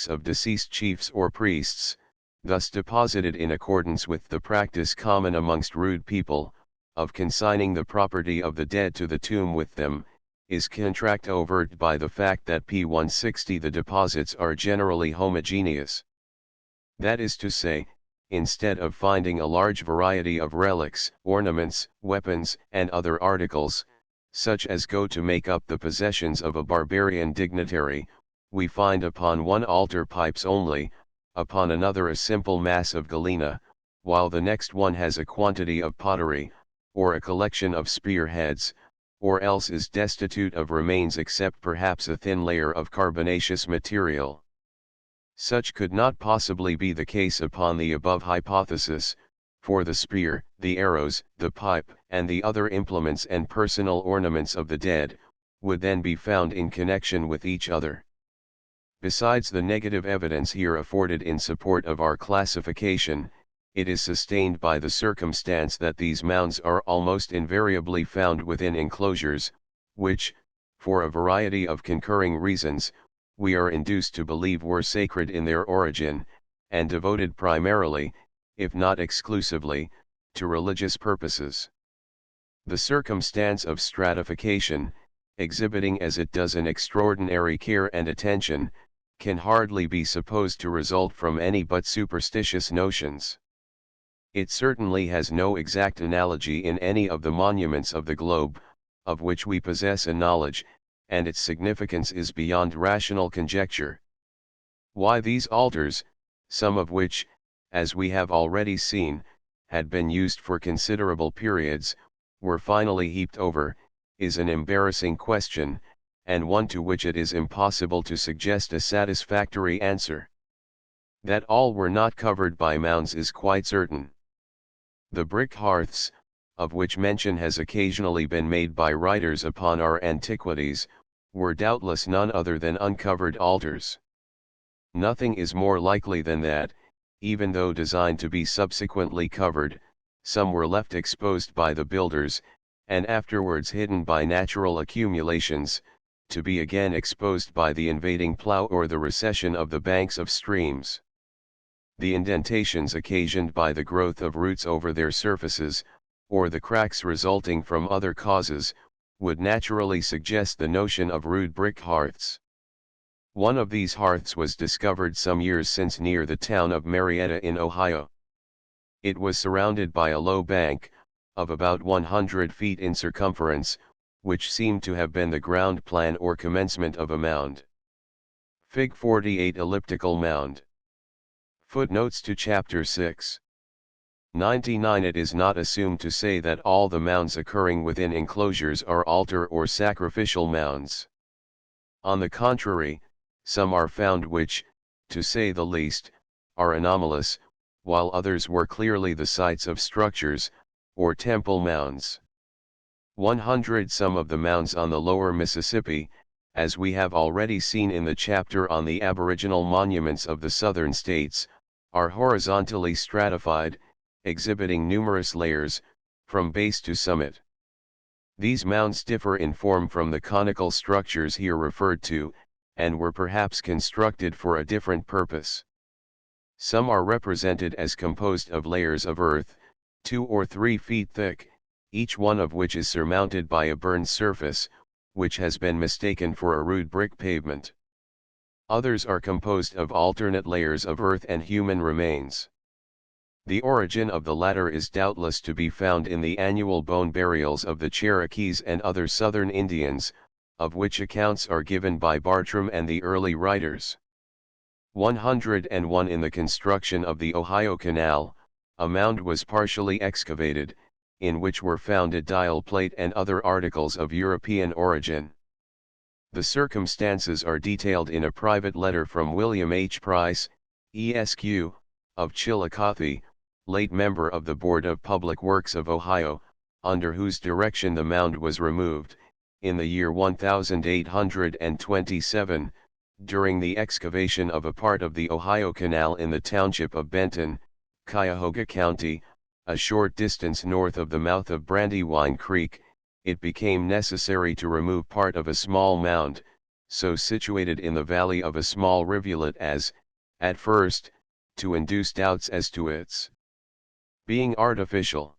of deceased chiefs or priests, thus deposited in accordance with the practice common amongst rude people, of consigning the property of the dead to the tomb with them, is contract overt by the fact that p. 160 the deposits are generally homogeneous. That is to say, instead of finding a large variety of relics, ornaments, weapons, and other articles, such as go to make up the possessions of a barbarian dignitary, we find upon one altar pipes only, upon another a simple mass of galena, while the next one has a quantity of pottery, or a collection of spearheads, or else is destitute of remains except perhaps a thin layer of carbonaceous material. Such could not possibly be the case upon the above hypothesis, for the spear, the arrows, the pipe, and the other implements and personal ornaments of the dead, would then be found in connection with each other. Besides the negative evidence here afforded in support of our classification, it is sustained by the circumstance that these mounds are almost invariably found within enclosures, which, for a variety of concurring reasons, we are induced to believe were sacred in their origin, and devoted primarily, if not exclusively, to religious purposes. The circumstance of stratification, exhibiting as it does an extraordinary care and attention, can hardly be supposed to result from any but superstitious notions. It certainly has no exact analogy in any of the monuments of the globe, of which we possess a knowledge, and its significance is beyond rational conjecture. Why these altars, some of which, as we have already seen, had been used for considerable periods, were finally heaped over, is an embarrassing question, and one to which it is impossible to suggest a satisfactory answer. That all were not covered by mounds is quite certain. The brick hearths, of which mention has occasionally been made by writers upon our antiquities, were doubtless none other than uncovered altars. Nothing is more likely than that, even though designed to be subsequently covered, some were left exposed by the builders, and afterwards hidden by natural accumulations, to be again exposed by the invading plough or the recession of the banks of streams. The indentations occasioned by the growth of roots over their surfaces, or the cracks resulting from other causes, would naturally suggest the notion of rude brick hearths. One of these hearths was discovered some years since near the town of Marietta in Ohio. It was surrounded by a low bank, of about 100 feet in circumference, which seemed to have been the ground plan or commencement of a mound. Fig 48 elliptical mound. Footnotes to Chapter 6. 99 It is not assumed to say that all the mounds occurring within enclosures are altar or sacrificial mounds. On the contrary, some are found which, to say the least, are anomalous, while others were clearly the sites of structures, or temple mounds. 100 Some of the mounds on the lower Mississippi, as we have already seen in the chapter on the aboriginal monuments of the southern states, are horizontally stratified, exhibiting numerous layers, from base to summit. These mounds differ in form from the conical structures here referred to, and were perhaps constructed for a different purpose. Some are represented as composed of layers of earth, 2 or 3 feet thick, each one of which is surmounted by a burned surface, which has been mistaken for a rude brick pavement. Others are composed of alternate layers of earth and human remains. The origin of the latter is doubtless to be found in the annual bone burials of the Cherokees and other southern Indians, of which accounts are given by Bartram and the early writers. 101 In the construction of the Ohio Canal, a mound was partially excavated, in which were found a dial plate and other articles of European origin. The circumstances are detailed in a private letter from William H. Price, Esq., of Chillicothe, late member of the Board of Public Works of Ohio, under whose direction the mound was removed, in the year 1827, during the excavation of a part of the Ohio Canal in the township of Benton, Cuyahoga County, a short distance north of the mouth of Brandywine Creek. It became necessary to remove part of a small mound, so situated in the valley of a small rivulet as, at first, to induce doubts as to its being artificial.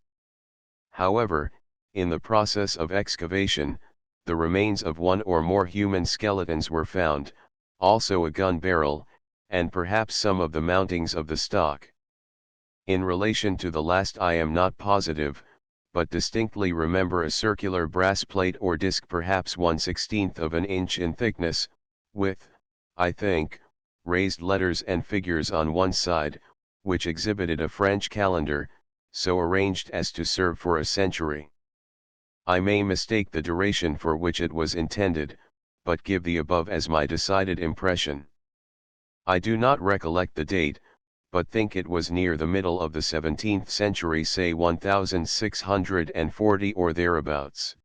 However, in the process of excavation, the remains of one or more human skeletons were found, also a gun barrel, and perhaps some of the mountings of the stock. In relation to the last I am not positive, but distinctly remember a circular brass plate or disc perhaps 1/16 of an inch in thickness, with, I think, raised letters and figures on one side, which exhibited a French calendar, so arranged as to serve for a century. I may mistake the duration for which it was intended, but give the above as my decided impression. I do not recollect the date, but think it was near the middle of the 17th century, say 1640 or thereabouts.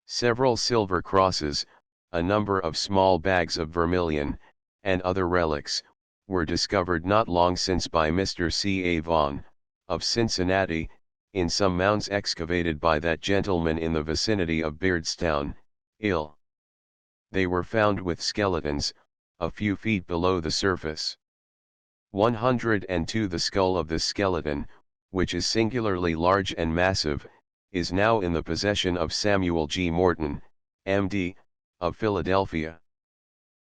Several silver crosses, a number of small bags of vermilion, and other relics, were discovered not long since by Mr. C. A. Vaughan, of Cincinnati, in some mounds excavated by that gentleman in the vicinity of Beardstown, Ill. They were found with skeletons, a few feet below the surface. 102 The skull of this skeleton, which is singularly large and massive, is now in the possession of Samuel G. Morton, M.D., of Philadelphia.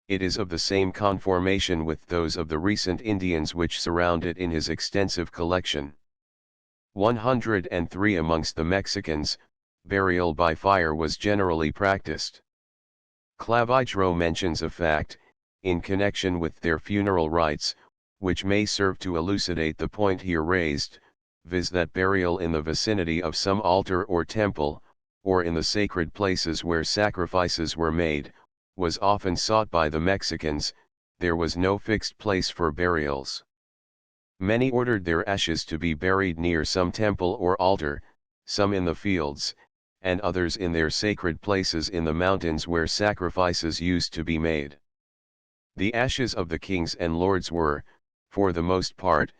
It is of the same conformation with those of the recent Indians which surround it in his extensive collection. 103 Amongst the Mexicans, burial by fire was generally practiced. Clavigero mentions a fact, in connection with their funeral rites, which may serve to elucidate the point here raised, viz. That burial in the vicinity of some altar or temple, or in the sacred places where sacrifices were made, was often sought by the Mexicans. There was no fixed place for burials. Many ordered their ashes to be buried near some temple or altar, some in the fields, and others in their sacred places in the mountains where sacrifices used to be made. The ashes of the kings and lords were, for the most part,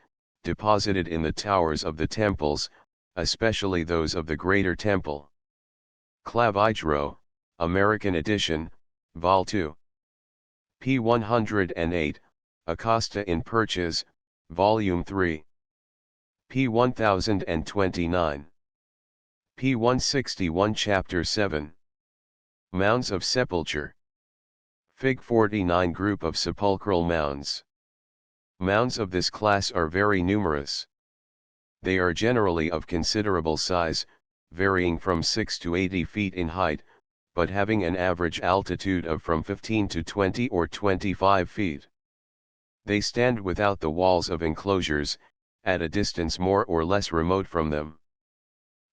deposited in the towers of the temples, especially those of the Greater Temple. Clavigero, American edition, Vol. 2. p. 108, Acosta in Purchas, Volume 3. p. 1029. p. 161 Chapter 7. Mounds of Sepulture. Fig. 49 Group of sepulchral mounds. Mounds of this class are very numerous. They are generally of considerable size, varying from 6 to 80 feet in height, but having an average altitude of from 15 to 20 or 25 feet. They stand without the walls of enclosures, at a distance more or less remote from them.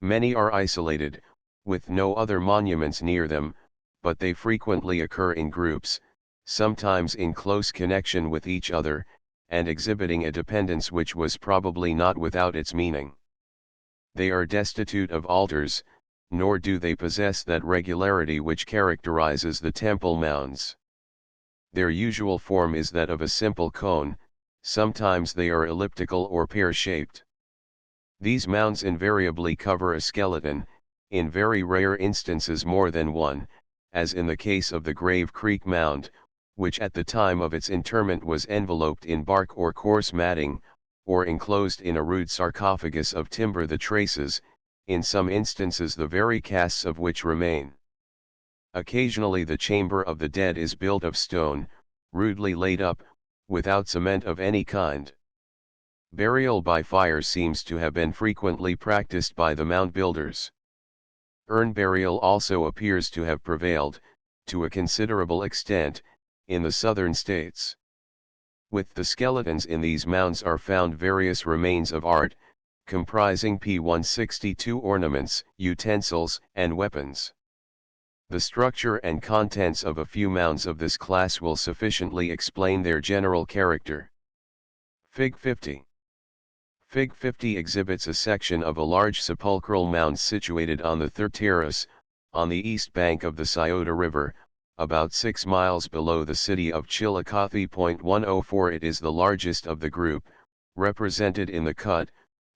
Many are isolated, with no other monuments near them, but they frequently occur in groups, sometimes in close connection with each other, and exhibiting a dependence which was probably not without its meaning. They are destitute of altars, nor do they possess that regularity which characterizes the temple mounds. Their usual form is that of a simple cone, sometimes they are elliptical or pear-shaped. These mounds invariably cover a skeleton, in very rare instances more than one, as in the case of the Grave Creek Mound, which at the time of its interment was enveloped in bark or coarse matting, or enclosed in a rude sarcophagus of timber, the traces, in some instances the very casts of which remain. Occasionally the chamber of the dead is built of stone, rudely laid up, without cement of any kind. Burial by fire seems to have been frequently practiced by the mound builders. Urn burial also appears to have prevailed, to a considerable extent, in the southern states. With the skeletons in these mounds are found various remains of art, comprising p. 162 ornaments, utensils, and weapons. The structure and contents of a few mounds of this class will sufficiently explain their general character. Fig. 50. Fig. 50 exhibits a section of a large sepulchral mound situated on the third terrace, on the east bank of the Scioto River, about 6 miles below the city of Chillicothe. 104 It is the largest of the group, represented in the cut,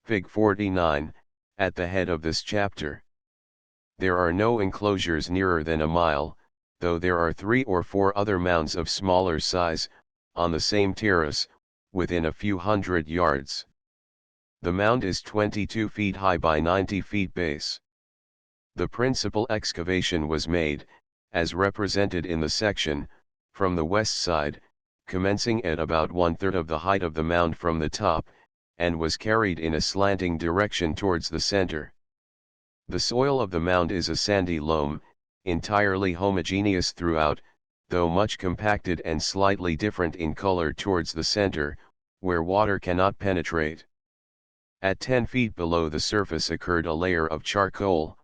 Fig. 49, at the head of this chapter. There are no enclosures nearer than a mile, though there are 3 or 4 other mounds of smaller size, on the same terrace, within a few hundred yards. The mound is 22 feet high by 90 feet base. The principal excavation was made, as represented in the section, from the west side, commencing at about 1/3 of the height of the mound from the top, and was carried in a slanting direction towards the center. The soil of the mound is a sandy loam, entirely homogeneous throughout, though much compacted and slightly different in color towards the center, where water cannot penetrate. At 10 feet below the surface occurred a layer of charcoal,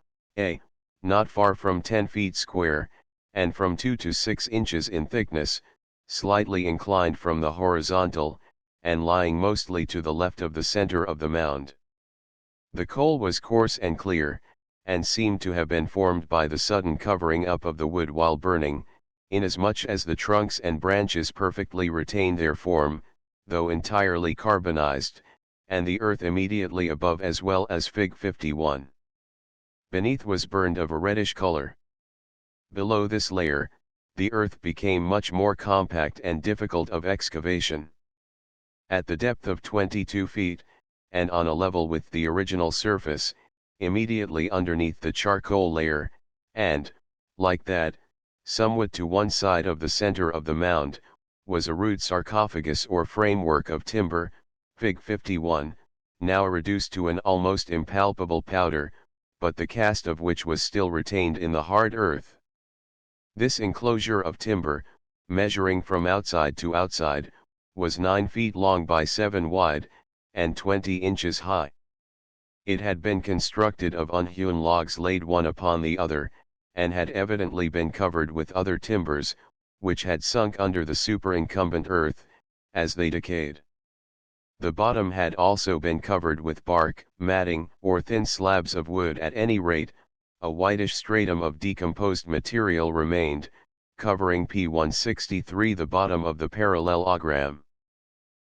not far from 10 feet square, and from 2 to 6 inches in thickness, slightly inclined from the horizontal, and lying mostly to the left of the center of the mound. The coal was coarse and clear, and seemed to have been formed by the sudden covering up of the wood while burning, inasmuch as the trunks and branches perfectly retained their form, though entirely carbonized, and the earth immediately above as well as Fig. 51. Beneath was burned of a reddish color. Below this layer, the earth became much more compact and difficult of excavation. At the depth of 22 feet, and on a level with the original surface, immediately underneath the charcoal layer, and, like that, somewhat to one side of the center of the mound, was a rude sarcophagus or framework of timber, Fig. 51, now reduced to an almost impalpable powder, but the cast of which was still retained in the hard earth. This enclosure of timber, measuring from outside to outside, was 9 feet long by 7 wide, and 20 inches high. It had been constructed of unhewn logs laid one upon the other, and had evidently been covered with other timbers, which had sunk under the superincumbent earth, as they decayed. The bottom had also been covered with bark, matting, or thin slabs of wood. At any rate, a whitish stratum of decomposed material remained, covering P163 the bottom of the parallelogram.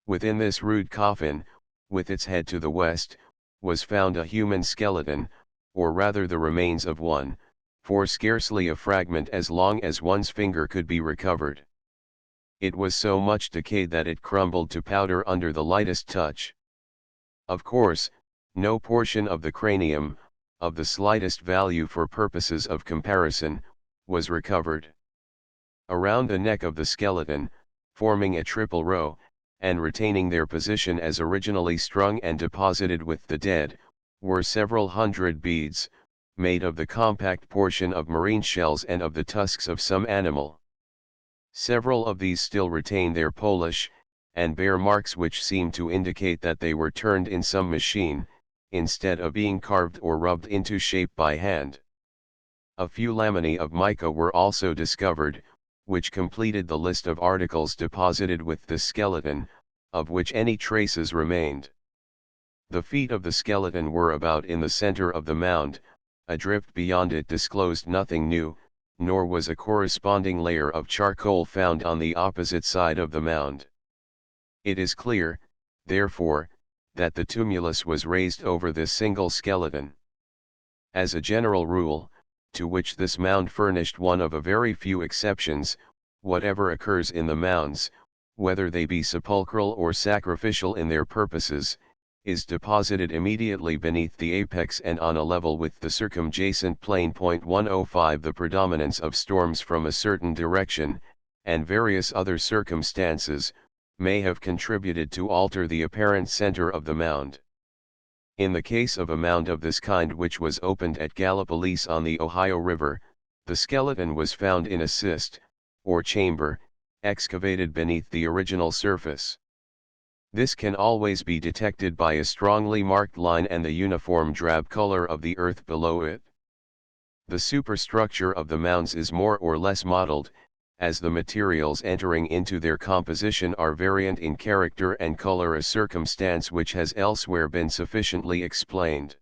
Within this rude coffin, with its head to the west, was found a human skeleton, or rather the remains of one, for scarcely a fragment as long as one's finger could be recovered. It was so much decayed that it crumbled to powder under the lightest touch. Of course, no portion of the cranium, of the slightest value for purposes of comparison, was recovered. Around the neck of the skeleton, forming a triple row, and retaining their position as originally strung and deposited with the dead, were several hundred beads, made of the compact portion of marine shells and of the tusks of some animal. Several of these still retain their polish, and bear marks which seem to indicate that they were turned in some machine, instead of being carved or rubbed into shape by hand. A few laminae of mica were also discovered, which completed the list of articles deposited with the skeleton, of which any traces remained. The feet of the skeleton were about in the center of the mound, a drift beyond it disclosed nothing new, nor was a corresponding layer of charcoal found on the opposite side of the mound. It is clear, therefore, that the tumulus was raised over this single skeleton. As a general rule, to which this mound furnished one of a very few exceptions, whatever occurs in the mounds, whether they be sepulchral or sacrificial in their purposes, is deposited immediately beneath the apex and on a level with the circumjacent plane. 105 The predominance of storms from a certain direction, and various other circumstances, may have contributed to alter the apparent center of the mound. In the case of a mound of this kind which was opened at Gallipolis on the Ohio River, the skeleton was found in a cyst, or chamber, excavated beneath the original surface. This can always be detected by a strongly marked line and the uniform drab color of the earth below it. The superstructure of the mounds is more or less mottled, as the materials entering into their composition are variant in character and color, a circumstance which has elsewhere been sufficiently explained.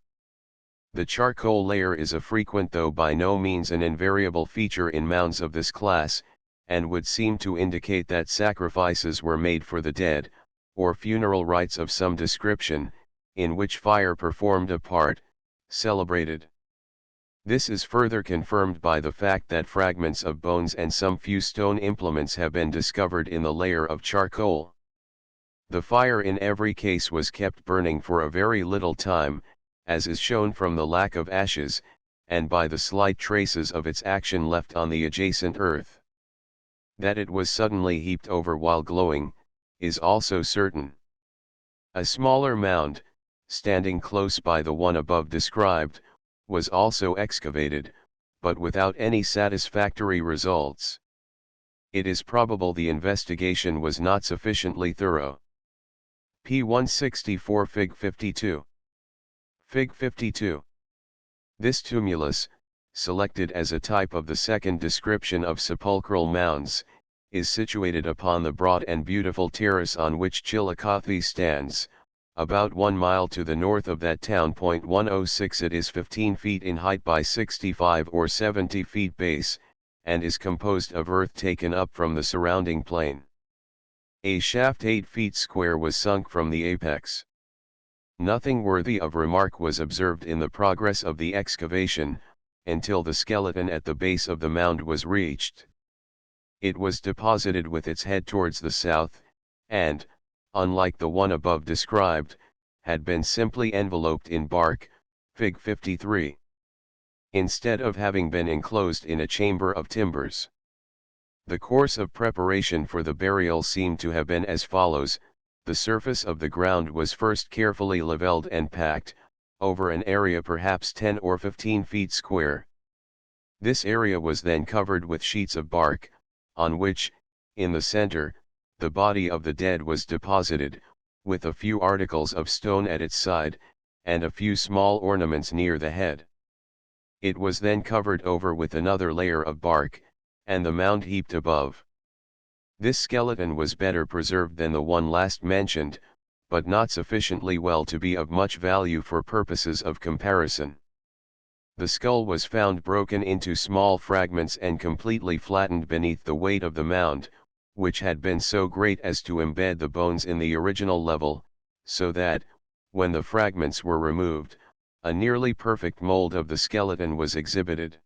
The charcoal layer is a frequent though by no means an invariable feature in mounds of this class, and would seem to indicate that sacrifices were made for the dead, or funeral rites of some description, in which fire performed a part, celebrated. This is further confirmed by the fact that fragments of bones and some few stone implements have been discovered in the layer of charcoal. The fire in every case was kept burning for a very little time, as is shown from the lack of ashes, and by the slight traces of its action left on the adjacent earth. That it was suddenly heaped over while glowing, is also certain. A smaller mound, standing close by the one above described, was also excavated, but without any satisfactory results. It is probable the investigation was not sufficiently thorough. P 164 Fig 52. Fig 52. This tumulus, selected as a type of the second description of sepulchral mounds, is situated upon the broad and beautiful terrace on which Chillicothe stands, about 1 mile to the north of that town. 106 It is 15 feet in height by 65 or 70 feet base, and is composed of earth taken up from the surrounding plain. A shaft 8 feet square was sunk from the apex. Nothing worthy of remark was observed in the progress of the excavation, until the skeleton at the base of the mound was reached. It was deposited with its head towards the south, and, unlike the one above described, had been simply enveloped in bark, Fig 53. Instead of having been enclosed in a chamber of timbers. The course of preparation for the burial seemed to have been as follows. The surface of the ground was first carefully leveled and packed, over an area perhaps 10 or 15 feet square. This area was then covered with sheets of bark, on which, in the center, the body of the dead was deposited, with a few articles of stone at its side, and a few small ornaments near the head. It was then covered over with another layer of bark, and the mound heaped above. This skeleton was better preserved than the one last mentioned, but not sufficiently well to be of much value for purposes of comparison. The skull was found broken into small fragments and completely flattened beneath the weight of the mound, which had been so great as to embed the bones in the original level, so that, when the fragments were removed, a nearly perfect mold of the skeleton was exhibited.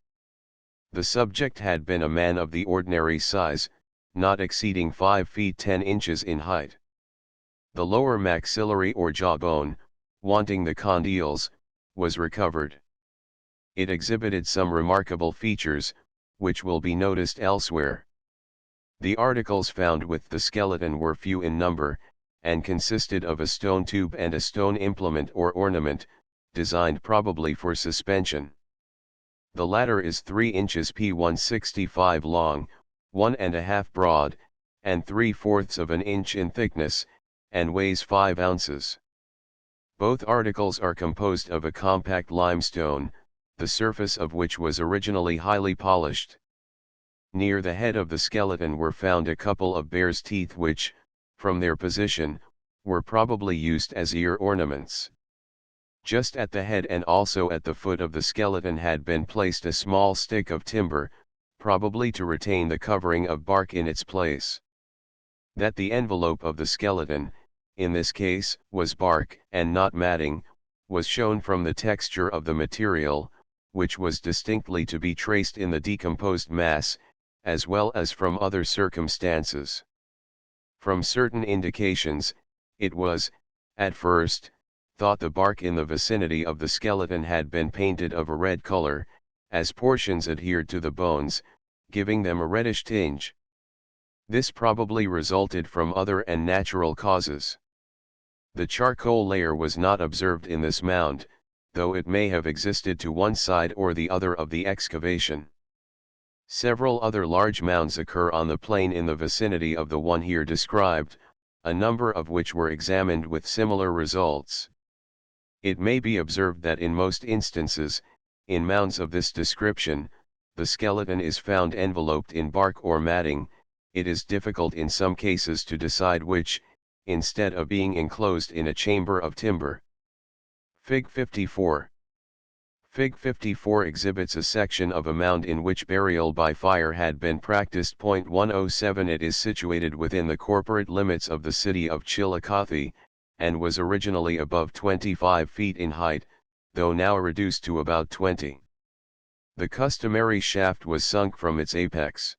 The subject had been a man of the ordinary size, not exceeding 5 feet 10 inches in height. The lower maxillary or jawbone, wanting the condyles, was recovered. It exhibited some remarkable features, which will be noticed elsewhere. The articles found with the skeleton were few in number, and consisted of a stone tube and a stone implement or ornament, designed probably for suspension. The latter is 3 inches P 165 long, 1½ broad, and 3/4 of an inch in thickness, and weighs 5 ounces. Both articles are composed of a compact limestone, the surface of which was originally highly polished. Near the head of the skeleton were found a couple of bear's teeth which, from their position, were probably used as ear ornaments. Just at the head and also at the foot of the skeleton had been placed a small stick of timber, probably to retain the covering of bark in its place. That the envelope of the skeleton, in this case, was bark and not matting, was shown from the texture of the material, which was distinctly to be traced in the decomposed mass, as well as from other circumstances. From certain indications, it was, at first, thought the bark in the vicinity of the skeleton had been painted of a red color, as portions adhered to the bones, giving them a reddish tinge. This probably resulted from other and natural causes. The charcoal layer was not observed in this mound, though it may have existed to one side or the other of the excavation. Several other large mounds occur on the plain in the vicinity of the one here described, a number of which were examined with similar results. It may be observed that in most instances, in mounds of this description, the skeleton is found enveloped in bark or matting. It is difficult in some cases to decide which, instead of being enclosed in a chamber of timber. Fig 54. Fig 54 exhibits a section of a mound in which burial by fire had been practiced. 107 It is situated within the corporate limits of the city of Chillicothe, and was originally above 25 feet in height, though now reduced to about 20. The customary shaft was sunk from its apex.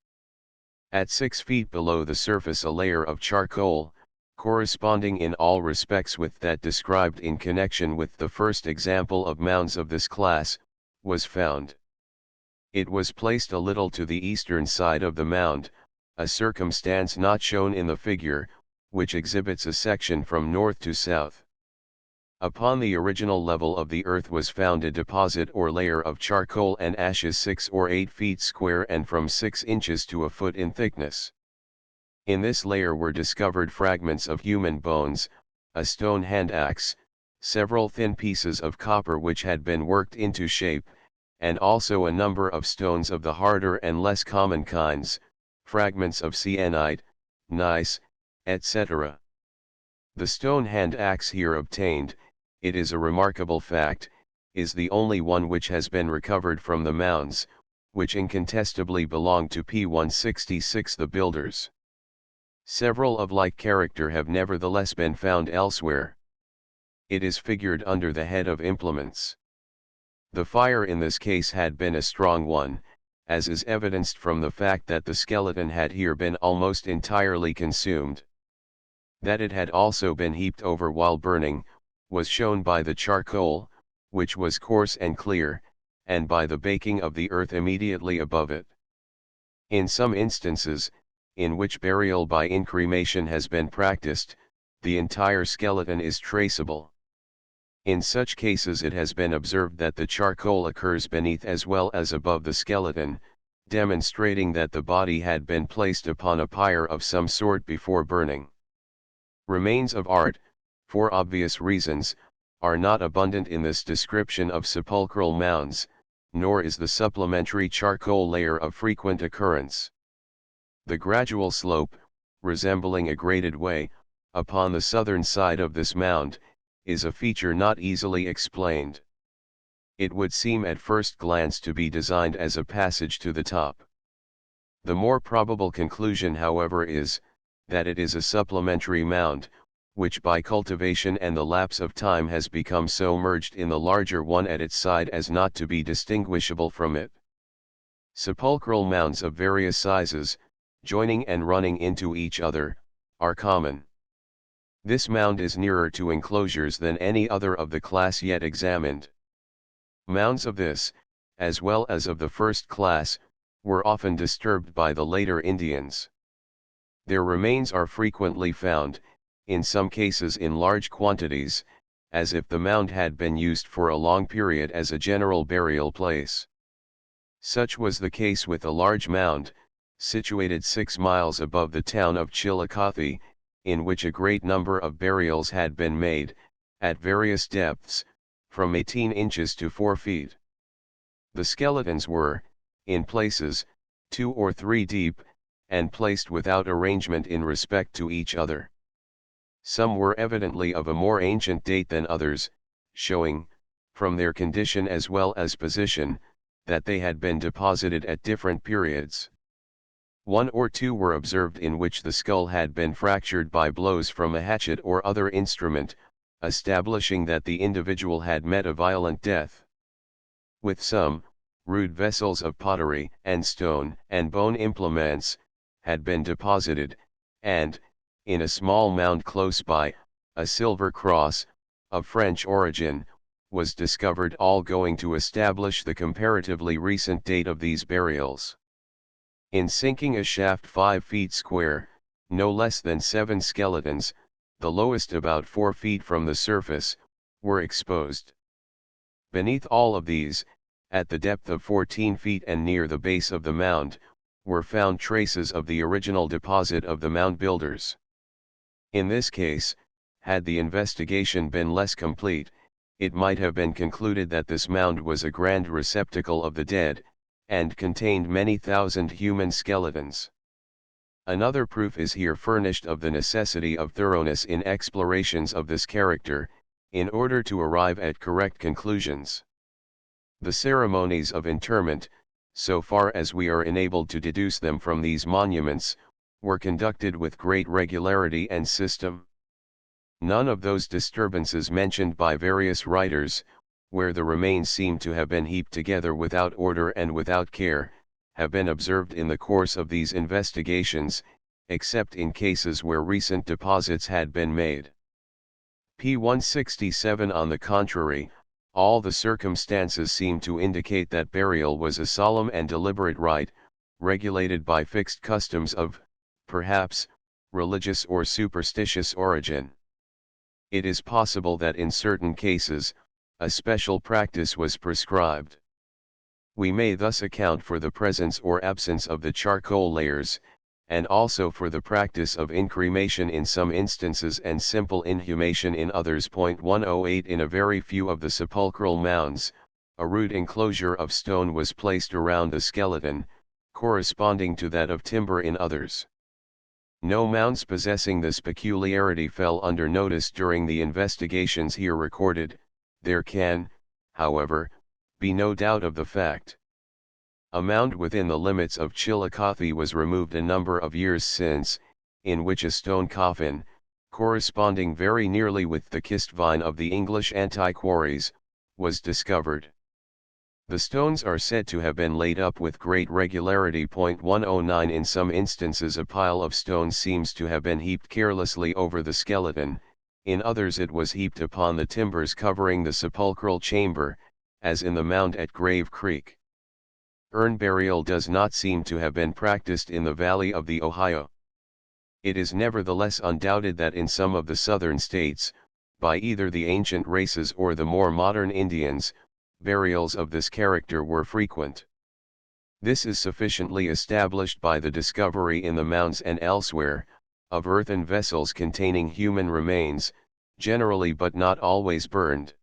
At 6 feet below the surface a layer of charcoal, corresponding in all respects with that described in connection with the first example of mounds of this class, was found. It was placed a little to the eastern side of the mound, a circumstance not shown in the figure, which exhibits a section from north to south. Upon the original level of the earth was found a deposit or layer of charcoal and ashes 6 or 8 feet square and from 6 inches to a foot in thickness. In this layer were discovered fragments of human bones, a stone hand axe, several thin pieces of copper which had been worked into shape, and also a number of stones of the harder and less common kinds, fragments of sienite, gneiss, etc. The stone hand axe here obtained, it is a remarkable fact, is the only one which has been recovered from the mounds, which incontestably belong to P166 the builders. Several of like character have nevertheless been found elsewhere. It is figured under the head of implements. The fire in this case had been a strong one, as is evidenced from the fact that the skeleton had here been almost entirely consumed. That it had also been heaped over while burning, was shown by the charcoal, which was coarse and clear, and by the baking of the earth immediately above it. In some instances, in which burial by incremation has been practiced, the entire skeleton is traceable. In such cases it has been observed that the charcoal occurs beneath as well as above the skeleton, demonstrating that the body had been placed upon a pyre of some sort before burning. Remains of art, for obvious reasons, are not abundant in this description of sepulchral mounds, nor is the supplementary charcoal layer of frequent occurrence. The gradual slope, resembling a graded way, upon the southern side of this mound, is a feature not easily explained. It would seem at first glance to be designed as a passage to the top. The more probable conclusion, however, is, that it is a supplementary mound, which by cultivation and the lapse of time has become so merged in the larger one at its side as not to be distinguishable from it. Sepulchral mounds of various sizes, joining and running into each other, are common. This mound is nearer to enclosures than any other of the class yet examined. Mounds of this, as well as of the first class, were often disturbed by the later Indians. Their remains are frequently found, in some cases in large quantities, as if the mound had been used for a long period as a general burial place. Such was the case with a large mound, situated 6 miles above the town of Chillicothe, in which a great number of burials had been made, at various depths, from 18 inches to 4 feet. The skeletons were, in places, 2 or 3 deep, and placed without arrangement in respect to each other. Some were evidently of a more ancient date than others, showing, from their condition as well as position, that they had been deposited at different periods. 1 or 2 were observed in which the skull had been fractured by blows from a hatchet or other instrument, establishing that the individual had met a violent death. With some, rude vessels of pottery and stone and bone implements had been deposited, and, in a small mound close by, a silver cross, of French origin, was discovered, all going to establish the comparatively recent date of these burials. In sinking a shaft 5 feet square, no less than 7 skeletons, the lowest about 4 feet from the surface, were exposed. Beneath all of these, at the depth of 14 feet and near the base of the mound, were found traces of the original deposit of the mound builders. In this case, had the investigation been less complete, it might have been concluded that this mound was a grand receptacle of the dead, and contained many thousand human skeletons. Another proof is here furnished of the necessity of thoroughness in explorations of this character, in order to arrive at correct conclusions. The ceremonies of interment, so far as we are enabled to deduce them from these monuments, were conducted with great regularity and system. None of those disturbances mentioned by various writers, where the remains seem to have been heaped together without order and without care, have been observed in the course of these investigations, except in cases where recent deposits had been made. P 167. On the contrary, all the circumstances seem to indicate that burial was a solemn and deliberate rite, regulated by fixed customs of, perhaps, religious or superstitious origin. It is possible that in certain cases, a special practice was prescribed. We may thus account for the presence or absence of the charcoal layers, and also for the practice of incremation in some instances and simple inhumation in others. 108. In a very few of the sepulchral mounds, a rude enclosure of stone was placed around the skeleton, corresponding to that of timber in others. No mounds possessing this peculiarity fell under notice during the investigations here recorded. There can, however, be no doubt of the fact. A mound within the limits of Chillicothe was removed a number of years since, in which a stone coffin, corresponding very nearly with the kist vine of the English antiquaries, was discovered. The stones are said to have been laid up with great regularity. 109. In some instances a pile of stones seems to have been heaped carelessly over the skeleton, in others it was heaped upon the timbers covering the sepulchral chamber, as in the mound at Grave Creek. Urn burial does not seem to have been practiced in the valley of the Ohio. It is nevertheless undoubted that in some of the southern states, by either the ancient races or the more modern Indians, burials of this character were frequent. This is sufficiently established by the discovery in the mounds and elsewhere, of earthen vessels containing human remains, generally but not always burned.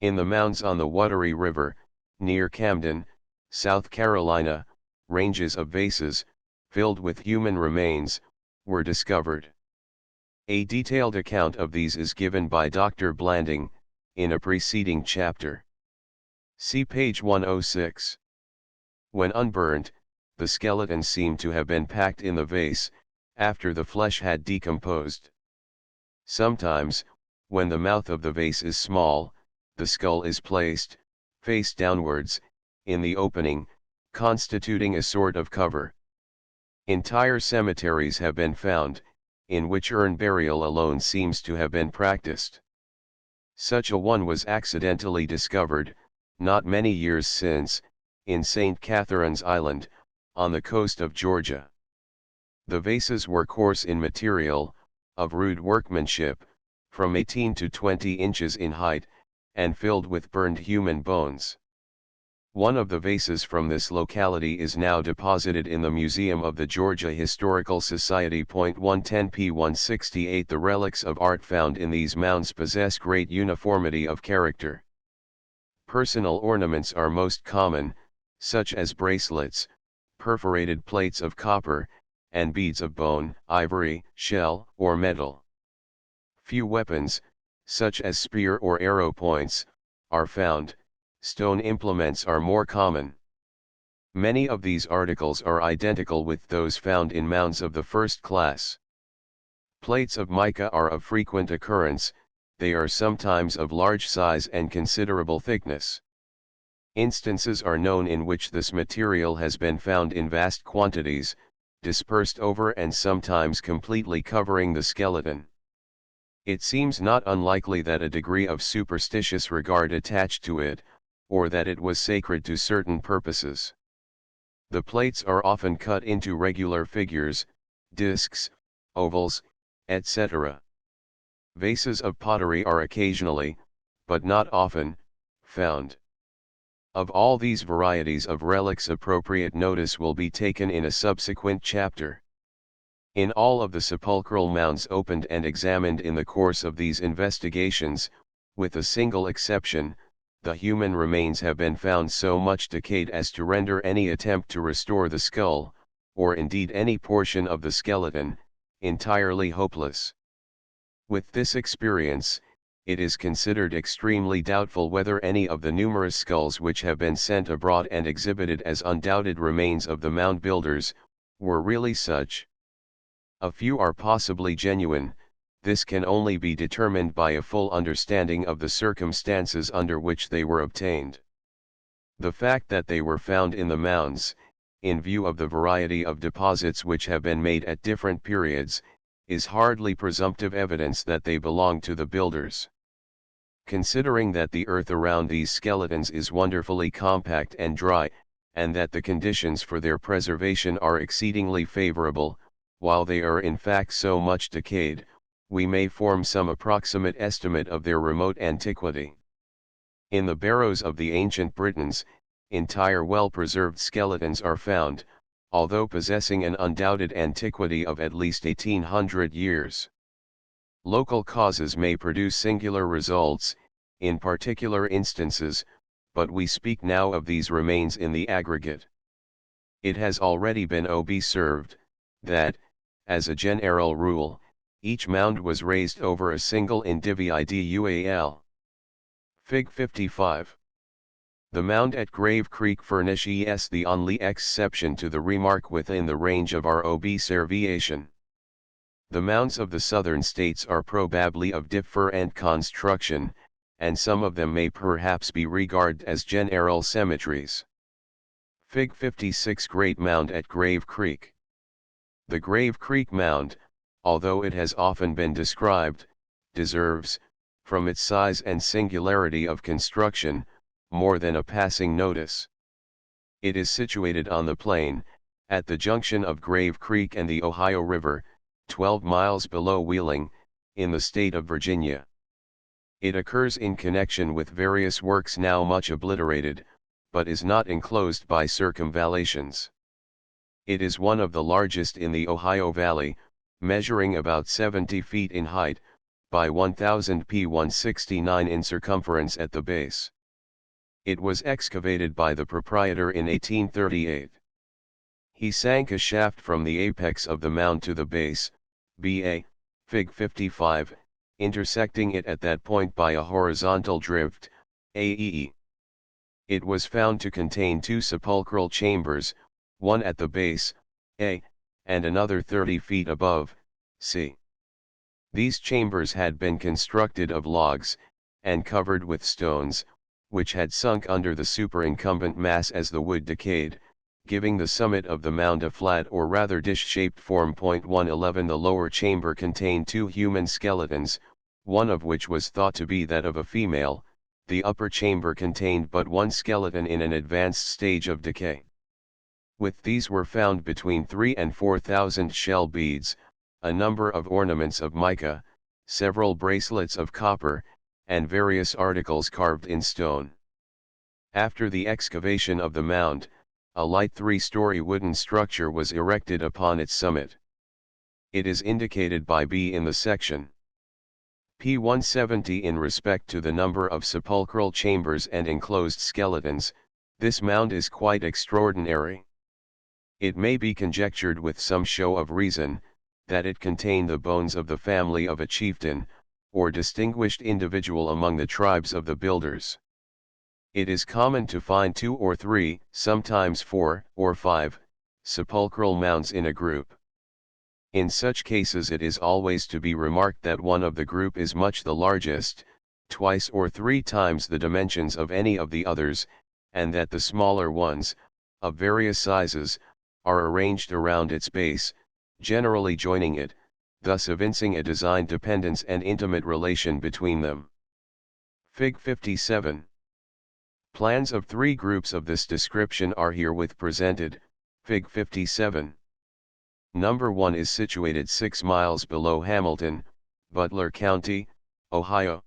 In the mounds on the Wateree River, near Camden, South Carolina, ranges of vases, filled with human remains, were discovered. A detailed account of these is given by Dr. Blanding, in a preceding chapter. See page 106. When unburnt, the skeleton seemed to have been packed in the vase, after the flesh had decomposed. Sometimes, when the mouth of the vase is small, the skull is placed, face downwards, in the opening, constituting a sort of cover. Entire cemeteries have been found, in which urn burial alone seems to have been practiced. Such a one was accidentally discovered, not many years since, in St. Catherine's Island, on the coast of Georgia. The vases were coarse in material, of rude workmanship, from 18 to 20 inches in height, and filled with burned human bones. One of the vases from this locality is now deposited in the Museum of the Georgia Historical Society. 110 p. 168. The relics of art found in these mounds possess great uniformity of character. Personal ornaments are most common, such as bracelets, perforated plates of copper, and beads of bone, ivory, shell, or metal. Few weapons, such as spear or arrow points, are found. Stone implements are more common. Many of these articles are identical with those found in mounds of the first class. Plates of mica are of frequent occurrence, they are sometimes of large size and considerable thickness. Instances are known in which this material has been found in vast quantities, dispersed over and sometimes completely covering the skeleton. It seems not unlikely that a degree of superstitious regard attached to it, or that it was sacred to certain purposes. The plates are often cut into regular figures, discs, ovals, etc. Vases of pottery are occasionally, but not often, found. Of all these varieties of relics appropriate notice will be taken in a subsequent chapter. In all of the sepulchral mounds opened and examined in the course of these investigations, with a single exception, the human remains have been found so much decayed as to render any attempt to restore the skull, or indeed any portion of the skeleton, entirely hopeless. With this experience, it is considered extremely doubtful whether any of the numerous skulls which have been sent abroad and exhibited as undoubted remains of the mound builders, were really such. A few are possibly genuine, this can only be determined by a full understanding of the circumstances under which they were obtained. The fact that they were found in the mounds, in view of the variety of deposits which have been made at different periods, is hardly presumptive evidence that they belong to the builders. Considering that the earth around these skeletons is wonderfully compact and dry, and that the conditions for their preservation are exceedingly favorable, while they are in fact so much decayed, we may form some approximate estimate of their remote antiquity. In the barrows of the ancient Britons, entire well-preserved skeletons are found, although possessing an undoubted antiquity of at least 1800 years. Local causes may produce singular results, in particular instances, but we speak now of these remains in the aggregate. It has already been observed, that, as a general rule, each mound was raised over a single individual. Fig 55. The mound at Grave Creek furnishes the only exception to the remark within the range of our observation. The mounds of the southern states are probably of different construction, and some of them may perhaps be regarded as general cemeteries. Fig 56 Great Mound at Grave Creek. The Grave Creek Mound, although it has often been described, deserves, from its size and singularity of construction, more than a passing notice. It is situated on the plain, at the junction of Grave Creek and the Ohio River, 12 miles below Wheeling, in the state of Virginia. It occurs in connection with various works now much obliterated, but is not enclosed by circumvallations. It is one of the largest in the Ohio Valley, measuring about 70 feet in height, by 1,169 in circumference at the base. It was excavated by the proprietor in 1838. He sank a shaft from the apex of the mound to the base, ba. Fig 55, intersecting it at that point by a horizontal drift, ae. It was found to contain two sepulchral chambers, one at the base, a, and another 30 feet above, c. These chambers had been constructed of logs, and covered with stones, which had sunk under the superincumbent mass as the wood decayed, giving the summit of the mound a flat or rather dish-shaped form. 111 The lower chamber contained two human skeletons, one of which was thought to be that of a female. The upper chamber contained but one skeleton in an advanced stage of decay. With these were found between 3,000 and 4,000 shell beads, a number of ornaments of mica, several bracelets of copper, and various articles carved in stone. After the excavation of the mound, a light 3-story wooden structure was erected upon its summit. It is indicated by B in the section P170. In respect to the number of sepulchral chambers and enclosed skeletons, this mound is quite extraordinary. It may be conjectured with some show of reason, that it contained the bones of the family of a chieftain, or distinguished individual among the tribes of the builders. It is common to find 2 or 3, sometimes 4 or 5, sepulchral mounds in a group. In such cases it is always to be remarked that one of the group is much the largest, twice or 3 times the dimensions of any of the others, and that the smaller ones, of various sizes, are arranged around its base, generally joining it, thus evincing a design dependence and intimate relation between them. Fig 57. Plans of 3 groups of this description are herewith presented. Fig 57. Number 1 is situated 6 miles below Hamilton, Butler County, Ohio.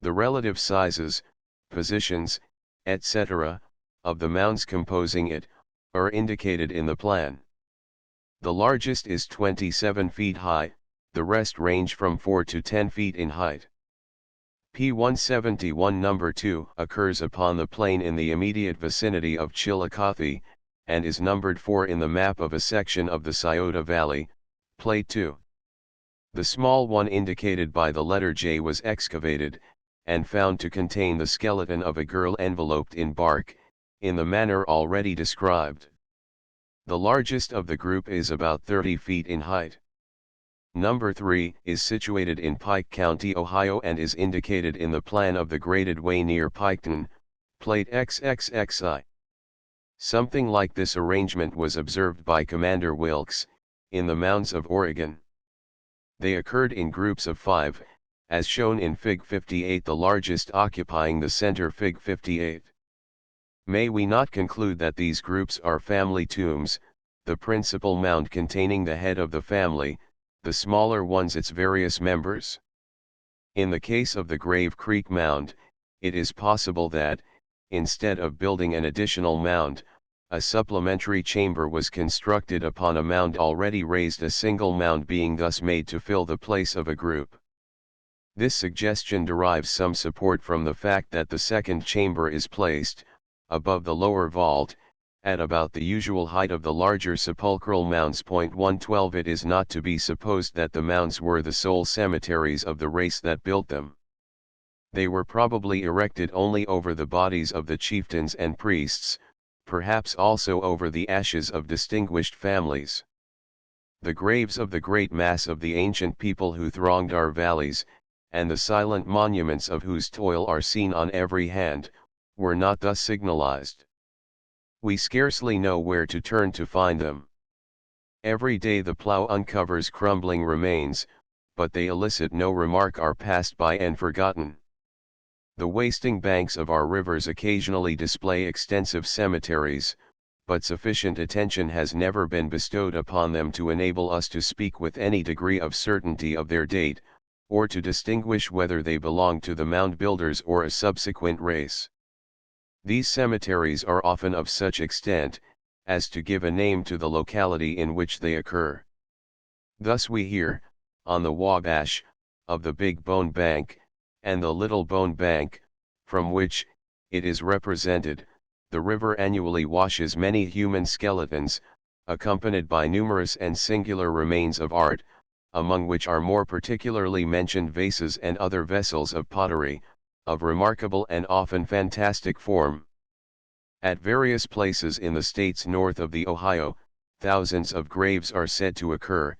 The relative sizes, positions, etc., of the mounds composing it, are indicated in the plan. The largest is 27 feet high, the rest range from 4 to 10 feet in height. P171 Number 2 occurs upon the plain in the immediate vicinity of Chillicothe, and is numbered 4 in the map of a section of the Scioto Valley, Plate 2. The small one indicated by the letter J was excavated, and found to contain the skeleton of a girl enveloped in bark, in the manner already described. The largest of the group is about 30 feet in height. Number 3 is situated in Pike County, Ohio and is indicated in the plan of the graded way near Piketon, plate XXXI. Something like this arrangement was observed by Commander Wilkes, in the mounds of Oregon. They occurred in groups of 5, as shown in Fig 58, the largest occupying the center Fig 58. May we not conclude that these groups are family tombs, the principal mound containing the head of the family, the smaller ones its various members? In the case of the Grave Creek Mound, it is possible that, instead of building an additional mound, a supplementary chamber was constructed upon a mound already raised, a single mound being thus made to fill the place of a group. This suggestion derives some support from the fact that the second chamber is placed, above the lower vault, at about the usual height of the larger sepulchral mounds. 112 It is not to be supposed that the mounds were the sole cemeteries of the race that built them. They were probably erected only over the bodies of the chieftains and priests, perhaps also over the ashes of distinguished families. The graves of the great mass of the ancient people who thronged our valleys, and the silent monuments of whose toil are seen on every hand, were not thus signalized. We scarcely know where to turn to find them. Every day the plow uncovers crumbling remains, but they elicit no remark, are passed by and forgotten. The wasting banks of our rivers occasionally display extensive cemeteries, but sufficient attention has never been bestowed upon them to enable us to speak with any degree of certainty of their date, or to distinguish whether they belong to the mound builders or a subsequent race. These cemeteries are often of such extent, as to give a name to the locality in which they occur. Thus we hear, on the Wabash, of the Big Bone Bank, and the Little Bone Bank, from which, it is represented, the river annually washes many human skeletons, accompanied by numerous and singular remains of art, among which are more particularly mentioned vases and other vessels of pottery, of remarkable and often fantastic form. At various places in the states north of the Ohio, thousands of graves are said to occur,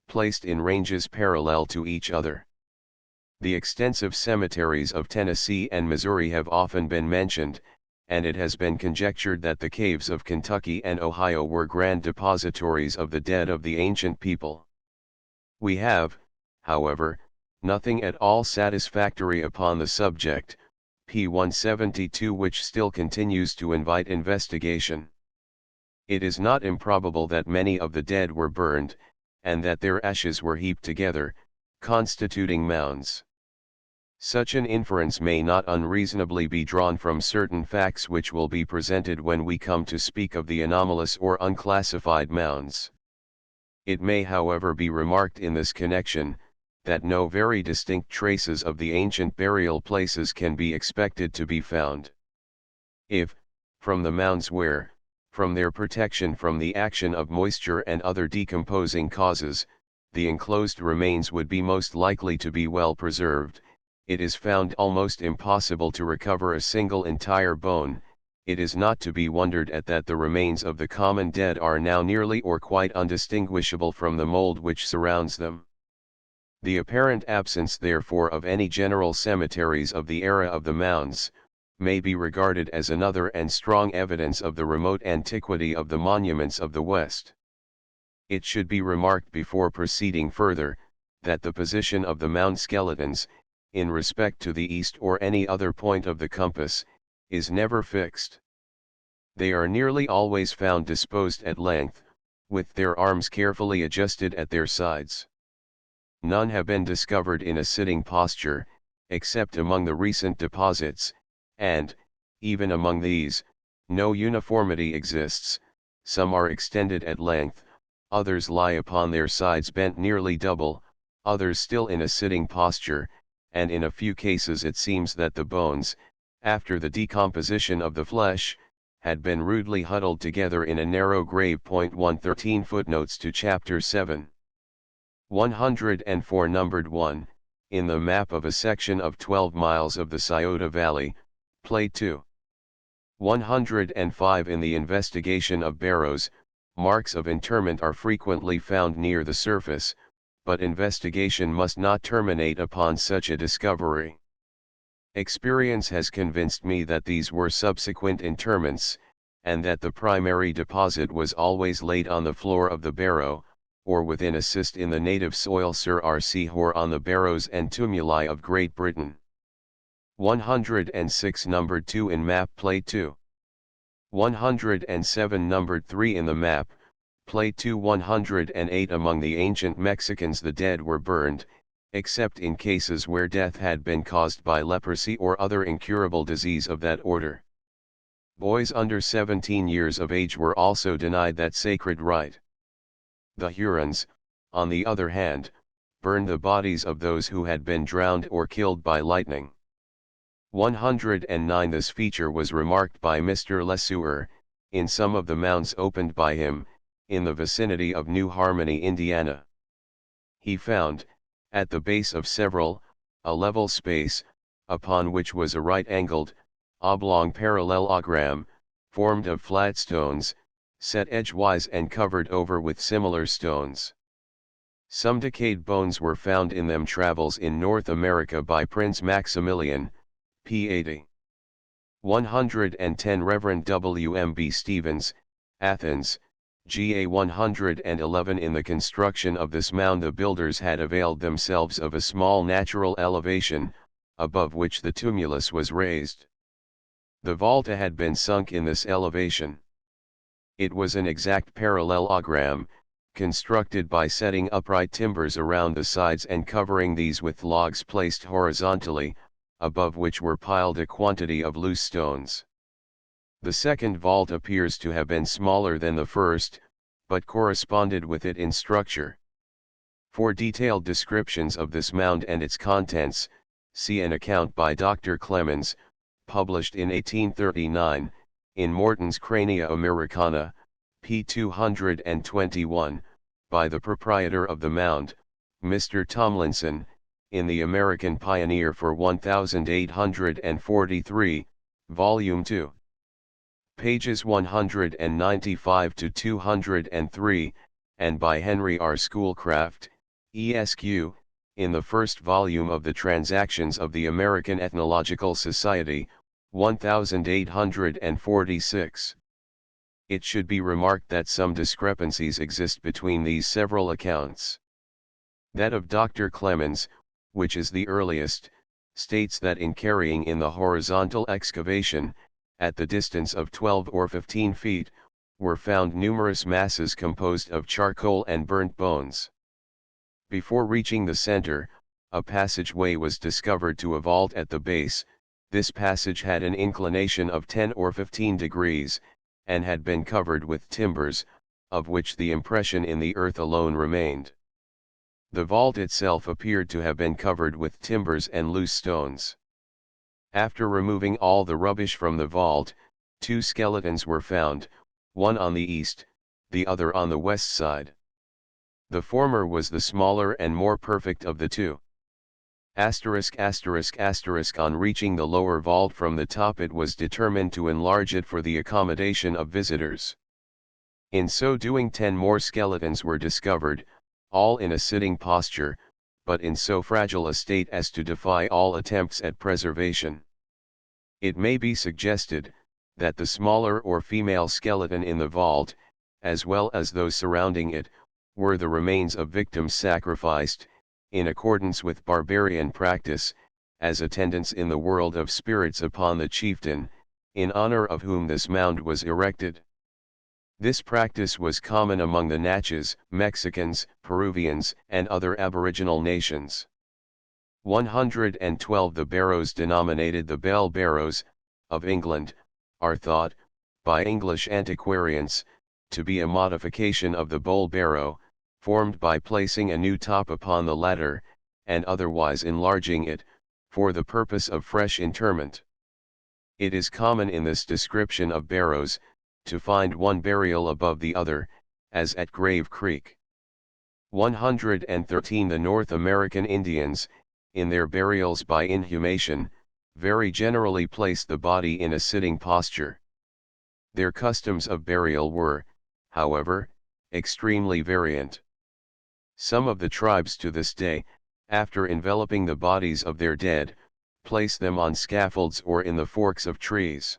placed in ranges parallel to each other. The extensive cemeteries of Tennessee and Missouri have often been mentioned, and it has been conjectured that the caves of Kentucky and Ohio were grand depositories of the dead of the ancient people. We have, however, nothing at all satisfactory upon the subject, p. 172, which still continues to invite investigation. It is not improbable that many of the dead were burned, and that their ashes were heaped together, constituting mounds. Such an inference may not unreasonably be drawn from certain facts which will be presented when we come to speak of the anomalous or unclassified mounds. It may, however, be remarked in this connection, that no very distinct traces of the ancient burial places can be expected to be found. If, from the mounds where, from their protection from the action of moisture and other decomposing causes, the enclosed remains would be most likely to be well preserved, it is found almost impossible to recover a single entire bone, it is not to be wondered at that the remains of the common dead are now nearly or quite undistinguishable from the mold which surrounds them. The apparent absence therefore of any general cemeteries of the era of the mounds, may be regarded as another and strong evidence of the remote antiquity of the monuments of the West. It should be remarked before proceeding further, that the position of the mound skeletons, in respect to the east or any other point of the compass, is never fixed. They are nearly always found disposed at length, with their arms carefully adjusted at their sides. None have been discovered in a sitting posture, except among the recent deposits, and, even among these, no uniformity exists. Some are extended at length, others lie upon their sides bent nearly double, others still in a sitting posture, and in a few cases it seems that the bones, after the decomposition of the flesh, had been rudely huddled together in a narrow grave. 113 Footnotes to Chapter 7. 104 Numbered 1, in the map of a section of 12 miles of the Scioto Valley, Plate 2. 105 In the investigation of barrows, marks of interment are frequently found near the surface, but investigation must not terminate upon such a discovery. Experience has convinced me that these were subsequent interments, and that the primary deposit was always laid on the floor of the barrow, or within a cyst in the native soil Sir R.C. Hoare on the barrows and tumuli of Great Britain. 106 numbered 2 in map plate 2. 107 numbered 3 in the map, plate 2. 108 among the ancient Mexicans the dead were burned, except in cases where death had been caused by leprosy or other incurable disease of that order. Boys under 17 years of age were also denied that sacred rite. The Hurons, on the other hand, burned the bodies of those who had been drowned or killed by lightning. 109 This feature was remarked by Mr. Lesueur, in some of the mounds opened by him, in the vicinity of New Harmony, Indiana. He found, at the base of several, a level space, upon which was a right-angled, oblong parallelogram, formed of flat stones, set edgewise and covered over with similar stones. Some decayed bones were found in them. Travels in North America by Prince Maximilian, p. 80. 110 Reverend W. M. B. Stevens, Athens, GA 111 In the construction of this mound the builders had availed themselves of a small natural elevation, above which the tumulus was raised. The vaulta had been sunk in this elevation. It was an exact parallelogram, constructed by setting upright timbers around the sides and covering these with logs placed horizontally, above which were piled a quantity of loose stones. The second vault appears to have been smaller than the first, but corresponded with it in structure. For detailed descriptions of this mound and its contents, see an account by Dr. Clemens, published in 1839, in Morton's Crania Americana, p. 221, by the proprietor of the mound, Mr. Tomlinson, in the American Pioneer for 1843, Volume 2. Pages 195 to 203, and by Henry R. Schoolcraft, Esq., in the first volume of the Transactions of the American Ethnological Society, 1846. It should be remarked that some discrepancies exist between these several accounts. That of Dr. Clemens, which is the earliest, states that in carrying in the horizontal excavation, at the distance of 12 or 15 feet, were found numerous masses composed of charcoal and burnt bones. Before reaching the center, a passageway was discovered to a vault at the base. This passage had an inclination of 10 or 15 degrees, and had been covered with timbers, of which the impression in the earth alone remained. The vault itself appeared to have been covered with timbers and loose stones. After removing all the rubbish from the vault, 2 skeletons were found, one on the east, the other on the west side. The former was the smaller and more perfect of the two. On reaching the lower vault from the top, it was determined to enlarge it for the accommodation of visitors. In so doing 10 more skeletons were discovered, all in a sitting posture, but in so fragile a state as to defy all attempts at preservation. It may be suggested, that the smaller or female skeleton in the vault, as well as those surrounding it, were the remains of victims sacrificed, in accordance with barbarian practice, as attendants in the world of spirits upon the chieftain, in honor of whom this mound was erected. This practice was common among the Natchez, Mexicans, Peruvians, and other aboriginal nations. 112 The barrows denominated the Bell Barrows, of England, are thought, by English antiquarians, to be a modification of the Bowl Barrow, formed by placing a new top upon the latter, and otherwise enlarging it, for the purpose of fresh interment. It is common in this description of barrows, to find one burial above the other, as at Grave Creek. 113 The North American Indians, in their burials by inhumation, very generally place the body in a sitting posture. Their customs of burial were, however, extremely variant. Some of the tribes to this day, after enveloping the bodies of their dead, place them on scaffolds or in the forks of trees.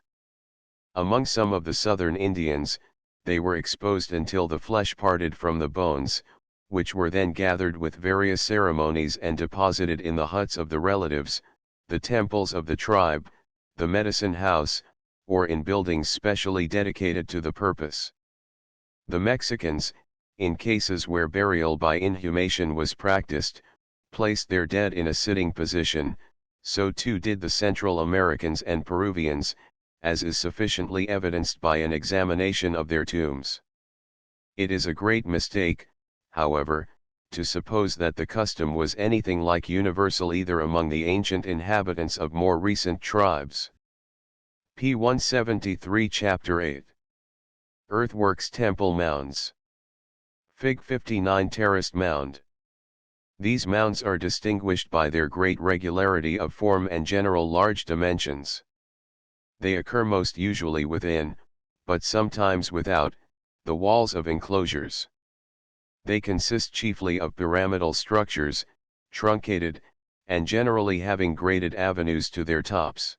Among some of the southern Indians, they were exposed until the flesh parted from the bones, which were then gathered with various ceremonies and deposited in the huts of the relatives, the temples of the tribe, the medicine house, or in buildings specially dedicated to the purpose. The Mexicans, in cases where burial by inhumation was practiced, placed their dead in a sitting position. So too did the Central Americans and Peruvians, as is sufficiently evidenced by an examination of their tombs. It is a great mistake, however, to suppose that the custom was anything like universal either among the ancient inhabitants of more recent tribes. P 173 Chapter 8. Earthworks Temple Mounds. Fig 59 Terraced Mound. These mounds are distinguished by their great regularity of form and general large dimensions. They occur most usually within, but sometimes without, the walls of enclosures. They consist chiefly of pyramidal structures, truncated, and generally having graded avenues to their tops.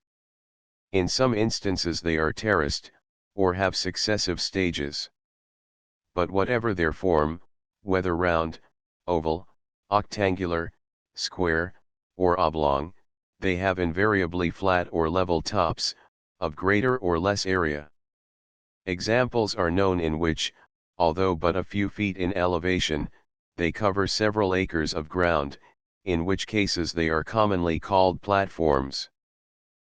In some instances they are terraced, or have successive stages. But whatever their form, whether round, oval, octangular, square, or oblong, they have invariably flat or level tops, of greater or less area. Examples are known in which, although but a few feet in elevation, they cover several acres of ground, in which cases they are commonly called platforms.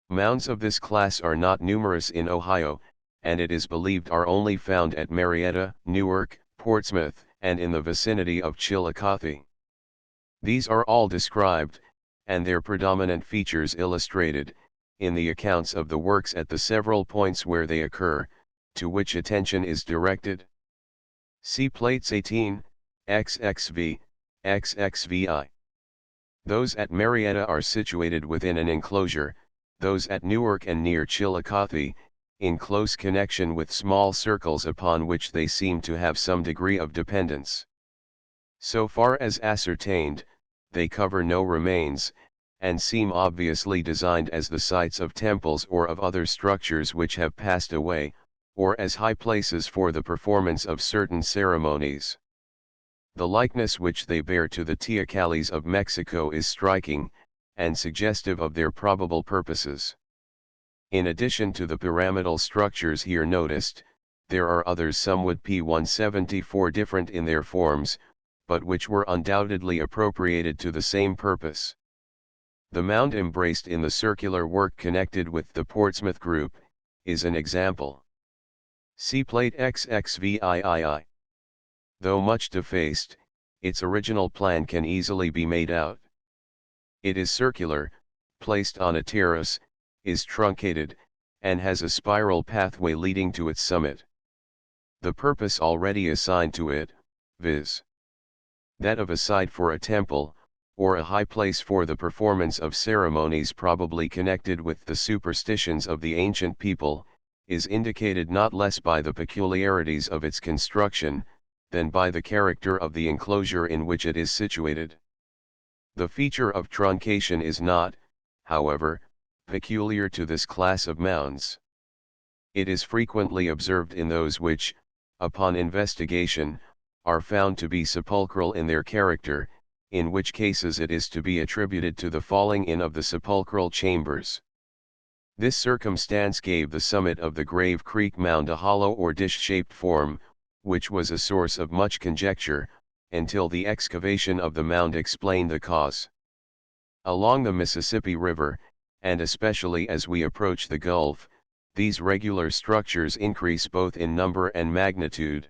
Mounds of this class are not numerous in Ohio, and it is believed are only found at Marietta, Newark, Portsmouth, and in the vicinity of Chillicothe. These are all described, and their predominant features illustrated, in the accounts of the works at the several points where they occur, to which attention is directed. See Plates 18, XXV, XXVI. Those at Marietta are situated within an enclosure, those at Newark and near Chillicothe, in close connection with small circles upon which they seem to have some degree of dependence. So far as ascertained, they cover no remains, and seem obviously designed as the sites of temples or of other structures which have passed away, or as high places for the performance of certain ceremonies. The likeness which they bear to the teocallis of Mexico is striking, and suggestive of their probable purposes. In addition to the pyramidal structures here noticed, there are others somewhat P 174 different in their forms, but which were undoubtedly appropriated to the same purpose. The mound embraced in the circular work connected with the Portsmouth group, is an example. See Plate XXVIII. Though much defaced, its original plan can easily be made out. It is circular, placed on a terrace, is truncated, and has a spiral pathway leading to its summit. The purpose already assigned to it, viz. that of a site for a temple, or a high place for the performance of ceremonies probably connected with the superstitions of the ancient people, is indicated not less by the peculiarities of its construction, than by the character of the enclosure in which it is situated. The feature of truncation is not, however, peculiar to this class of mounds. It is frequently observed in those which, upon investigation, are found to be sepulchral in their character, in which cases it is to be attributed to the falling in of the sepulchral chambers. This circumstance gave the summit of the Grave Creek Mound a hollow or dish-shaped form, which was a source of much conjecture, until the excavation of the mound explained the cause. Along the Mississippi River, and especially as we approach the Gulf, these regular structures increase both in number and magnitude.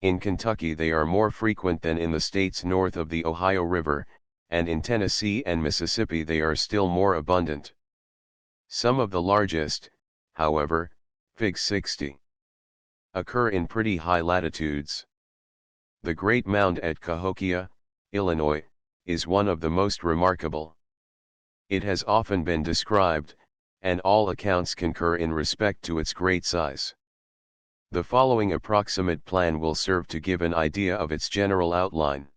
In Kentucky they are more frequent than in the states north of the Ohio River, and in Tennessee and Mississippi they are still more abundant. Some of the largest, however, Fig 60, occur in pretty high latitudes. The Great Mound at Cahokia, Illinois, is one of the most remarkable. It has often been described, and all accounts concur in respect to its great size. The following approximate plan will serve to give an idea of its general outline.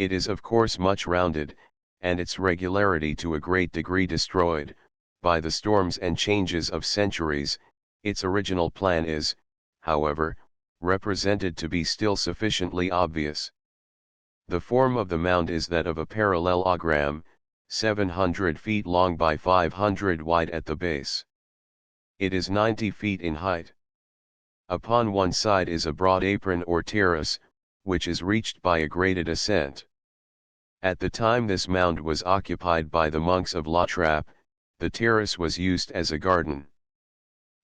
It is of course much rounded, and its regularity to a great degree destroyed, by the storms and changes of centuries. Its original plan is, however, represented to be still sufficiently obvious. The form of the mound is that of a parallelogram, 700 feet long by 500 wide at the base. It is 90 feet in height. Upon one side is a broad apron or terrace, which is reached by a graded ascent. At the time this mound was occupied by the monks of La Trappe, the terrace was used as a garden.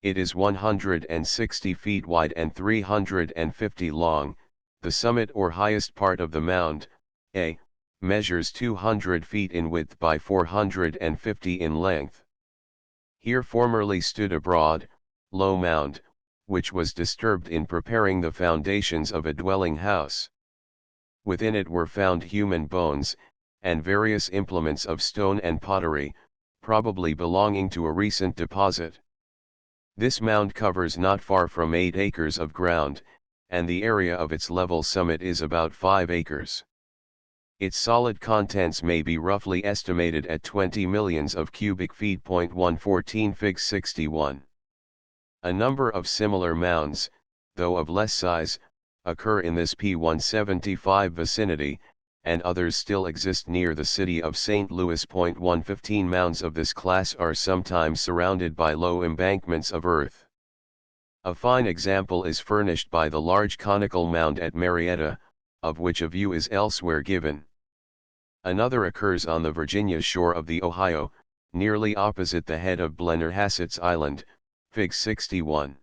It is 160 feet wide and 350 long. The summit or highest part of the mound, A, measures 200 feet in width by 450 in length. Here formerly stood a broad, low mound, which was disturbed in preparing the foundations of a dwelling house. Within it were found human bones, and various implements of stone and pottery, probably belonging to a recent deposit. This mound covers not far from 8 acres of ground, and the area of its level summit is about 5 acres. Its solid contents may be roughly estimated at 20 millions of cubic feet. 114 Fig 61. A number of similar mounds, though of less size, occur in this P175 vicinity, and others still exist near the city of St. Louis. 115 mounds of this class are sometimes surrounded by low embankments of earth. A fine example is furnished by the large conical mound at Marietta, of which a view is elsewhere given. Another occurs on the Virginia shore of the Ohio, nearly opposite the head of Blennerhassett's Island, Fig 61.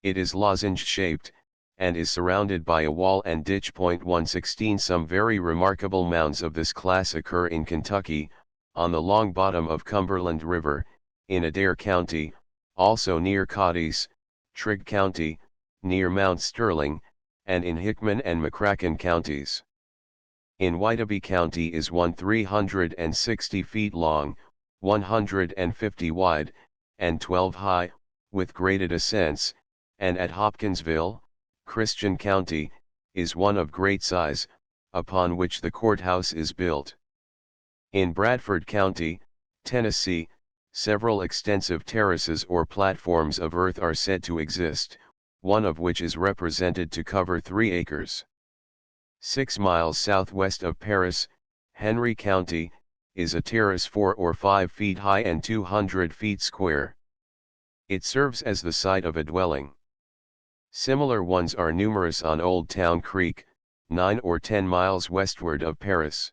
It is lozenge-shaped, and is surrounded by a wall and ditch. 116 Some very remarkable mounds of this class occur in Kentucky, on the long bottom of Cumberland River, in Adair County, also near Cadiz, Trigg County, near Mount Sterling, and in Hickman and McCracken counties. In Whiteby County is one 360 feet long, 150 wide, and 12 high, with graded ascents, and at Hopkinsville, Christian County, is one of great size, upon which the courthouse is built. In Bradford County, Tennessee, several extensive terraces or platforms of earth are said to exist, one of which is represented to cover 3 acres. 6 miles southwest of Paris, Henry County, is a terrace 4 or 5 feet high and 200 feet square. It serves as the site of a dwelling. Similar ones are numerous on Old Town Creek, 9 or 10 miles westward of Paris.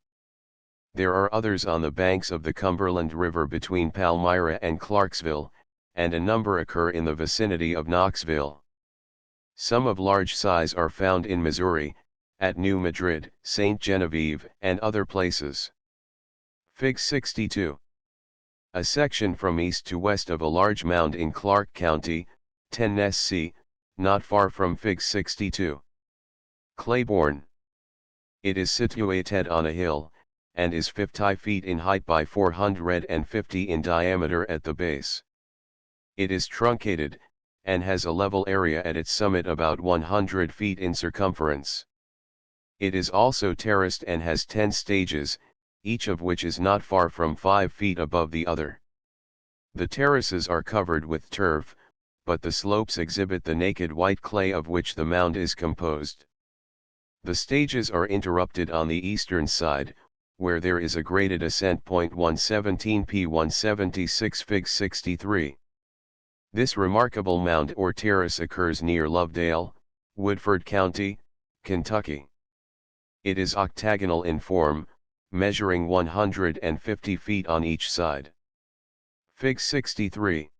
There are others on the banks of the Cumberland River between Palmyra and Clarksville, and a number occur in the vicinity of Knoxville. Some of large size are found in Missouri, at New Madrid, St. Genevieve, and other places. Fig 62. A section from east to west of a large mound in Clark County, Tennessee, not far from Fig 62. Claiborne. It is situated on a hill, and is 50 feet in height by 450 in diameter at the base. It is truncated, and has a level area at its summit about 100 feet in circumference. It is also terraced and has 10 stages, each of which is not far from 5 feet above the other. The terraces are covered with turf, but the slopes exhibit the naked white clay of which the mound is composed. The stages are interrupted on the eastern side, where there is a graded ascent. 117 P176 Fig 63. This remarkable mound or terrace occurs near Lovedale, Woodford County, Kentucky. It is octagonal in form, measuring 150 feet on each side. Fig 63.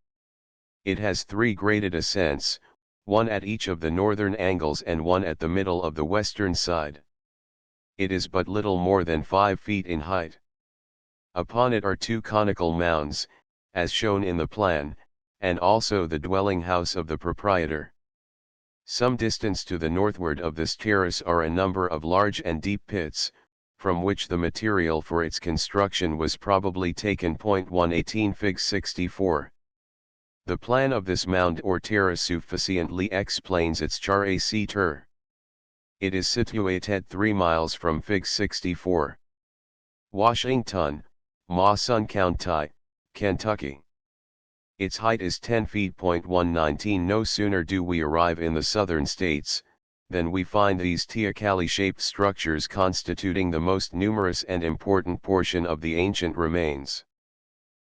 It has 3 graded ascents, one at each of the northern angles and one at the middle of the western side. It is but little more than 5 feet in height. Upon it are 2 conical mounds, as shown in the plan, and also the dwelling house of the proprietor. Some distance to the northward of this terrace are a number of large and deep pits, from which the material for its construction was probably taken. 118 Fig 64. The plan of this mound or terrace sufficiently explains its character. It is situated 3 miles from Fig 64. Washington, Mason County, Kentucky. Its height is 10 feet. 119. No sooner do we arrive in the southern states, than we find these teocalli-shaped structures constituting the most numerous and important portion of the ancient remains.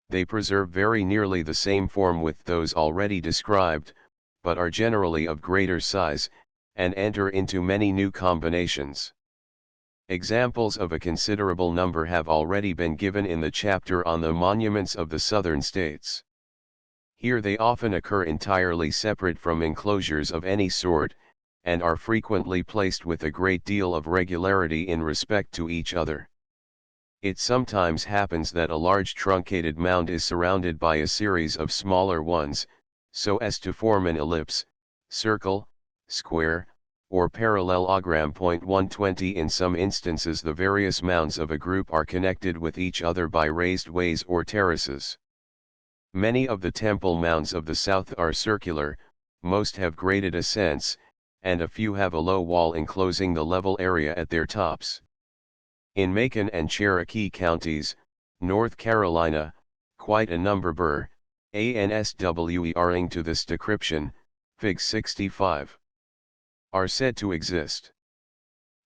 They preserve very nearly the same form with those already described, but are generally of greater size, and enter into many new combinations. Examples of a considerable number have already been given in the chapter on the monuments of the southern states. Here they often occur entirely separate from enclosures of any sort, and are frequently placed with a great deal of regularity in respect to each other. It sometimes happens that a large truncated mound is surrounded by a series of smaller ones, so as to form an ellipse, circle, square, or parallelogram. 120. In some instances the various mounds of a group are connected with each other by raised ways or terraces. Many of the temple mounds of the south are circular, most have graded ascents, and a few have a low wall enclosing the level area at their tops. In Macon and Cherokee counties, North Carolina, quite a number answering to this description, Fig 65. Are said to exist.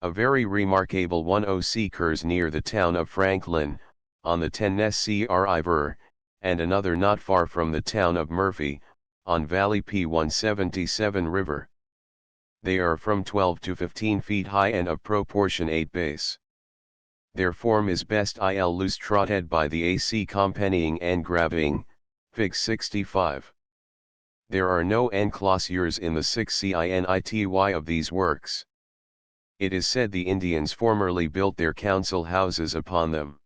A very remarkable one occurs near the town of Franklin, on the Tennessee River, and another not far from the town of Murphy, on Valley P177 River. They are from 12 to 15 feet high and of proportionate base. Their form is best illustrated by the AC compennying and graving, Fig 65. There are no enclosures in the 6 CINITY of these works. It is said the Indians formerly built their council houses upon them.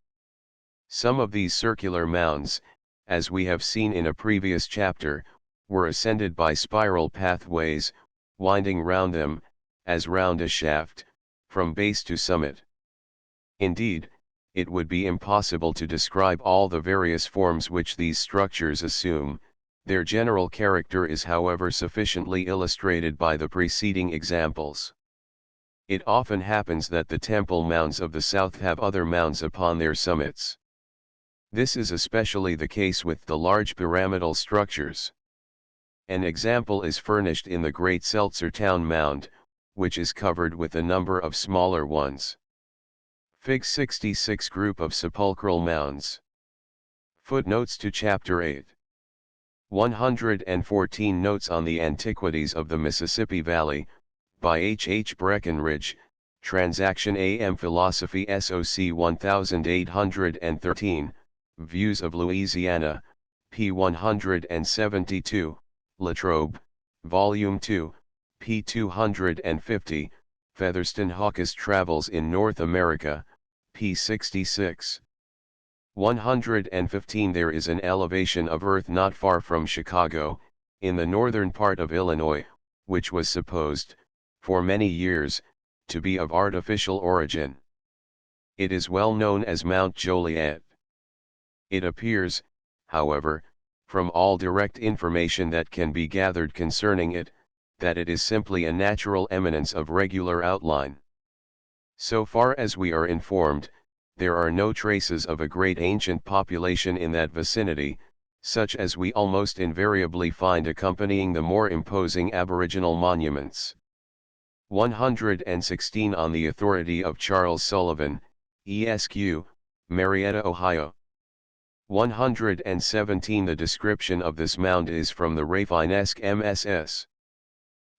Some of these circular mounds, as we have seen in a previous chapter, were ascended by spiral pathways, winding round them, as round a shaft, from base to summit. Indeed, it would be impossible to describe all the various forms which these structures assume. Their general character is however sufficiently illustrated by the preceding examples. It often happens that the temple mounds of the south have other mounds upon their summits. This is especially the case with the large pyramidal structures. An example is furnished in the Great Seltzertown Mound, which is covered with a number of smaller ones. Fig 66. Group of sepulchral mounds. Footnotes to Chapter 8. 114. Notes on the Antiquities of the Mississippi Valley, by H. H. Breckenridge, Transaction AM Philosophy SOC 1813, Views of Louisiana, p. 172, Latrobe, Volume 2, p. 250, Featherston Hawkes Travels in North America, p. 66. 115. There is an elevation of earth not far from Chicago, in the northern part of Illinois, which was supposed, for many years, to be of artificial origin. It is well known as Mount Joliet. It appears, however, from all direct information that can be gathered concerning it, that it is simply a natural eminence of regular outline. So far as we are informed, there are no traces of a great ancient population in that vicinity, such as we almost invariably find accompanying the more imposing aboriginal monuments. 116. On the authority of Charles Sullivan, Esq., Marietta, Ohio. 117. The description of this mound is from the Rafinesque MSS.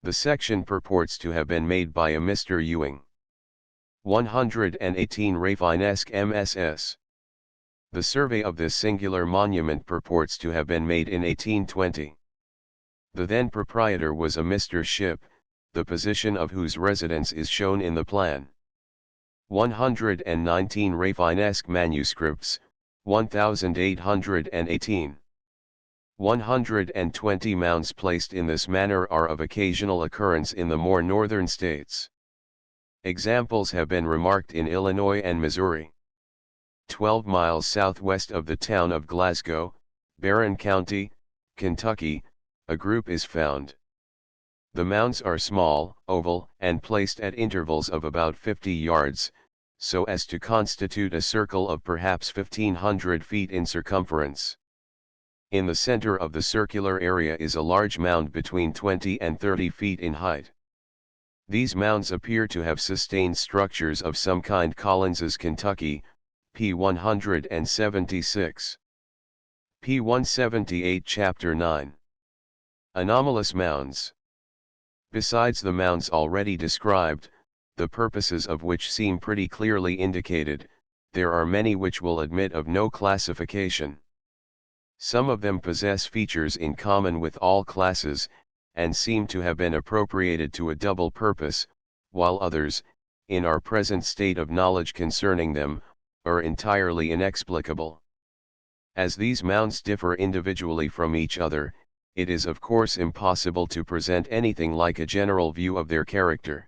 The section purports to have been made by a Mr. Ewing. 118. Rafinesque MSS. The survey of this singular monument purports to have been made in 1820. The then proprietor was a Mr. Ship, the position of whose residence is shown in the plan. 119. Rafinesque manuscripts, 1818. 120 mounds placed in this manner are of occasional occurrence in the more northern states. Examples have been remarked in Illinois and Missouri. 12 miles southwest of the town of Glasgow, Barron County, Kentucky, a group is found. The mounds are small, oval, and placed at intervals of about 50 yards, so as to constitute a circle of perhaps 1,500 feet in circumference. In the center of the circular area is a large mound between 20 and 30 feet in height. These mounds appear to have sustained structures of some kind. Collins's Kentucky, p. 176. p. 178 Chapter 9. Anomalous mounds. Besides the mounds already described, the purposes of which seem pretty clearly indicated, there are many which will admit of no classification. Some of them possess features in common with all classes, and seem to have been appropriated to a double purpose, while others, in our present state of knowledge concerning them, are entirely inexplicable. As these mounds differ individually from each other, it is of course impossible to present anything like a general view of their character.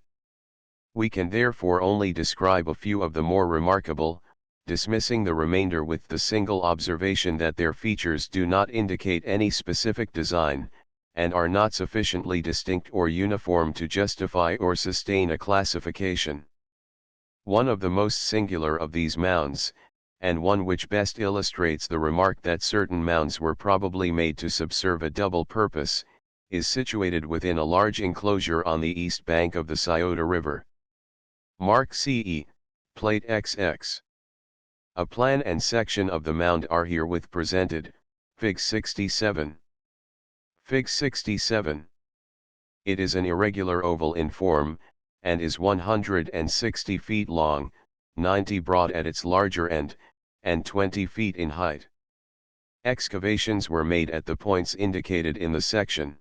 We can therefore only describe a few of the more remarkable, dismissing the remainder with the single observation that their features do not indicate any specific design, and are not sufficiently distinct or uniform to justify or sustain a classification. One of the most singular of these mounds, and one which best illustrates the remark that certain mounds were probably made to subserve a double purpose, is situated within a large enclosure on the east bank of the Scioto River. Mark CE, Plate XX. A plan and section of the mound are herewith presented, Fig. 67. Fig. 67. It is an irregular oval in form, and is 160 feet long, 90 broad at its larger end, and 20 feet in height. Excavations were made at the points indicated in the section.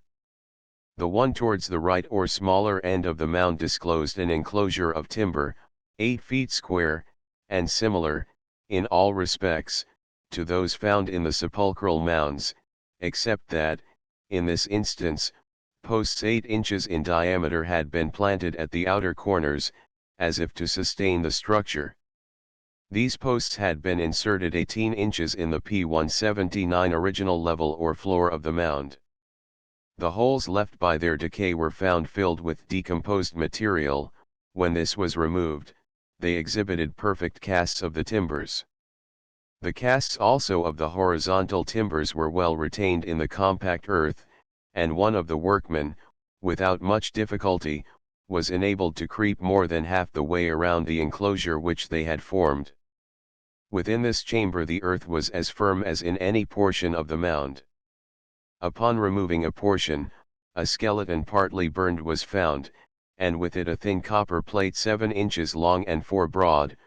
The one towards the right or smaller end of the mound disclosed an enclosure of timber, 8 feet square, and similar, in all respects, to those found in the sepulchral mounds, except that, in this instance, posts 8 inches in diameter had been planted at the outer corners, as if to sustain the structure. These posts had been inserted 18 inches in the P179 original level or floor of the mound. The holes left by their decay were found filled with decomposed material. When this was removed, they exhibited perfect casts of the timbers. The casts also of the horizontal timbers were well retained in the compact earth, and one of the workmen, without much difficulty, was enabled to creep more than half the way around the enclosure which they had formed. Within this chamber the earth was as firm as in any portion of the mound. Upon removing a portion, a skeleton partly burned was found, and with it a thin copper plate 7 inches long and 4 broad,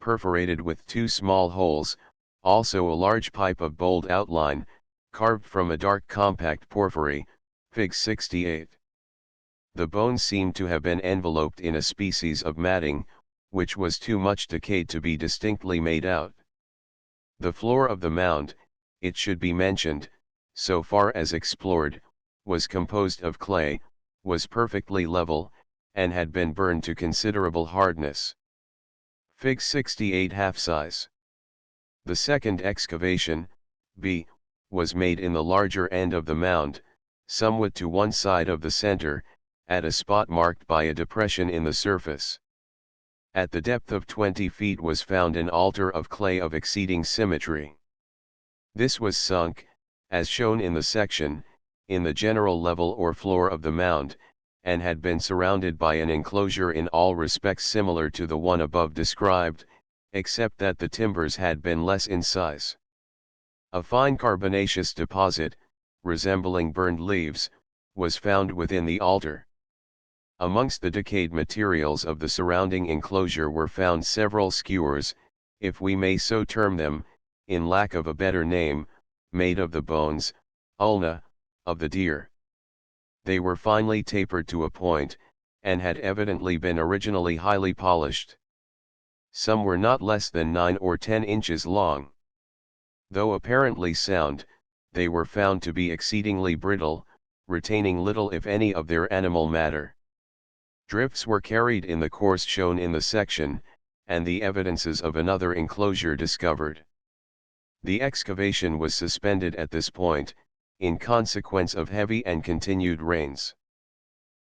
perforated with 2 small holes, also a large pipe of bold outline, carved from a dark compact porphyry, Fig. 68. The bones seemed to have been enveloped in a species of matting, which was too much decayed to be distinctly made out. The floor of the mound, it should be mentioned, so far as explored, was composed of clay, was perfectly level, and had been burned to considerable hardness. Fig. 68 half size. The second excavation, B, was made in the larger end of the mound, somewhat to one side of the center, at a spot marked by a depression in the surface. At the depth of 20 feet was found an altar of clay of exceeding symmetry. This was sunk, as shown in the section, in the general level or floor of the mound, and had been surrounded by an enclosure in all respects similar to the one above described, except that the timbers had been less in size. A fine carbonaceous deposit, resembling burned leaves, was found within the altar. Amongst the decayed materials of the surrounding enclosure were found several skewers, if we may so term them, in lack of a better name, made of the bones, ulna, of the deer. They were finely tapered to a point, and had evidently been originally highly polished. Some were not less than 9 or 10 inches long. Though apparently sound, they were found to be exceedingly brittle, retaining little if any of their animal matter. Drifts were carried in the course shown in the section, and the evidences of another enclosure discovered. The excavation was suspended at this point, in consequence of heavy and continued rains.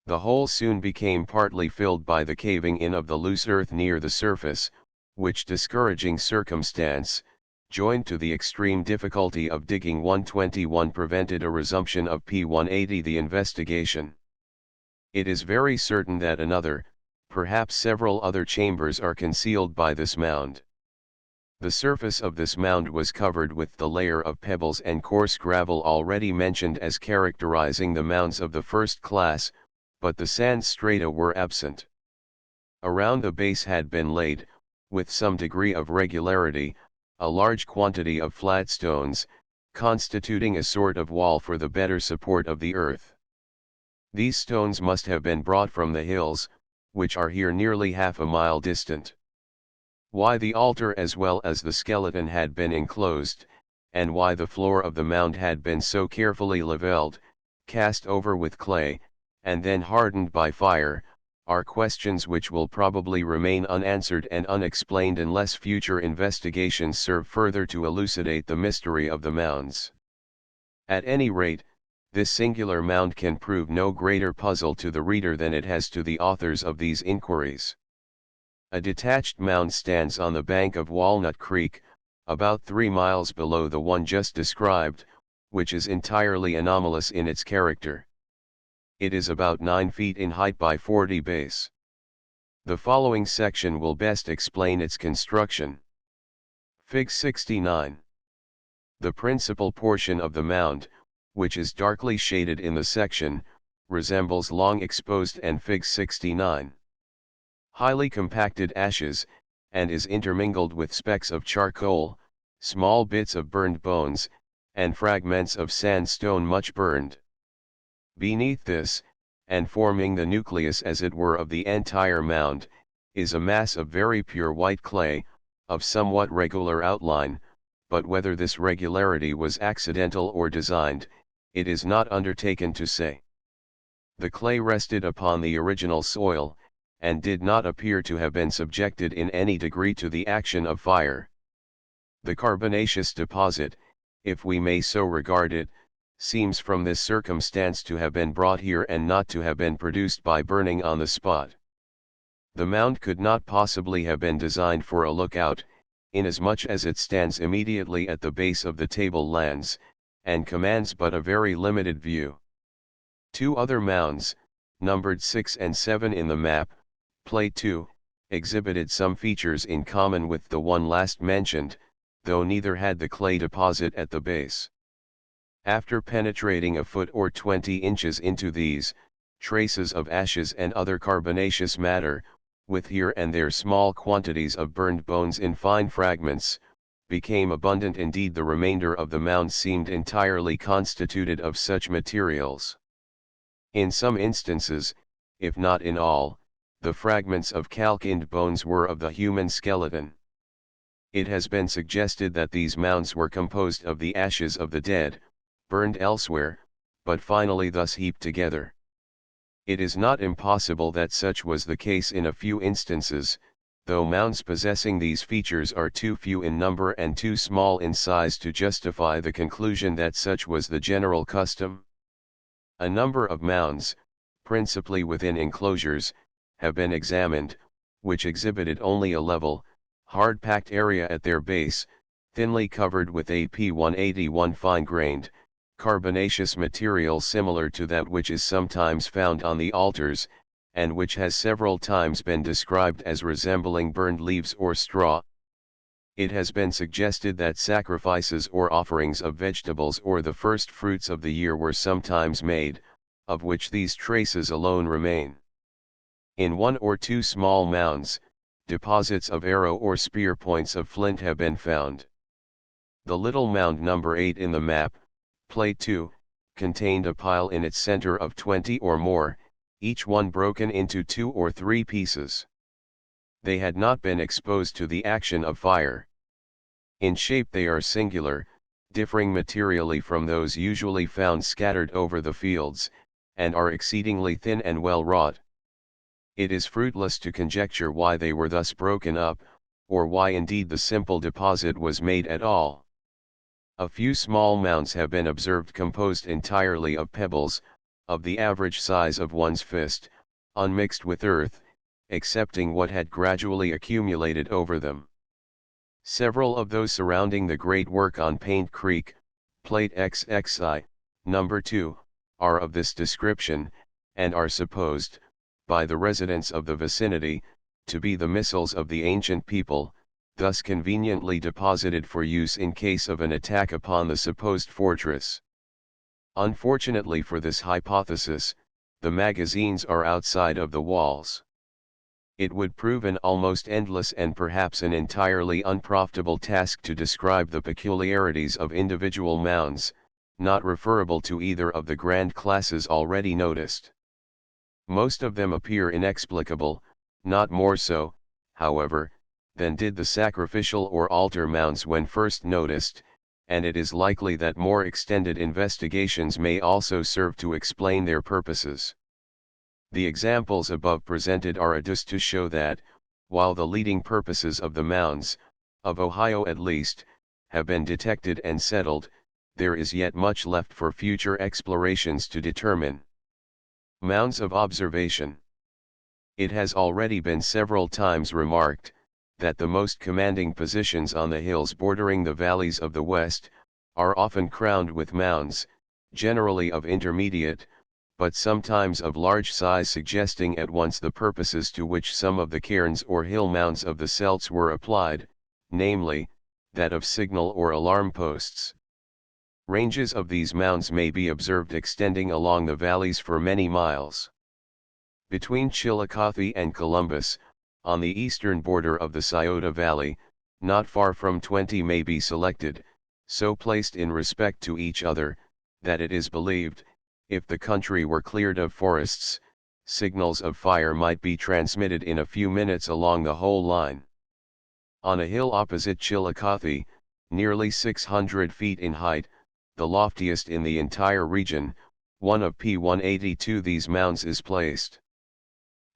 The hole soon became partly filled by the caving in of the loose earth near the surface, which discouraging circumstance, joined to the extreme difficulty of digging 121, prevented a resumption of P180 the investigation. It is very certain that another, perhaps several other chambers are concealed by this mound. The surface of this mound was covered with the layer of pebbles and coarse gravel already mentioned as characterizing the mounds of the first class, but the sand strata were absent. Around the base had been laid, with some degree of regularity, a large quantity of flat stones, constituting a sort of wall for the better support of the earth. These stones must have been brought from the hills, which are here nearly half a mile distant. Why the altar as well as the skeleton had been enclosed, and why the floor of the mound had been so carefully levelled, cast over with clay, and then hardened by fire, are questions which will probably remain unanswered and unexplained unless future investigations serve further to elucidate the mystery of the mounds. At any rate, this singular mound can prove no greater puzzle to the reader than it has to the authors of these inquiries. A detached mound stands on the bank of Walnut Creek, about 3 miles below the one just described, which is entirely anomalous in its character. It is about 9 feet in height by 40 base. The following section will best explain its construction. Fig. 69. The principal portion of the mound, which is darkly shaded in the section, resembles long exposed and Fig. 69. Highly compacted ashes, and is intermingled with specks of charcoal, small bits of burned bones, and fragments of sandstone much burned. Beneath this, and forming the nucleus as it were of the entire mound, is a mass of very pure white clay, of somewhat regular outline, but whether this regularity was accidental or designed, it is not undertaken to say. The clay rested upon the original soil, and did not appear to have been subjected in any degree to the action of fire. The carbonaceous deposit, if we may so regard it, seems from this circumstance to have been brought here and not to have been produced by burning on the spot. The mound could not possibly have been designed for a lookout, inasmuch as it stands immediately at the base of the tablelands, and commands but a very limited view. Two other mounds, numbered 6 and 7 in the map, Plate 2, exhibited some features in common with the one last mentioned, though neither had the clay deposit at the base. After penetrating a foot or 20 inches into these, traces of ashes and other carbonaceous matter, with here and there small quantities of burned bones in fine fragments, became abundant. Indeed, the remainder of the mound seemed entirely constituted of such materials. In some instances, if not in all, the fragments of calcined bones were of the human skeleton. It has been suggested that these mounds were composed of the ashes of the dead, burned elsewhere, but finally thus heaped together. It is not impossible that such was the case in a few instances, though mounds possessing these features are too few in number and too small in size to justify the conclusion that such was the general custom. A number of mounds, principally within enclosures, have been examined, which exhibited only a level, hard-packed area at their base, thinly covered with a P181 fine-grained, carbonaceous material similar to that which is sometimes found on the altars, and which has several times been described as resembling burned leaves or straw. It has been suggested that sacrifices or offerings of vegetables or the first fruits of the year were sometimes made, of which these traces alone remain. In one or two small mounds, deposits of arrow or spear points of flint have been found. The little mound number 8 in the map, Plate 2, contained a pile in its center of 20 or more, each one broken into 2 or 3 pieces. They had not been exposed to the action of fire. In shape they are singular, differing materially from those usually found scattered over the fields, and are exceedingly thin and well wrought. It is fruitless to conjecture why they were thus broken up, or why indeed the simple deposit was made at all. A few small mounds have been observed composed entirely of pebbles, of the average size of one's fist, unmixed with earth, excepting what had gradually accumulated over them. Several of those surrounding the great work on Paint Creek, Plate XXI, number 2, are of this description, and are supposed, by the residents of the vicinity, to be the missiles of the ancient people, thus conveniently deposited for use in case of an attack upon the supposed fortress. Unfortunately for this hypothesis, the magazines are outside of the walls. It would prove an almost endless and perhaps an entirely unprofitable task to describe the peculiarities of individual mounds, not referable to either of the grand classes already noticed. Most of them appear inexplicable, not more so, however, than did the sacrificial or altar mounds when first noticed, and it is likely that more extended investigations may also serve to explain their purposes. The examples above presented are adduced to show that, while the leading purposes of the mounds, of Ohio at least, have been detected and settled, there is yet much left for future explorations to determine. Mounds of observation. It has already been several times remarked, that the most commanding positions on the hills bordering the valleys of the West, are often crowned with mounds, generally of intermediate, but sometimes of large size, suggesting at once the purposes to which some of the cairns or hill mounds of the Celts were applied, namely, that of signal or alarm posts. Ranges of these mounds may be observed extending along the valleys for many miles. Between Chillicothe and Columbus, on the eastern border of the Scioto Valley, not far from 20 may be selected, so placed in respect to each other, that it is believed, if the country were cleared of forests, signals of fire might be transmitted in a few minutes along the whole line. On a hill opposite Chillicothe, nearly 600 feet in height, the loftiest in the entire region, one of P182, these mounds is placed.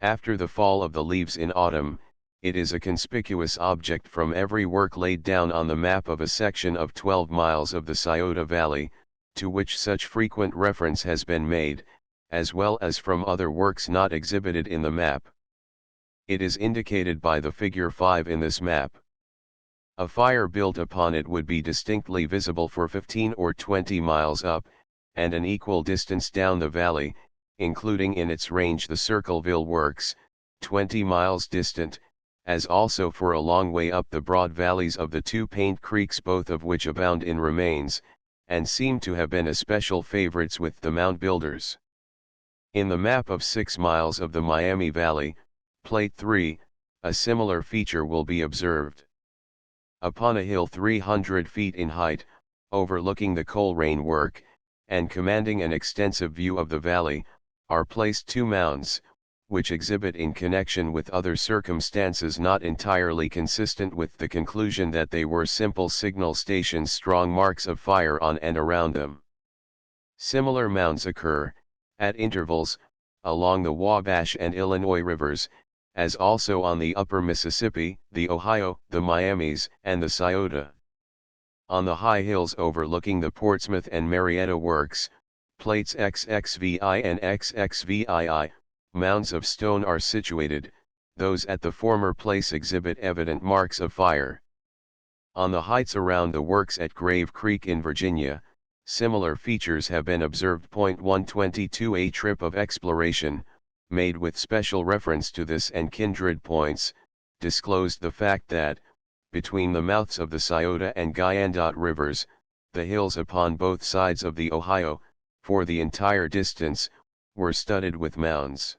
After the fall of the leaves in autumn, it is a conspicuous object from every work laid down on the map of a section of 12 miles of the Scioto Valley, to which such frequent reference has been made, as well as from other works not exhibited in the map. It is indicated by the figure 5 in this map. A fire built upon it would be distinctly visible for 15 or 20 miles up, and an equal distance down the valley, including in its range the Circleville Works, 20 miles distant, as also for a long way up the broad valleys of the two Paint Creeks, both of which abound in remains, and seem to have been especial favorites with the mound builders. In the map of 6 miles of the Miami Valley, Plate 3, a similar feature will be observed. Upon a hill 300 feet in height, overlooking the Coleraine work, and commanding an extensive view of the valley, are placed two mounds, which exhibit in connection with other circumstances not entirely consistent with the conclusion that they were simple signal stations, strong marks of fire on and around them. Similar mounds occur, at intervals, along the Wabash and Illinois rivers, as also on the upper Mississippi, the Ohio, the Miamis, and the Scioto. On the high hills overlooking the Portsmouth and Marietta works, plates XXVI and XXVII, mounds of stone are situated. Those at the former place exhibit evident marks of fire. On the heights around the works at Grave Creek in Virginia, similar features have been observed. 122. A trip of exploration, made with special reference to this and kindred points, disclosed the fact that, between the mouths of the Scioto and Guyandotte rivers, the hills upon both sides of the Ohio, for the entire distance, were studded with mounds.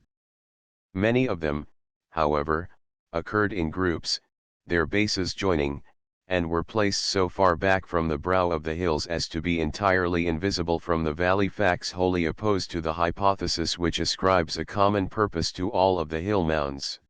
Many of them, however, occurred in groups, their bases joining, and were placed so far back from the brow of the hills as to be entirely invisible from the valley, facts wholly opposed to the hypothesis which ascribes a common purpose to all of the hill mounds.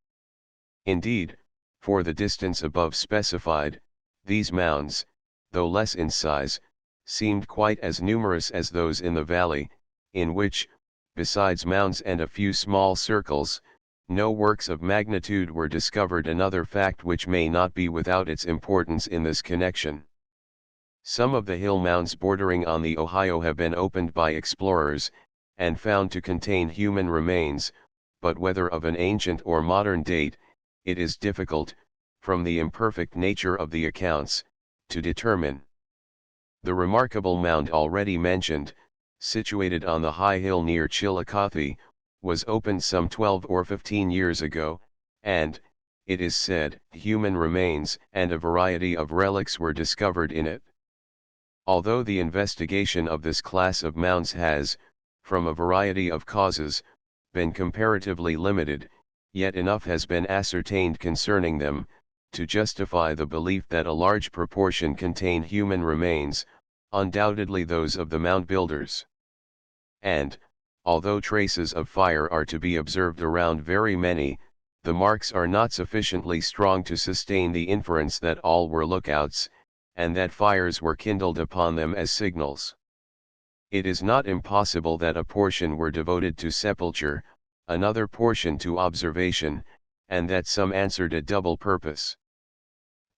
Indeed, for the distance above specified, these mounds, though less in size, seemed quite as numerous as those in the valley, in which, besides mounds and a few small circles, no works of magnitude were discovered, another fact which may not be without its importance in this connection. Some of the hill mounds bordering on the Ohio have been opened by explorers, and found to contain human remains, but whether of an ancient or modern date, it is difficult, from the imperfect nature of the accounts, to determine. The remarkable mound already mentioned, situated on the high hill near Chillicothe, was opened some 12 or 15 years ago, and, it is said, human remains and a variety of relics were discovered in it. Although the investigation of this class of mounds has, from a variety of causes, been comparatively limited, yet enough has been ascertained concerning them, to justify the belief that a large proportion contain human remains, undoubtedly those of the mound builders. And, although traces of fire are to be observed around very many, the marks are not sufficiently strong to sustain the inference that all were lookouts, and that fires were kindled upon them as signals. It is not impossible that a portion were devoted to sepulture, another portion to observation, and that some answered a double purpose.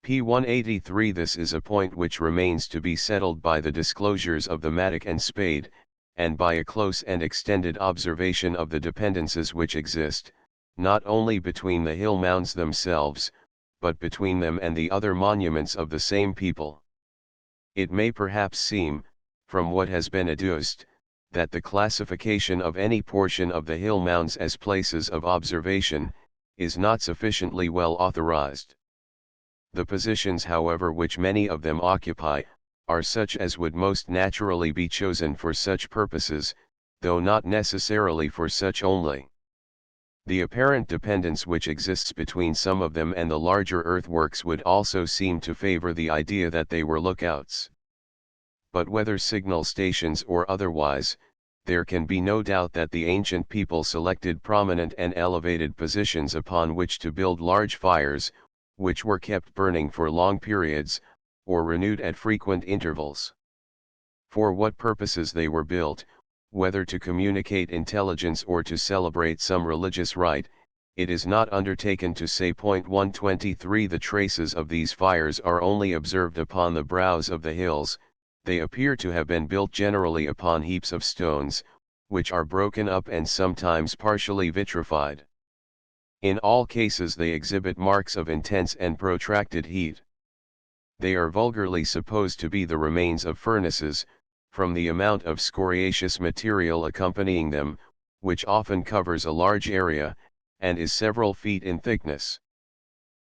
P 183. This is a point which remains to be settled by the disclosures of the mattock and spade, and by a close and extended observation of the dependences which exist, not only between the hill mounds themselves, but between them and the other monuments of the same people. It may perhaps seem, from what has been adduced, that the classification of any portion of the hill mounds as places of observation, is not sufficiently well authorized. The positions, however, which many of them occupy, are such as would most naturally be chosen for such purposes, though not necessarily for such only. The apparent dependence which exists between some of them and the larger earthworks would also seem to favor the idea that they were lookouts. But whether signal stations or otherwise, there can be no doubt that the ancient people selected prominent and elevated positions upon which to build large fires, which were kept burning for long periods, or renewed at frequent intervals. For what purposes they were built, whether to communicate intelligence or to celebrate some religious rite, it is not undertaken to say. 123. The traces of these fires are only observed upon the brows of the hills. They appear to have been built generally upon heaps of stones, which are broken up and sometimes partially vitrified. In all cases they exhibit marks of intense and protracted heat. They are vulgarly supposed to be the remains of furnaces, from the amount of scoriaceous material accompanying them, which often covers a large area, and is several feet in thickness.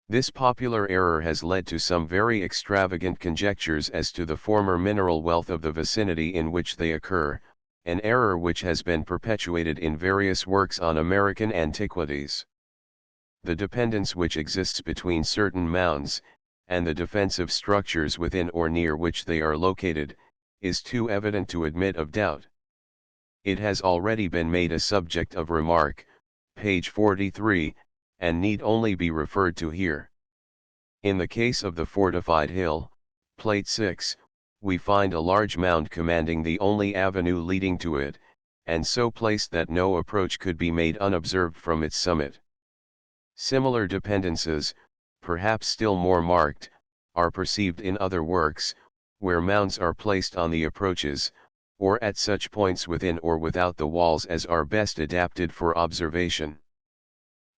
This popular error has led to some very extravagant conjectures as to the former mineral wealth of the vicinity in which they occur, an error which has been perpetuated in various works on American antiquities. The dependence which exists between certain mounds, and the defensive structures within or near which they are located, is too evident to admit of doubt. It has already been made a subject of remark, page 43, and need only be referred to here. In the case of the fortified hill, plate 6, we find a large mound commanding the only avenue leading to it, and so placed that no approach could be made unobserved from its summit. Similar dependences, perhaps still more marked, are perceived in other works, where mounds are placed on the approaches, or at such points within or without the walls as are best adapted for observation.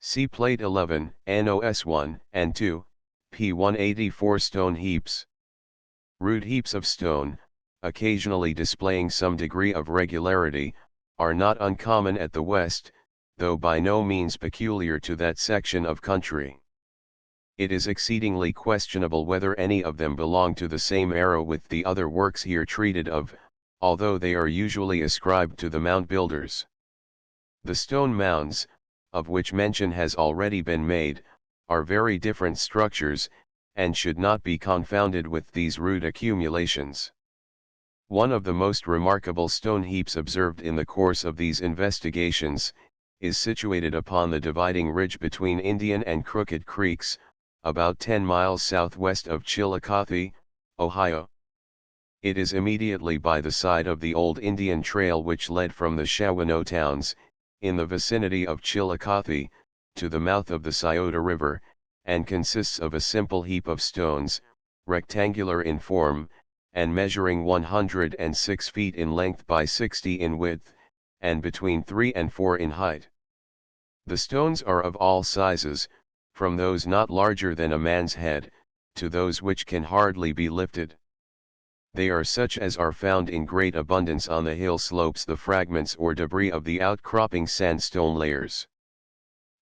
See Plate 11, NOS 1 and 2, p. 184. Stone heaps. Rude heaps of stone, occasionally displaying some degree of regularity, are not uncommon at the West, though by no means peculiar to that section of country. It is exceedingly questionable whether any of them belong to the same era with the other works here treated of, although they are usually ascribed to the mound builders. The stone mounds, of which mention has already been made, are very different structures, and should not be confounded with these rude accumulations. One of the most remarkable stone heaps observed in the course of these investigations, is situated upon the dividing ridge between Indian and Crooked Creeks, about 10 miles southwest of Chillicothe, Ohio. It is immediately by the side of the old Indian trail which led from the Shawanoe towns, in the vicinity of Chillicothe, to the mouth of the Scioto River, and consists of a simple heap of stones, rectangular in form, and measuring 106 feet in length by 60 in width, and between 3 and 4 in height. The stones are of all sizes, from those not larger than a man's head, to those which can hardly be lifted. They are such as are found in great abundance on the hill slopes, the fragments or debris of the outcropping sandstone layers.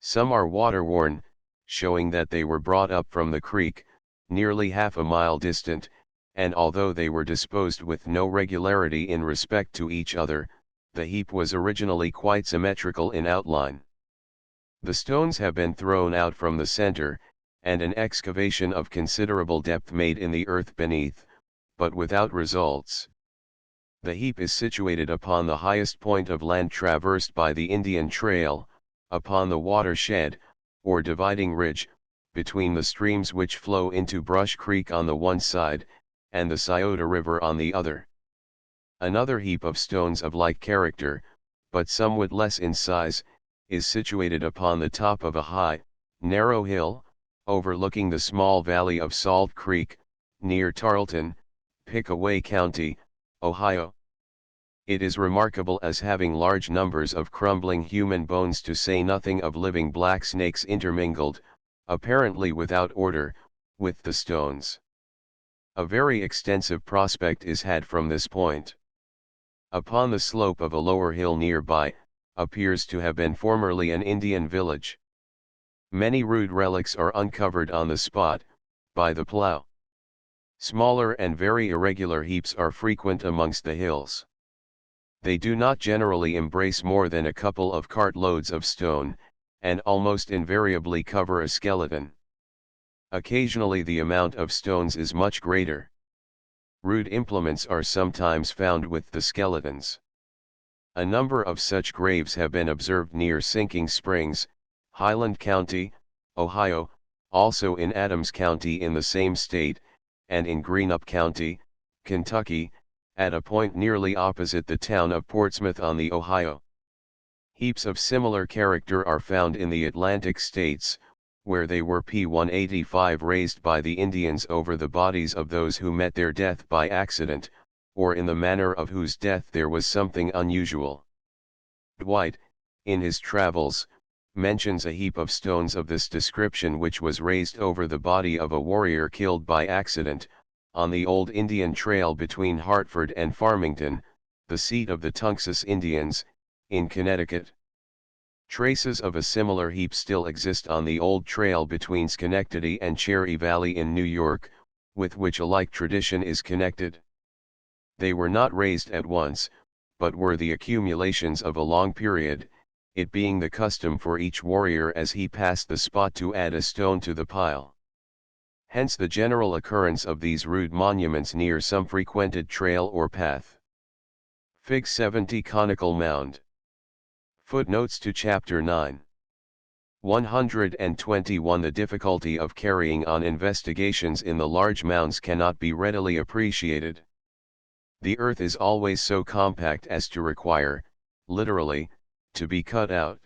Some are water-worn, showing that they were brought up from the creek, nearly half a mile distant, and although they were disposed with no regularity in respect to each other, the heap was originally quite symmetrical in outline. The stones have been thrown out from the center, and an excavation of considerable depth made in the earth beneath, but without results. The heap is situated upon the highest point of land traversed by the Indian Trail, upon the watershed, or dividing ridge, between the streams which flow into Brush Creek on the one side, and the Scioto River on the other. Another heap of stones of like character, but somewhat less in size, is situated upon the top of a high, narrow hill, overlooking the small valley of Salt Creek, near Tarleton, Pickaway County, Ohio. It is remarkable as having large numbers of crumbling human bones, to say nothing of living black snakes intermingled, apparently without order, with the stones. A very extensive prospect is had from this point. Upon the slope of a lower hill nearby, appears to have been formerly an Indian village. Many rude relics are uncovered on the spot, by the plow. Smaller and very irregular heaps are frequent amongst the hills. They do not generally embrace more than a couple of cartloads of stone, and almost invariably cover a skeleton. Occasionally the amount of stones is much greater. Rude implements are sometimes found with the skeletons. A number of such graves have been observed near Sinking Springs, Highland County, Ohio, also in Adams County in the same state, and in Greenup County, Kentucky, at a point nearly opposite the town of Portsmouth on the Ohio. Heaps of similar character are found in the Atlantic states, where they were P-185 raised by the Indians over the bodies of those who met their death by accident, or in the manner of whose death there was something unusual. Dwight, in his travels, mentions a heap of stones of this description which was raised over the body of a warrior killed by accident, on the old Indian Trail between Hartford and Farmington, the seat of the Tunxus Indians, in Connecticut. Traces of a similar heap still exist on the old trail between Schenectady and Cherry Valley in New York, with which a like tradition is connected. They were not raised at once, but were the accumulations of a long period, it being the custom for each warrior as he passed the spot to add a stone to the pile. Hence the general occurrence of these rude monuments near some frequented trail or path. Fig 70 Conical Mound. Footnotes to Chapter 9. 121 The difficulty of carrying on investigations in the large mounds cannot be readily appreciated. The earth is always so compact as to require, literally, to be cut out.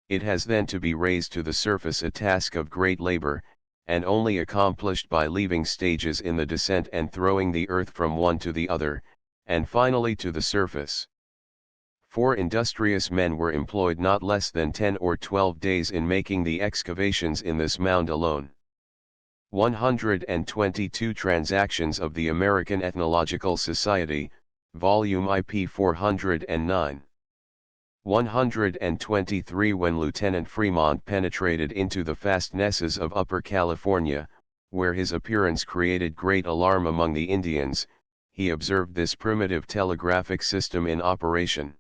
It has then to be raised to the surface, a task of great labor, and only accomplished by leaving stages in the descent and throwing the earth from one to the other, and finally to the surface. 4 industrious men were employed not less than 10 or 12 days in making the excavations in this mound alone. 122 Transactions of the American Ethnological Society, Volume IP 409. 123 When Lieutenant Fremont penetrated into the fastnesses of Upper California, where his appearance created great alarm among the Indians, he observed this primitive telegraphic system in operation.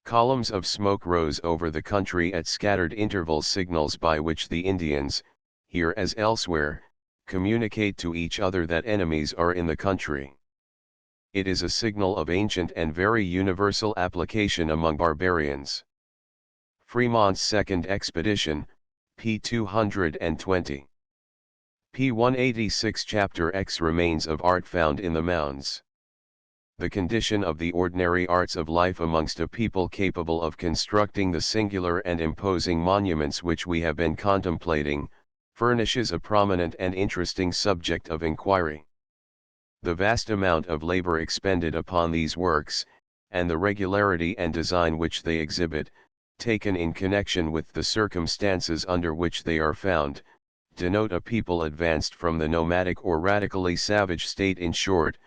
Columns of smoke rose over the country at scattered intervals, signals by which the Indians, here as elsewhere, communicate to each other that enemies are in the country. It is a signal of ancient and very universal application among barbarians. Fremont's second expedition, p. 220. p. 186 Chapter X Remains of art found in the mounds. The condition of the ordinary arts of life amongst a people capable of constructing the singular and imposing monuments which we have been contemplating, furnishes a prominent and interesting subject of inquiry. The vast amount of labor expended upon these works, and the regularity and design which they exhibit, taken in connection with the circumstances under which they are found, denote a people advanced from the nomadic or radically savage state. In short,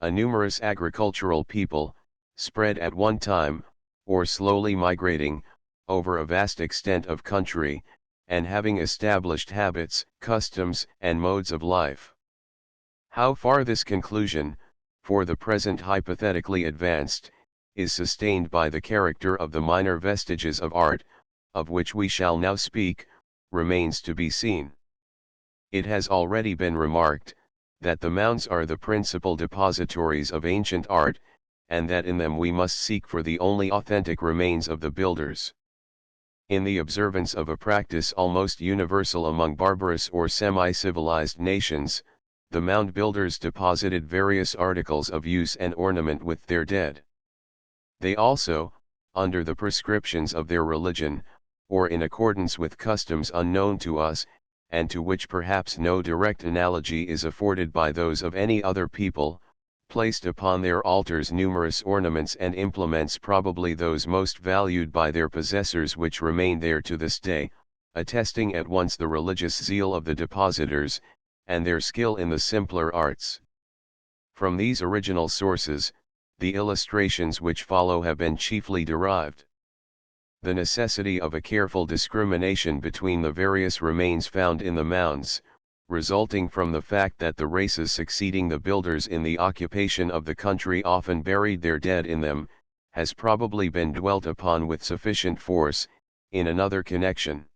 a numerous agricultural people, spread at one time, or slowly migrating, over a vast extent of country, and having established habits, customs, and modes of life. How far this conclusion, for the present hypothetically advanced, is sustained by the character of the minor vestiges of art, of which we shall now speak, remains to be seen. It has already been remarked, that the mounds are the principal depositories of ancient art, and that in them we must seek for the only authentic remains of the builders. In the observance of a practice almost universal among barbarous or semi-civilized nations, the mound builders deposited various articles of use and ornament with their dead. They also, under the prescriptions of their religion, or in accordance with customs unknown to us, and to which perhaps no direct analogy is afforded by those of any other people, placed upon their altars numerous ornaments and implements, probably those most valued by their possessors, which remain there to this day, attesting at once the religious zeal of the depositors, and their skill in the simpler arts. From these original sources, the illustrations which follow have been chiefly derived. The necessity of a careful discrimination between the various remains found in the mounds, resulting from the fact that the races succeeding the builders in the occupation of the country often buried their dead in them, has probably been dwelt upon with sufficient force, in another connection.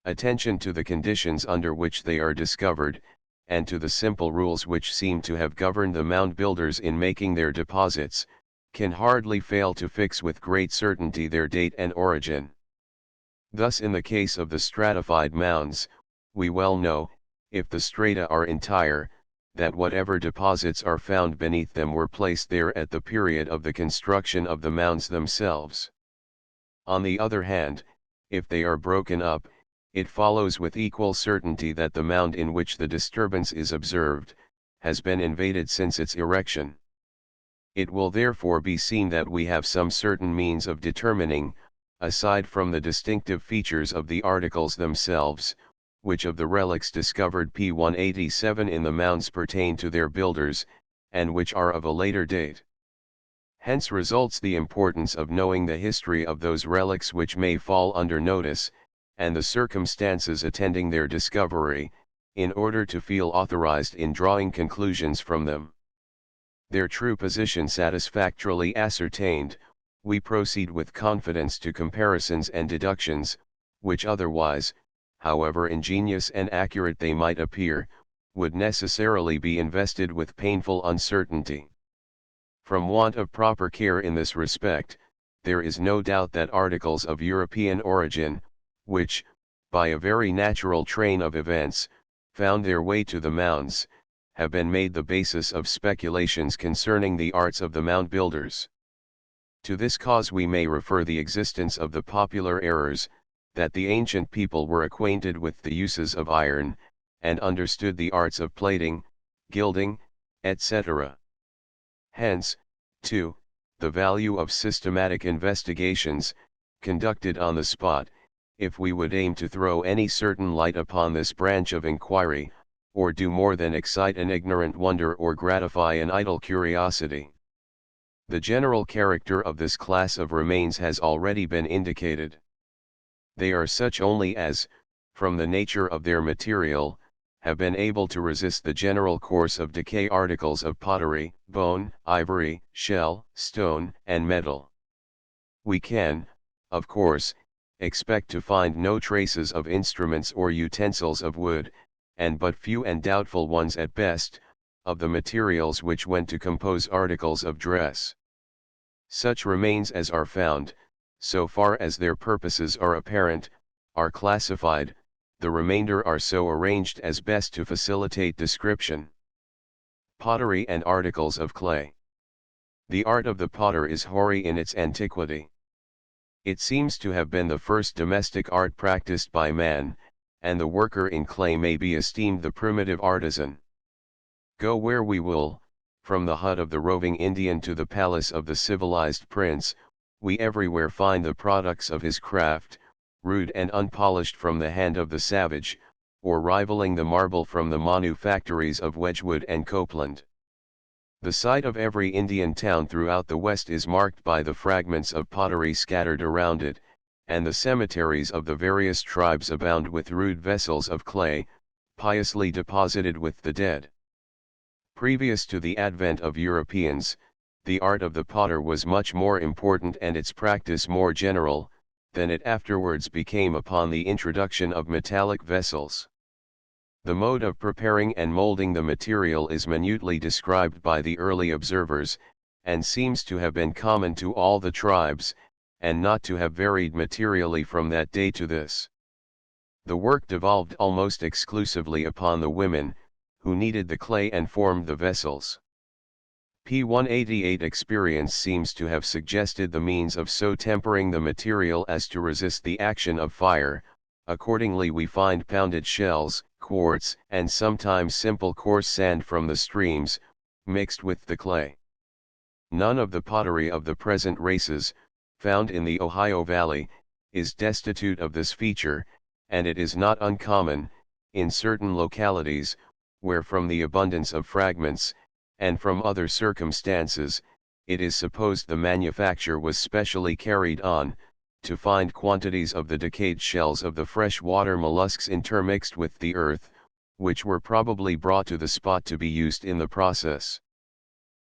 Attention to the conditions under which they are discovered, and to the simple rules which seem to have governed the mound builders in making their deposits, can hardly fail to fix with great certainty their date and origin. Thus in the case of the stratified mounds, we well know, if the strata are entire, that whatever deposits are found beneath them were placed there at the period of the construction of the mounds themselves. On the other hand, if they are broken up, it follows with equal certainty that the mound in which the disturbance is observed, has been invaded since its erection. It will therefore be seen that we have some certain means of determining, aside from the distinctive features of the articles themselves, which of the relics discovered p. 187 in the mounds pertain to their builders, and which are of a later date. Hence results the importance of knowing the history of those relics which may fall under notice, and the circumstances attending their discovery, in order to feel authorized in drawing conclusions from them. Their true position satisfactorily ascertained, we proceed with confidence to comparisons and deductions, which otherwise, however ingenious and accurate they might appear, would necessarily be invested with painful uncertainty. From want of proper care in this respect, there is no doubt that articles of European origin, which, by a very natural train of events, found their way to the mounds, have been made the basis of speculations concerning the arts of the mound builders. To this cause we may refer the existence of the popular errors, that the ancient people were acquainted with the uses of iron, and understood the arts of plating, gilding, etc. Hence, too, the value of systematic investigations, conducted on the spot, if we would aim to throw any certain light upon this branch of inquiry, or do more than excite an ignorant wonder or gratify an idle curiosity. The general character of this class of remains has already been indicated. They are such only as, from the nature of their material, have been able to resist the general course of decay. Articles of pottery, bone, ivory, shell, stone, and metal. We can, of course, expect to find no traces of instruments or utensils of wood, and but few and doubtful ones at best, of the materials which went to compose articles of dress. Such remains as are found, so far as their purposes are apparent, are classified, the remainder are so arranged as best to facilitate description. Pottery and articles of clay. The art of the potter is hoary in its antiquity. It seems to have been the first domestic art practiced by man, and the worker in clay may be esteemed the primitive artisan. Go where we will, From the hut of the roving Indian to the palace of the civilized prince, we everywhere find the products of his craft, rude and unpolished from the hand of the savage, or rivaling the marble from the manufactories of Wedgwood and Copeland. The site of every Indian town throughout the West is marked by the fragments of pottery scattered around it, and the cemeteries of the various tribes abound with rude vessels of clay, piously deposited with the dead. Previous to the advent of Europeans, the art of the potter was much more important and its practice more general, than it afterwards became upon the introduction of metallic vessels. The mode of preparing and molding the material is minutely described by the early observers, and seems to have been common to all the tribes, and not to have varied materially from that day to this. The work devolved almost exclusively upon the women, who kneaded the clay and formed the vessels. P188 experience seems to have suggested the means of so tempering the material as to resist the action of fire. Accordingly we find pounded shells, quartz, and sometimes simple coarse sand from the streams, mixed with the clay. None of the pottery of the present races, found in the Ohio Valley, is destitute of this feature, and it is not uncommon, in certain localities, where from the abundance of fragments, and from other circumstances, it is supposed the manufacture was specially carried on, to find quantities of the decayed shells of the freshwater mollusks intermixed with the earth, which were probably brought to the spot to be used in the process.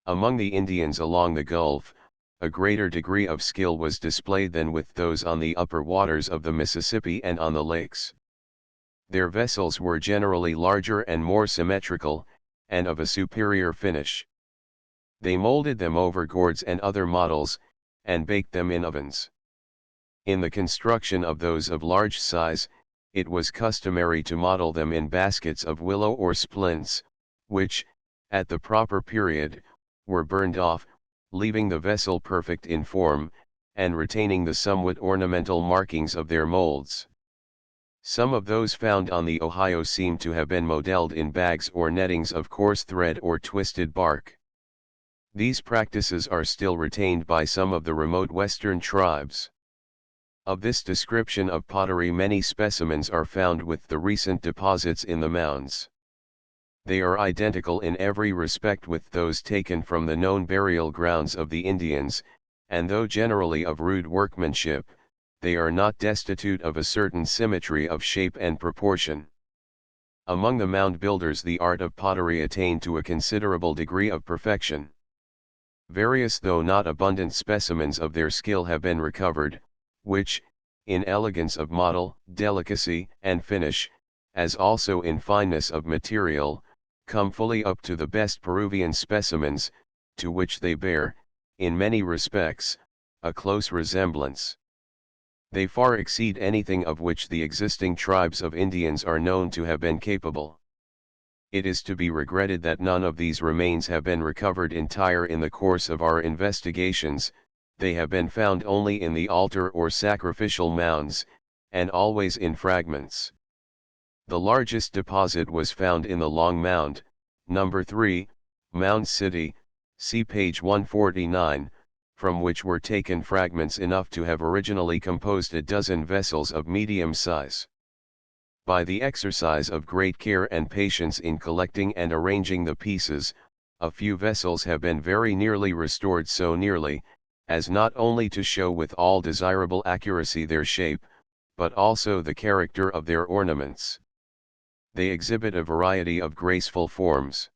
Among the Indians along the Gulf, a greater degree of skill was displayed than with those on the upper waters of the Mississippi and on the lakes. Their vessels were generally larger and more symmetrical, and of a superior finish. They molded them over gourds and other models, and baked them in ovens. In the construction of those of large size, it was customary to model them in baskets of willow or splints, which, at the proper period, were burned off, leaving the vessel perfect in form, and retaining the somewhat ornamental markings of their molds. Some of those found on the Ohio seem to have been modeled in bags or nettings of coarse thread or twisted bark. These practices are still retained by some of the remote western tribes. Of this description of pottery many specimens are found with the recent deposits in the mounds. They are identical in every respect with those taken from the known burial grounds of the Indians, and though generally of rude workmanship, they are not destitute of a certain symmetry of shape and proportion. Among the mound builders the art of pottery attained to a considerable degree of perfection. Various though not abundant specimens of their skill have been recovered, which, in elegance of model, delicacy, and finish, as also in fineness of material, come fully up to the best Peruvian specimens, to which they bear, in many respects, a close resemblance. They far exceed anything of which the existing tribes of Indians are known to have been capable. It is to be regretted that none of these remains have been recovered entire in the course of our investigations. They have been found only in the altar or sacrificial mounds, and always in fragments. The largest deposit was found in the Long Mound, number 3, Mound City, see page 149, from which were taken fragments enough to have originally composed a dozen vessels of medium size. By the exercise of great care and patience in collecting and arranging the pieces, a few vessels have been very nearly restored, so nearly, as not only to show with all desirable accuracy their shape, but also the character of their ornaments. They exhibit a variety of graceful forms.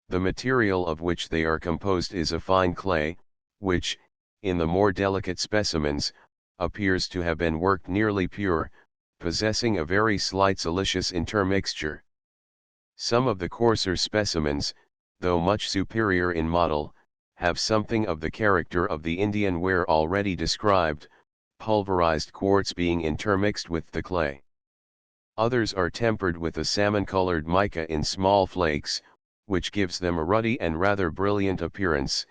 The material of which they are composed is a fine clay, which, in the more delicate specimens, appears to have been worked nearly pure, possessing a very slight silicious intermixture. Some of the coarser specimens, though much superior in model, have something of the character of the Indian ware already described, pulverized quartz being intermixed with the clay. Others are tempered with a salmon-colored mica in small flakes, which gives them a ruddy and rather brilliant appearance,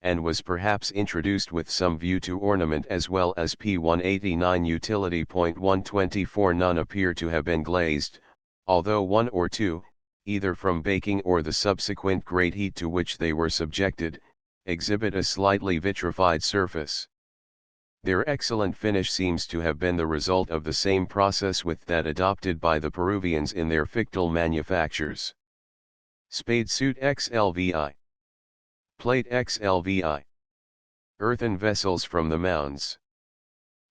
and was perhaps introduced with some view to ornament as well as P189 utility. 124 None appear to have been glazed, although one or two, either from baking or the subsequent great heat to which they were subjected, exhibit a slightly vitrified surface. Their excellent finish seems to have been the result of the same process with that adopted by the Peruvians in their fictile manufactures. Spade suit XLVI. Plate XLVI. Earthen vessels from the mounds.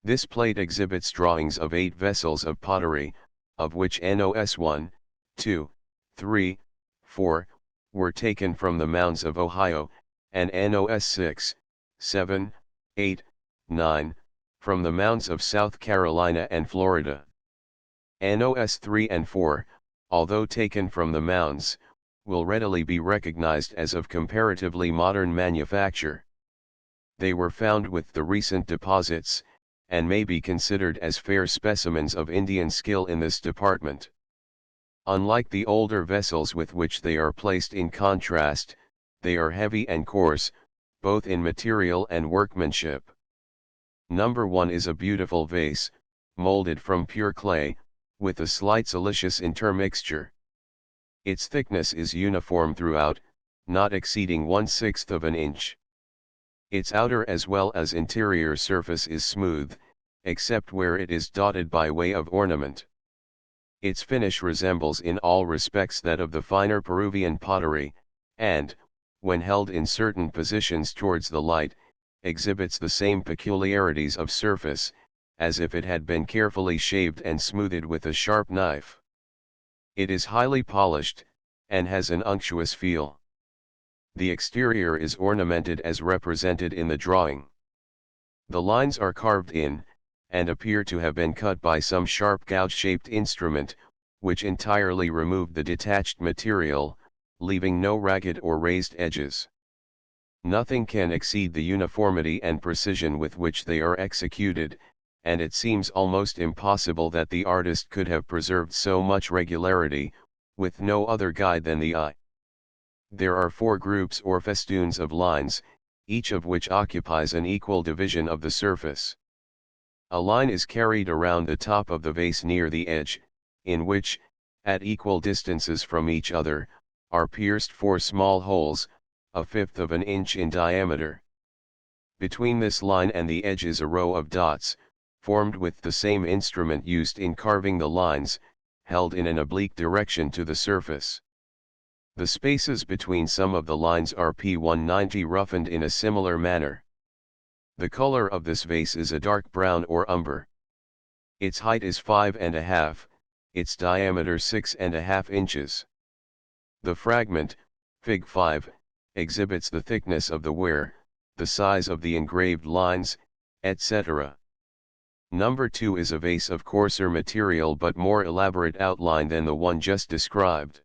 This plate exhibits drawings of 8 vessels of pottery, of which NOS 1, 2, 3, 4, were taken from the mounds of Ohio, and NOS 6, 7, 8, 9, from the mounds of South Carolina and Florida. NOS 3 and 4, although taken from the mounds, will readily be recognized as of comparatively modern manufacture. They were found with the recent deposits, and may be considered as fair specimens of Indian skill in this department. Unlike the older vessels with which they are placed in contrast, they are heavy and coarse, both in material and workmanship. Number 1 is a beautiful vase, molded from pure clay, with a slight siliceous intermixture. Its thickness is uniform throughout, not exceeding 1/6 of an inch. Its outer as well as interior surface is smooth, except where it is dotted by way of ornament. Its finish resembles in all respects that of the finer Peruvian pottery, and, when held in certain positions towards the light, exhibits the same peculiarities of surface, as if it had been carefully shaved and smoothed with a sharp knife. It is highly polished, and has an unctuous feel. The exterior is ornamented as represented in the drawing. The lines are carved in, and appear to have been cut by some sharp gouge-shaped instrument, which entirely removed the detached material, leaving no ragged or raised edges. Nothing can exceed the uniformity and precision with which they are executed, and it seems almost impossible that the artist could have preserved so much regularity, with no other guide than the eye. There are 4 groups or festoons of lines, each of which occupies an equal division of the surface. A line is carried around the top of the vase near the edge, in which, at equal distances from each other, are pierced 4 small holes, 1/5 of an inch in diameter. Between this line and the edge is a row of dots, formed with the same instrument used in carving the lines, held in an oblique direction to the surface. The spaces between some of the lines are P190 roughened in a similar manner. The color of this vase is a dark brown or umber. Its height is 5½ its diameter 6½ inches. The fragment, Fig. 5, exhibits the thickness of the ware, the size of the engraved lines, etc. Number 2 is a vase of coarser material but more elaborate outline than the one just described.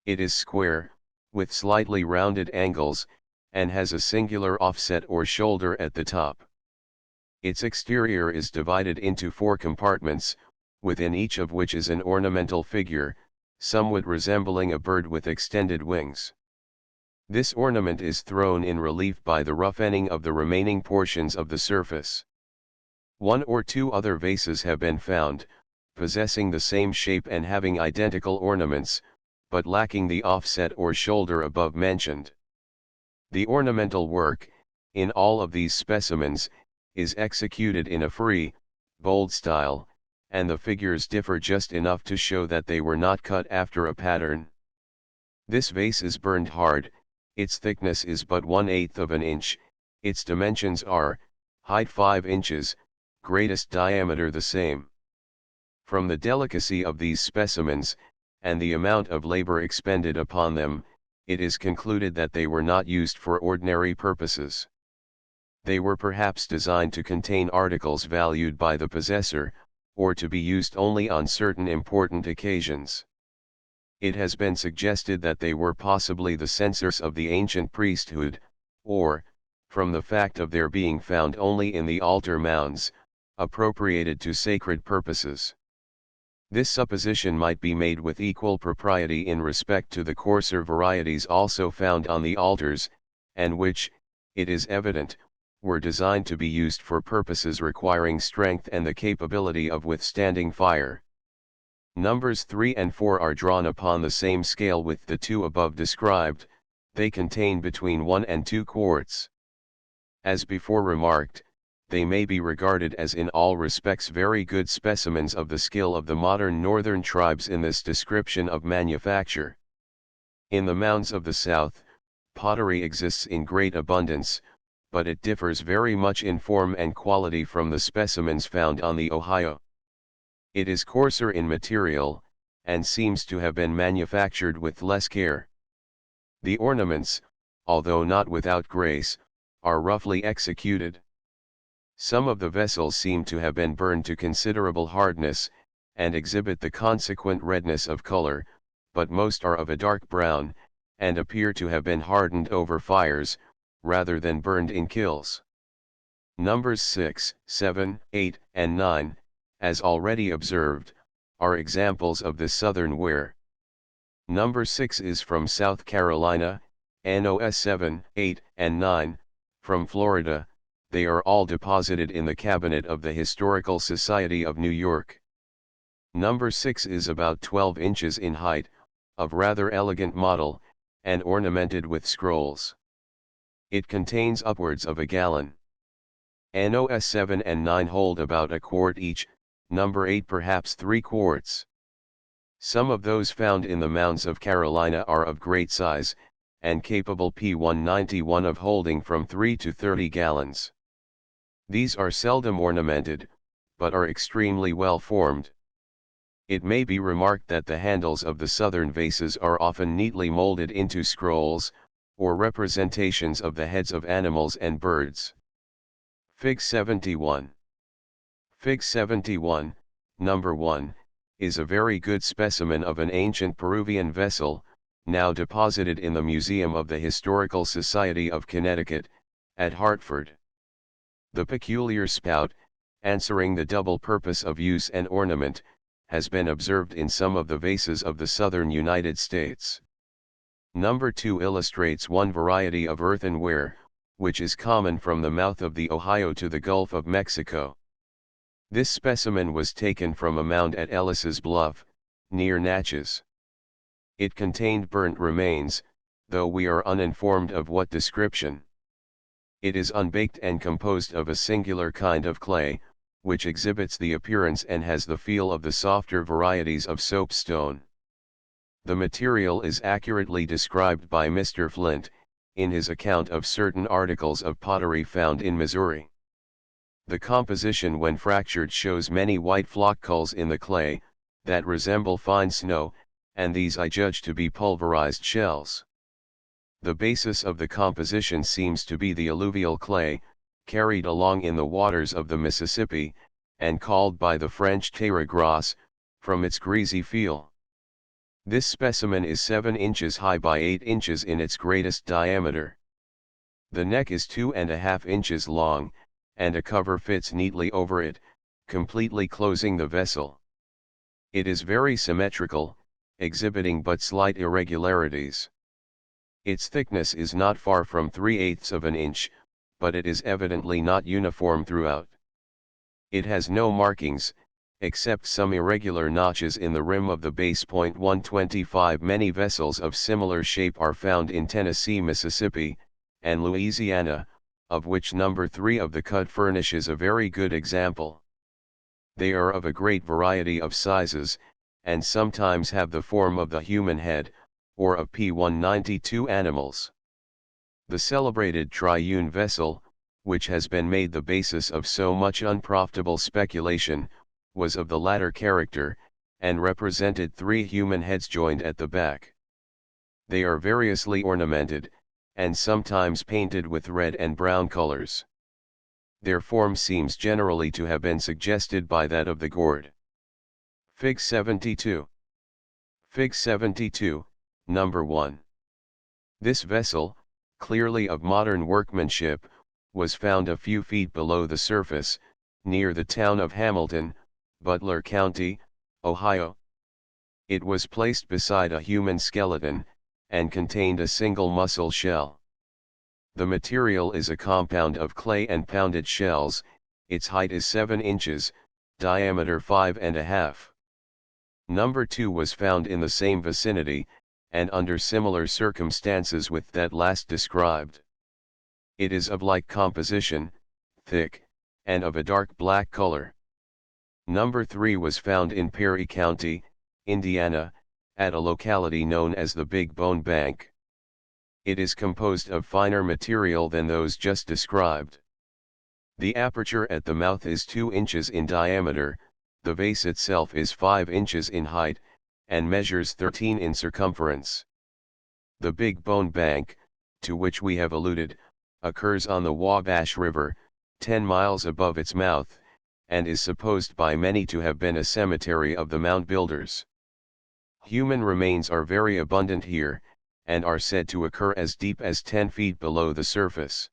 It is square, with slightly rounded angles, and has a singular offset or shoulder at the top. Its exterior is divided into 4 compartments, within each of which is an ornamental figure, somewhat resembling a bird with extended wings. This ornament is thrown in relief by the roughening of the remaining portions of the surface. 1 or 2 other vases have been found, possessing the same shape and having identical ornaments, but lacking the offset or shoulder above mentioned. The ornamental work, in all of these specimens, is executed in a free, bold style, and the figures differ just enough to show that they were not cut after a pattern. This vase is burned hard, its thickness is but 1/8 of an inch, its dimensions are, height 5 inches, greatest diameter the same. From the delicacy of these specimens, and the amount of labor expended upon them, it is concluded that they were not used for ordinary purposes. They were perhaps designed to contain articles valued by the possessor, or to be used only on certain important occasions. It has been suggested that they were possibly the censers of the ancient priesthood, or, from the fact of their being found only in the altar mounds, appropriated to sacred purposes. This supposition might be made with equal propriety in respect to the coarser varieties also found on the altars, and which, it is evident, were designed to be used for purposes requiring strength and the capability of withstanding fire. Numbers 3 and 4 are drawn upon the same scale with the two above described, they contain between 1 and 2 quarts. As before remarked, they may be regarded as in all respects very good specimens of the skill of the modern northern tribes in this description of manufacture. In the mounds of the south, pottery exists in great abundance, but it differs very much in form and quality from the specimens found on the Ohio. It is coarser in material, and seems to have been manufactured with less care. The ornaments, although not without grace, are roughly executed. Some of the vessels seem to have been burned to considerable hardness, and exhibit the consequent redness of color, but most are of a dark brown, and appear to have been hardened over fires, rather than burned in kilns. Numbers 6, 7, 8, and 9, as already observed, are examples of this southern ware. Number 6 is from South Carolina, NOS 7, 8, and 9, from Florida. They are all deposited in the cabinet of the Historical Society of New York. Number 6 is about 12 inches in height, of rather elegant model, and ornamented with scrolls. It contains upwards of a gallon. NOS 7 and 9 hold about a quart each, number 8 perhaps 3 quarts. Some of those found in the mounds of Carolina are of great size, and capable P191 of holding from 3 to 30 gallons. These are seldom ornamented, but are extremely well formed. It may be remarked that the handles of the southern vases are often neatly molded into scrolls, or representations of the heads of animals and birds. Fig 71. Fig 71, number 1, is a very good specimen of an ancient Peruvian vessel, now deposited in the Museum of the Historical Society of Connecticut, at Hartford. The peculiar spout, answering the double purpose of use and ornament, has been observed in some of the vases of the southern United States. Number 2 illustrates one variety of earthenware, which is common from the mouth of the Ohio to the Gulf of Mexico. This specimen was taken from a mound at Ellis's Bluff, near Natchez. It contained burnt remains, though we are uninformed of what description. It is unbaked and composed of a singular kind of clay, which exhibits the appearance and has the feel of the softer varieties of soapstone. The material is accurately described by Mr. Flint, in his account of certain articles of pottery found in Missouri. The composition when fractured shows many white flocculi in the clay, that resemble fine snow, and these I judge to be pulverized shells. The basis of the composition seems to be the alluvial clay, carried along in the waters of the Mississippi, and called by the French terre grasse, from its greasy feel. This specimen is 7 inches high by 8 inches in its greatest diameter. The neck is 2½ inches long, and a cover fits neatly over it, completely closing the vessel. It is very symmetrical, exhibiting but slight irregularities. Its thickness is not far from 3/8 of an inch, but it is evidently not uniform throughout. It has no markings, except some irregular notches in the rim of the base. 125 Many vessels of similar shape are found in Tennessee, Mississippi, and Louisiana, of which number 3 of the cut furnishes a very good example. They are of a great variety of sizes, and sometimes have the form of the human head, or of P192 animals. The celebrated triune vessel, which has been made the basis of so much unprofitable speculation, was of the latter character, and represented 3 human heads joined at the back. They are variously ornamented, and sometimes painted with red and brown colors. Their form seems generally to have been suggested by that of the gourd. Fig 72. Fig 72, number 1. This vessel, clearly of modern workmanship, was found a few feet below the surface, near the town of Hamilton, Butler County, Ohio. It was placed beside a human skeleton, and contained a single mussel shell. The material is a compound of clay and pounded shells. Its height is 7 inches, diameter 5½ Number 2 was found in the same vicinity, and under similar circumstances with that last described. It is of like composition, thick, and of a dark black color. Number 3 was found in Perry County, Indiana, at a locality known as the Big Bone Bank. It is composed of finer material than those just described. The aperture at the mouth is 2 inches in diameter, the vase itself is 5 inches in height, and measures 13 in circumference. The Big Bone Bank, to which we have alluded, occurs on the Wabash River, 10 miles above its mouth, and is supposed by many to have been a cemetery of the mound builders. Human remains are very abundant here, and are said to occur as deep as 10 feet below the surface.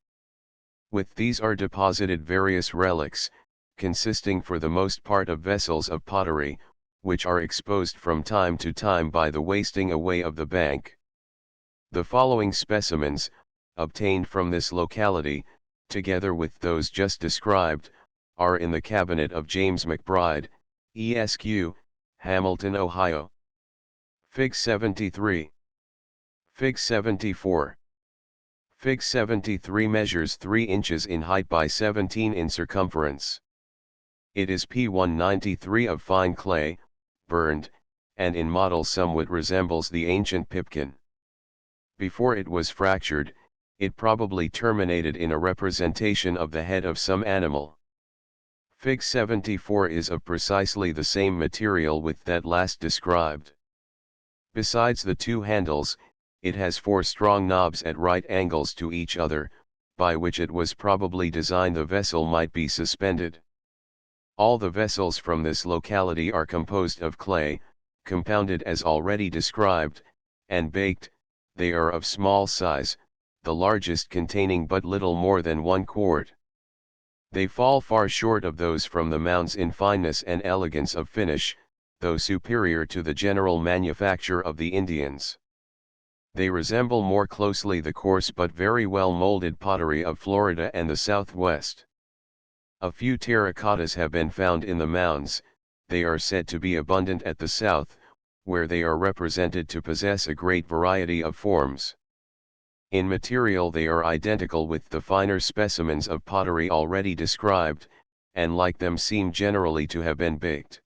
With these are deposited various relics, consisting for the most part of vessels of pottery, which are exposed from time to time by the wasting away of the bank. The following specimens, obtained from this locality, together with those just described, are in the cabinet of James McBride, Esq., Hamilton, Ohio. Fig 73. Fig 74. Fig 73 measures 3 inches in height by 17 in circumference. It is P193 of fine clay, burned, and in model somewhat resembles the ancient pipkin. Before it was fractured, it probably terminated in a representation of the head of some animal. Fig 74 is of precisely the same material with that last described. Besides the 2 handles, it has 4 strong knobs at right angles to each other, by which it was probably designed the vessel might be suspended. All the vessels from this locality are composed of clay, compounded as already described, and baked. They are of small size, the largest containing but little more than 1 quart. They fall far short of those from the mounds in fineness and elegance of finish, though superior to the general manufacture of the Indians. They resemble more closely the coarse but very well molded pottery of Florida and the Southwest. A few terracottas have been found in the mounds. They are said to be abundant at the south, where they are represented to possess a great variety of forms. In material they are identical with the finer specimens of pottery already described, and like them seem generally to have been baked.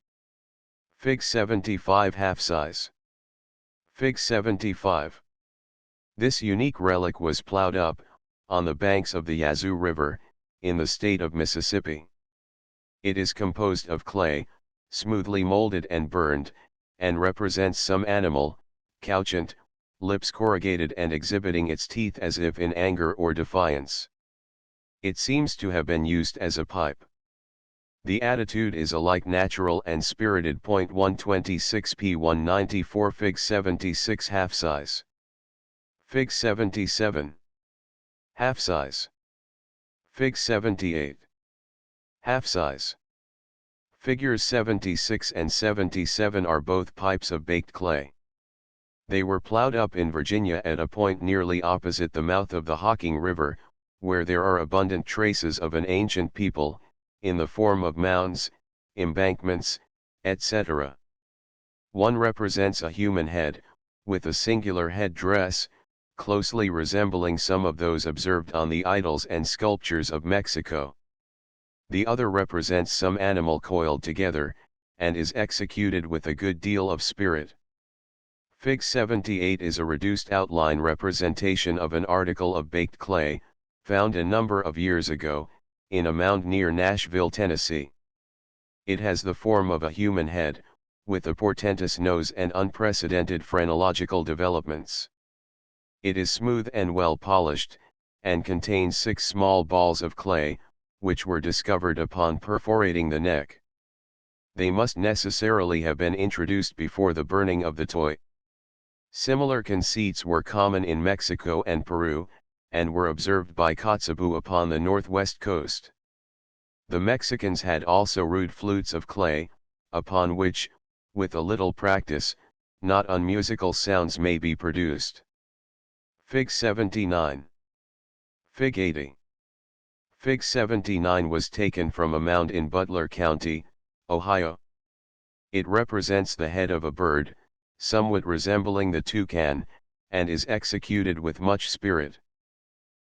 Fig 75 half size. Fig 75. This unique relic was plowed up, on the banks of the Yazoo River, in the state of Mississippi. It is composed of clay, smoothly molded and burned, and represents some animal, couchant, lips corrugated and exhibiting its teeth as if in anger or defiance. It seems to have been used as a pipe. The attitude is alike natural and spirited. 126 P194 Fig 76 half size. Fig 77. Half size. Fig 78. Half size. Figures 76 and 77 are both pipes of baked clay. They were plowed up in Virginia at a point nearly opposite the mouth of the Hocking River, where there are abundant traces of an ancient people, in the form of mounds, embankments, etc. One represents a human head, with a singular head dress, closely resembling some of those observed on the idols and sculptures of Mexico. The other represents some animal coiled together, and is executed with a good deal of spirit. Fig 78 is a reduced outline representation of an article of baked clay, found a number of years ago, in a mound near Nashville, Tennessee. It has the form of a human head, with a portentous nose and unprecedented phrenological developments. It is smooth and well polished, and contains 6 small balls of clay, which were discovered upon perforating the neck. They must necessarily have been introduced before the burning of the toy. Similar conceits were common in Mexico and Peru, and were observed by Kotzebue upon the northwest coast. The Mexicans had also rude flutes of clay, upon which, with a little practice, not unmusical sounds may be produced. Fig 79. Fig 80. Fig 79 was taken from a mound in Butler County, Ohio. It represents the head of a bird, somewhat resembling the toucan, and is executed with much spirit.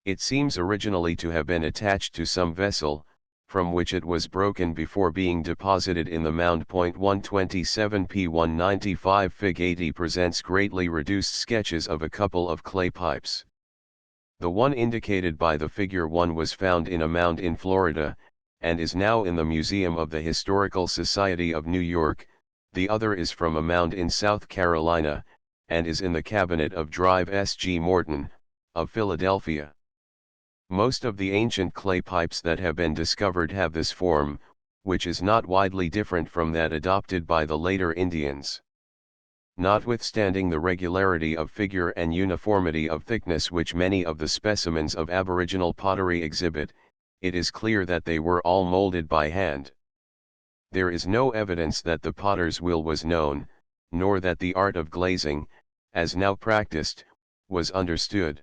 It seems originally to have been attached to some vessel, from which it was broken before being deposited in the mound. 127 195 Fig 80 presents greatly reduced sketches of a couple of clay pipes. The one indicated by the figure 1 was found in a mound in Florida, and is now in the Museum of the Historical Society of New York. The other is from a mound in South Carolina, and is in the cabinet of Drive S. G. Morton, of Philadelphia. Most of the ancient clay pipes that have been discovered have this form, which is not widely different from that adopted by the later Indians. Notwithstanding the regularity of figure and uniformity of thickness which many of the specimens of aboriginal pottery exhibit, it is clear that they were all molded by hand. There is no evidence that the potter's wheel was known, nor that the art of glazing, as now practiced, was understood.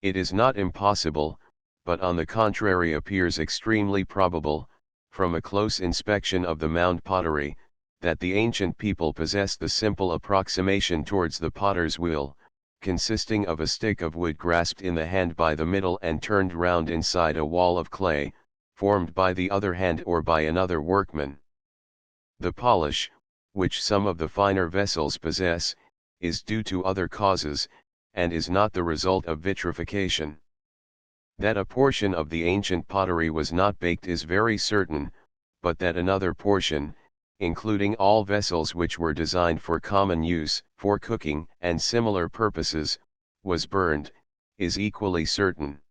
It is not impossible, but on the contrary appears extremely probable, from a close inspection of the mound pottery, that the ancient people possessed the simple approximation towards the potter's wheel, consisting of a stick of wood grasped in the hand by the middle and turned round inside a wall of clay, formed by the other hand or by another workman. The polish, which some of the finer vessels possess, is due to other causes, and is not the result of vitrification. That a portion of the ancient pottery was not baked is very certain, but that another portion, including all vessels which were designed for common use, for cooking and similar purposes, was burned, is equally certain.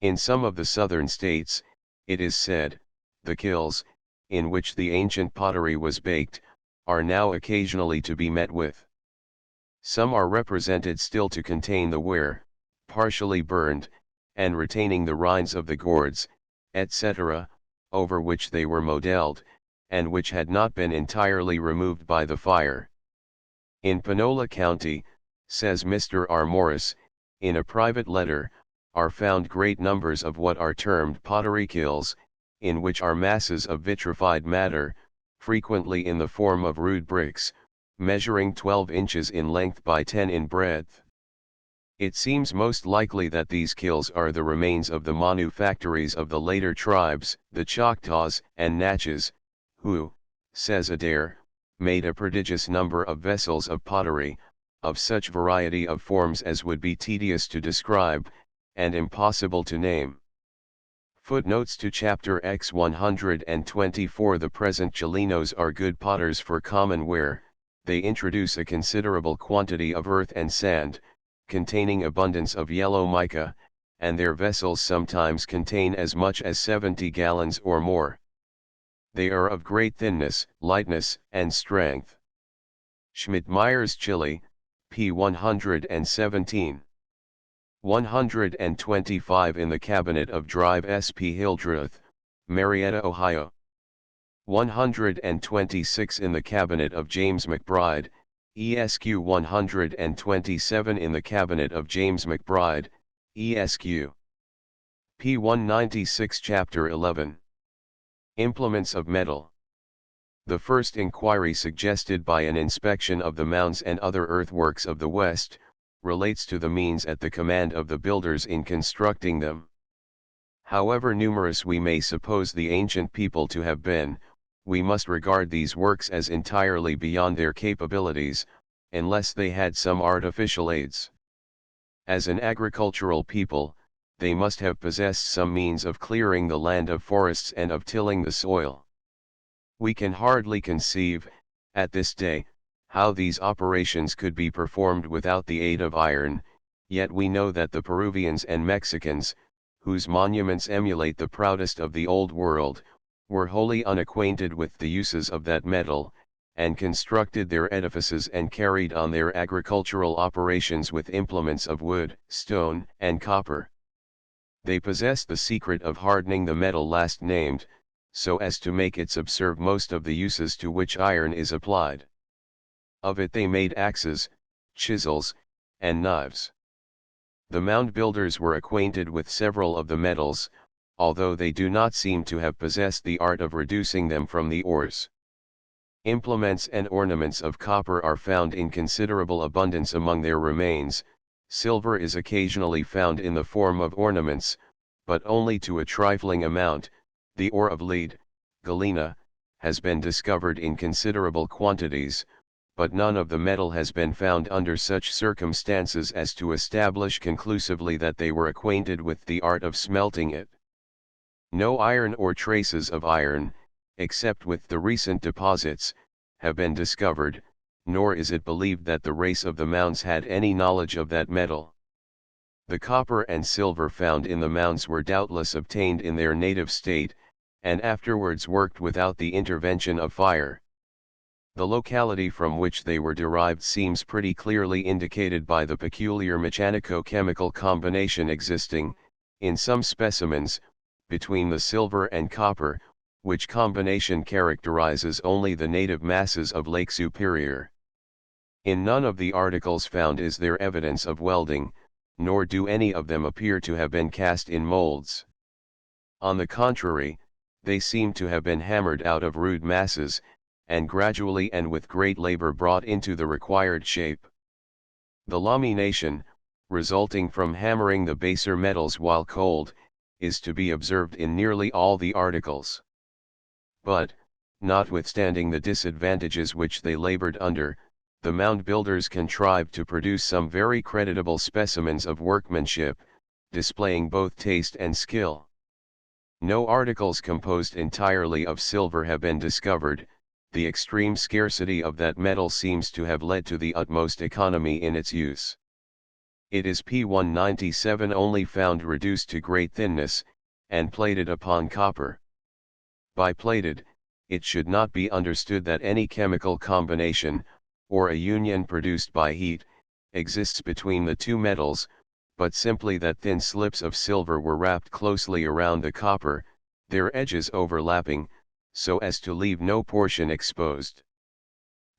In some of the southern states, it is said, the kilns, in which the ancient pottery was baked, are now occasionally to be met with. Some are represented still to contain the ware, partially burned, and retaining the rinds of the gourds, etc., over which they were modelled, and which had not been entirely removed by the fire. In Panola County, says Mr. R. Morris, in a private letter, are found great numbers of what are termed pottery kilns, in which are masses of vitrified matter, frequently in the form of rude bricks, measuring 12 inches in length by 10 in breadth. It seems most likely that these kilns are the remains of the manufactories of the later tribes, the Choctaws and Natchez, who, says Adair, made a prodigious number of vessels of pottery, of such variety of forms as would be tedious to describe, and impossible to name. Footnotes to Chapter X 124. The present Chilenos are good potters for common ware. They introduce a considerable quantity of earth and sand, containing abundance of yellow mica, and their vessels sometimes contain as much as 70 gallons or more. They are of great thinness, lightness, and strength. Schmidt-Myers, Chile, p. 117. 125 in the cabinet of Drive S. P. Hildreth, Marietta, Ohio. 126 in the cabinet of James McBride, ESQ. 127 in the cabinet of James McBride, ESQ. p. 196. Chapter 11. Implements of metal. The first inquiry suggested by an inspection of the mounds and other earthworks of the West, relates to the means at the command of the builders in constructing them. However numerous we may suppose the ancient people to have been, we must regard these works as entirely beyond their capabilities, unless they had some artificial aids. As an agricultural people, they must have possessed some means of clearing the land of forests and of tilling the soil. We can hardly conceive, at this day, how these operations could be performed without the aid of iron, yet we know that the Peruvians and Mexicans, whose monuments emulate the proudest of the Old World, were wholly unacquainted with the uses of that metal, and constructed their edifices and carried on their agricultural operations with implements of wood, stone, and copper. They possessed the secret of hardening the metal last named, so as to make it subserve most of the uses to which iron is applied. Of it they made axes, chisels, and knives. The mound builders were acquainted with several of the metals, although they do not seem to have possessed the art of reducing them from the ores. Implements and ornaments of copper are found in considerable abundance among their remains. Silver is occasionally found in the form of ornaments, but only to a trifling amount. The ore of lead, galena, has been discovered in considerable quantities, but none of the metal has been found under such circumstances as to establish conclusively that they were acquainted with the art of smelting it. No iron or traces of iron, except with the recent deposits, have been discovered, nor is it believed that the race of the mounds had any knowledge of that metal. The copper and silver found in the mounds were doubtless obtained in their native state, and afterwards worked without the intervention of fire. The locality from which they were derived seems pretty clearly indicated by the peculiar mechanico-chemical combination existing, in some specimens, between the silver and copper, which combination characterizes only the native masses of Lake Superior. In none of the articles found is there evidence of welding, nor do any of them appear to have been cast in molds. On the contrary, they seem to have been hammered out of rude masses, and gradually and with great labor brought into the required shape. The lamination, resulting from hammering the baser metals while cold, is to be observed in nearly all the articles. But, notwithstanding the disadvantages which they labored under, the mound builders contrived to produce some very creditable specimens of workmanship, displaying both taste and skill. No articles composed entirely of silver have been discovered. The extreme scarcity of that metal seems to have led to the utmost economy in its use. It is P197 only found reduced to great thinness, and plated upon copper. By plated, it should not be understood that any chemical combination, or a union produced by heat, exists between the two metals, but simply that thin slips of silver were wrapped closely around the copper, their edges overlapping, so as to leave no portion exposed.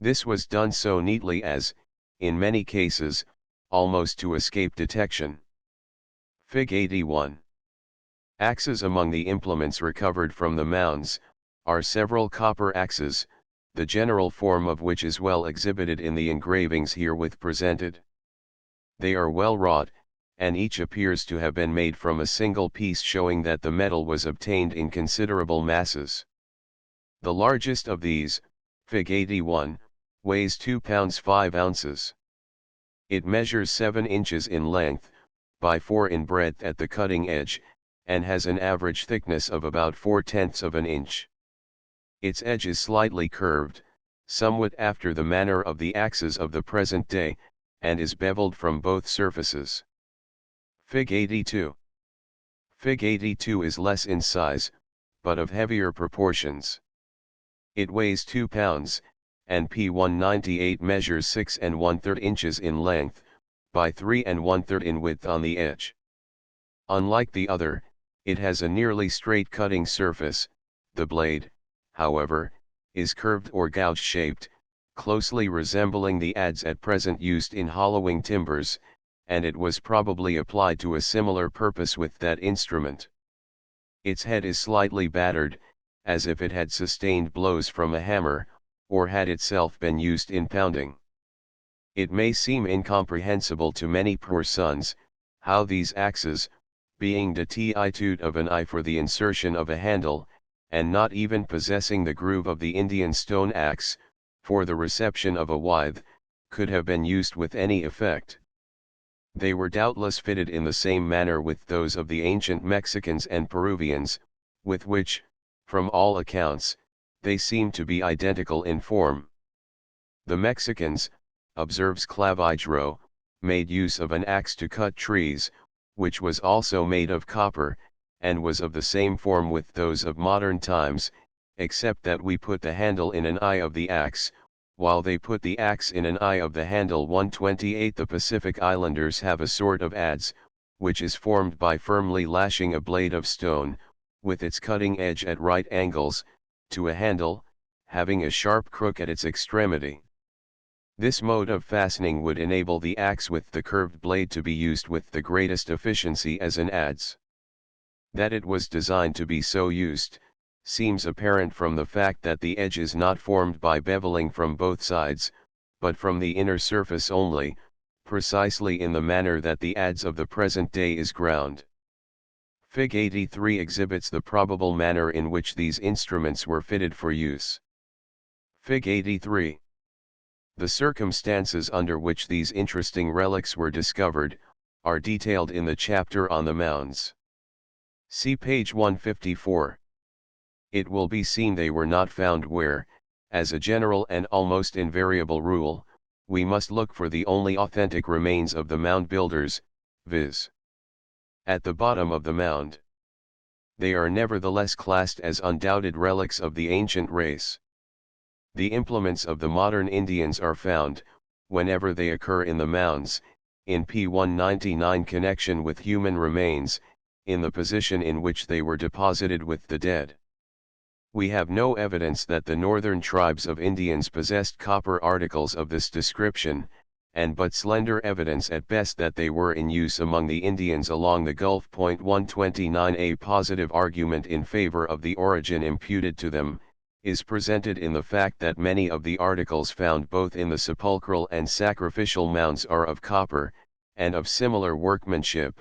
This was done so neatly as, in many cases, almost to escape detection. Fig 81. Axes. Among the implements recovered from the mounds, are several copper axes, the general form of which is well exhibited in the engravings herewith presented. They are well wrought, and each appears to have been made from a single piece, showing that the metal was obtained in considerable masses. The largest of these, Fig 81, weighs 2 pounds 5 ounces. It measures 7 inches in length, by 4 in breadth at the cutting edge, and has an average thickness of about 4/10 of an inch. Its edge is slightly curved, somewhat after the manner of the axes of the present day, and is beveled from both surfaces. Fig 82. Fig 82 is less in size, but of heavier proportions. It weighs 2 pounds, and P198 measures 6 1/3 inches in length, by 3 1/3 in width on the edge. Unlike the other, it has a nearly straight cutting surface. The blade, however, is curved or gouge-shaped, closely resembling the adze at present used in hollowing timbers, and it was probably applied to a similar purpose with that instrument. Its head is slightly battered, as if it had sustained blows from a hammer, or had itself been used in pounding. It may seem incomprehensible to many poor sons, how these axes, being destitute of an eye for the insertion of a handle, and not even possessing the groove of the Indian stone axe, for the reception of a withe, could have been used with any effect. They were doubtless fitted in the same manner with those of the ancient Mexicans and Peruvians, with which, from all accounts, they seem to be identical in form. The Mexicans, observes Clavigero, made use of an axe to cut trees, which was also made of copper, and was of the same form with those of modern times, except that we put the handle in an eye of the axe, while they put the axe in an eye of the handle. 128. The Pacific Islanders have a sort of adze, which is formed by firmly lashing a blade of stone, with its cutting edge at right angles, to a handle, having a sharp crook at its extremity. This mode of fastening would enable the axe with the curved blade to be used with the greatest efficiency as an adze. That it was designed to be so used, seems apparent from the fact that the edge is not formed by beveling from both sides, but from the inner surface only, precisely in the manner that the adze of the present day is ground. Fig 83 exhibits the probable manner in which these instruments were fitted for use. Fig 83. The circumstances under which these interesting relics were discovered, are detailed in the chapter on the mounds. See page 154. It will be seen they were not found where, as a general and almost invariable rule, we must look for the only authentic remains of the mound builders, viz. At the bottom of the mound. They are nevertheless classed as undoubted relics of the ancient race. The implements of the modern Indians are found, whenever they occur in the mounds, in P199 connection with human remains, in the position in which they were deposited with the dead. We have no evidence that the northern tribes of Indians possessed copper articles of this description, and but slender evidence at best that they were in use among the Indians along the Gulf. 129. A positive argument in favor of the origin imputed to them, is presented in the fact that many of the articles found both in the sepulchral and sacrificial mounds are of copper, and of similar workmanship,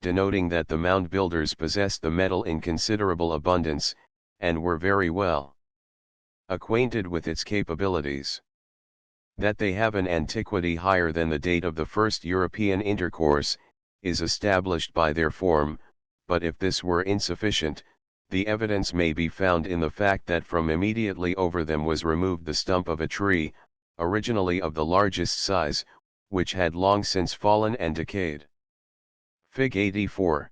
denoting that the mound builders possessed the metal in considerable abundance, and were very well acquainted with its capabilities. That they have an antiquity higher than the date of the first European intercourse, is established by their form, but if this were insufficient, the evidence may be found in the fact that from immediately over them was removed the stump of a tree, originally of the largest size, which had long since fallen and decayed. Fig 84.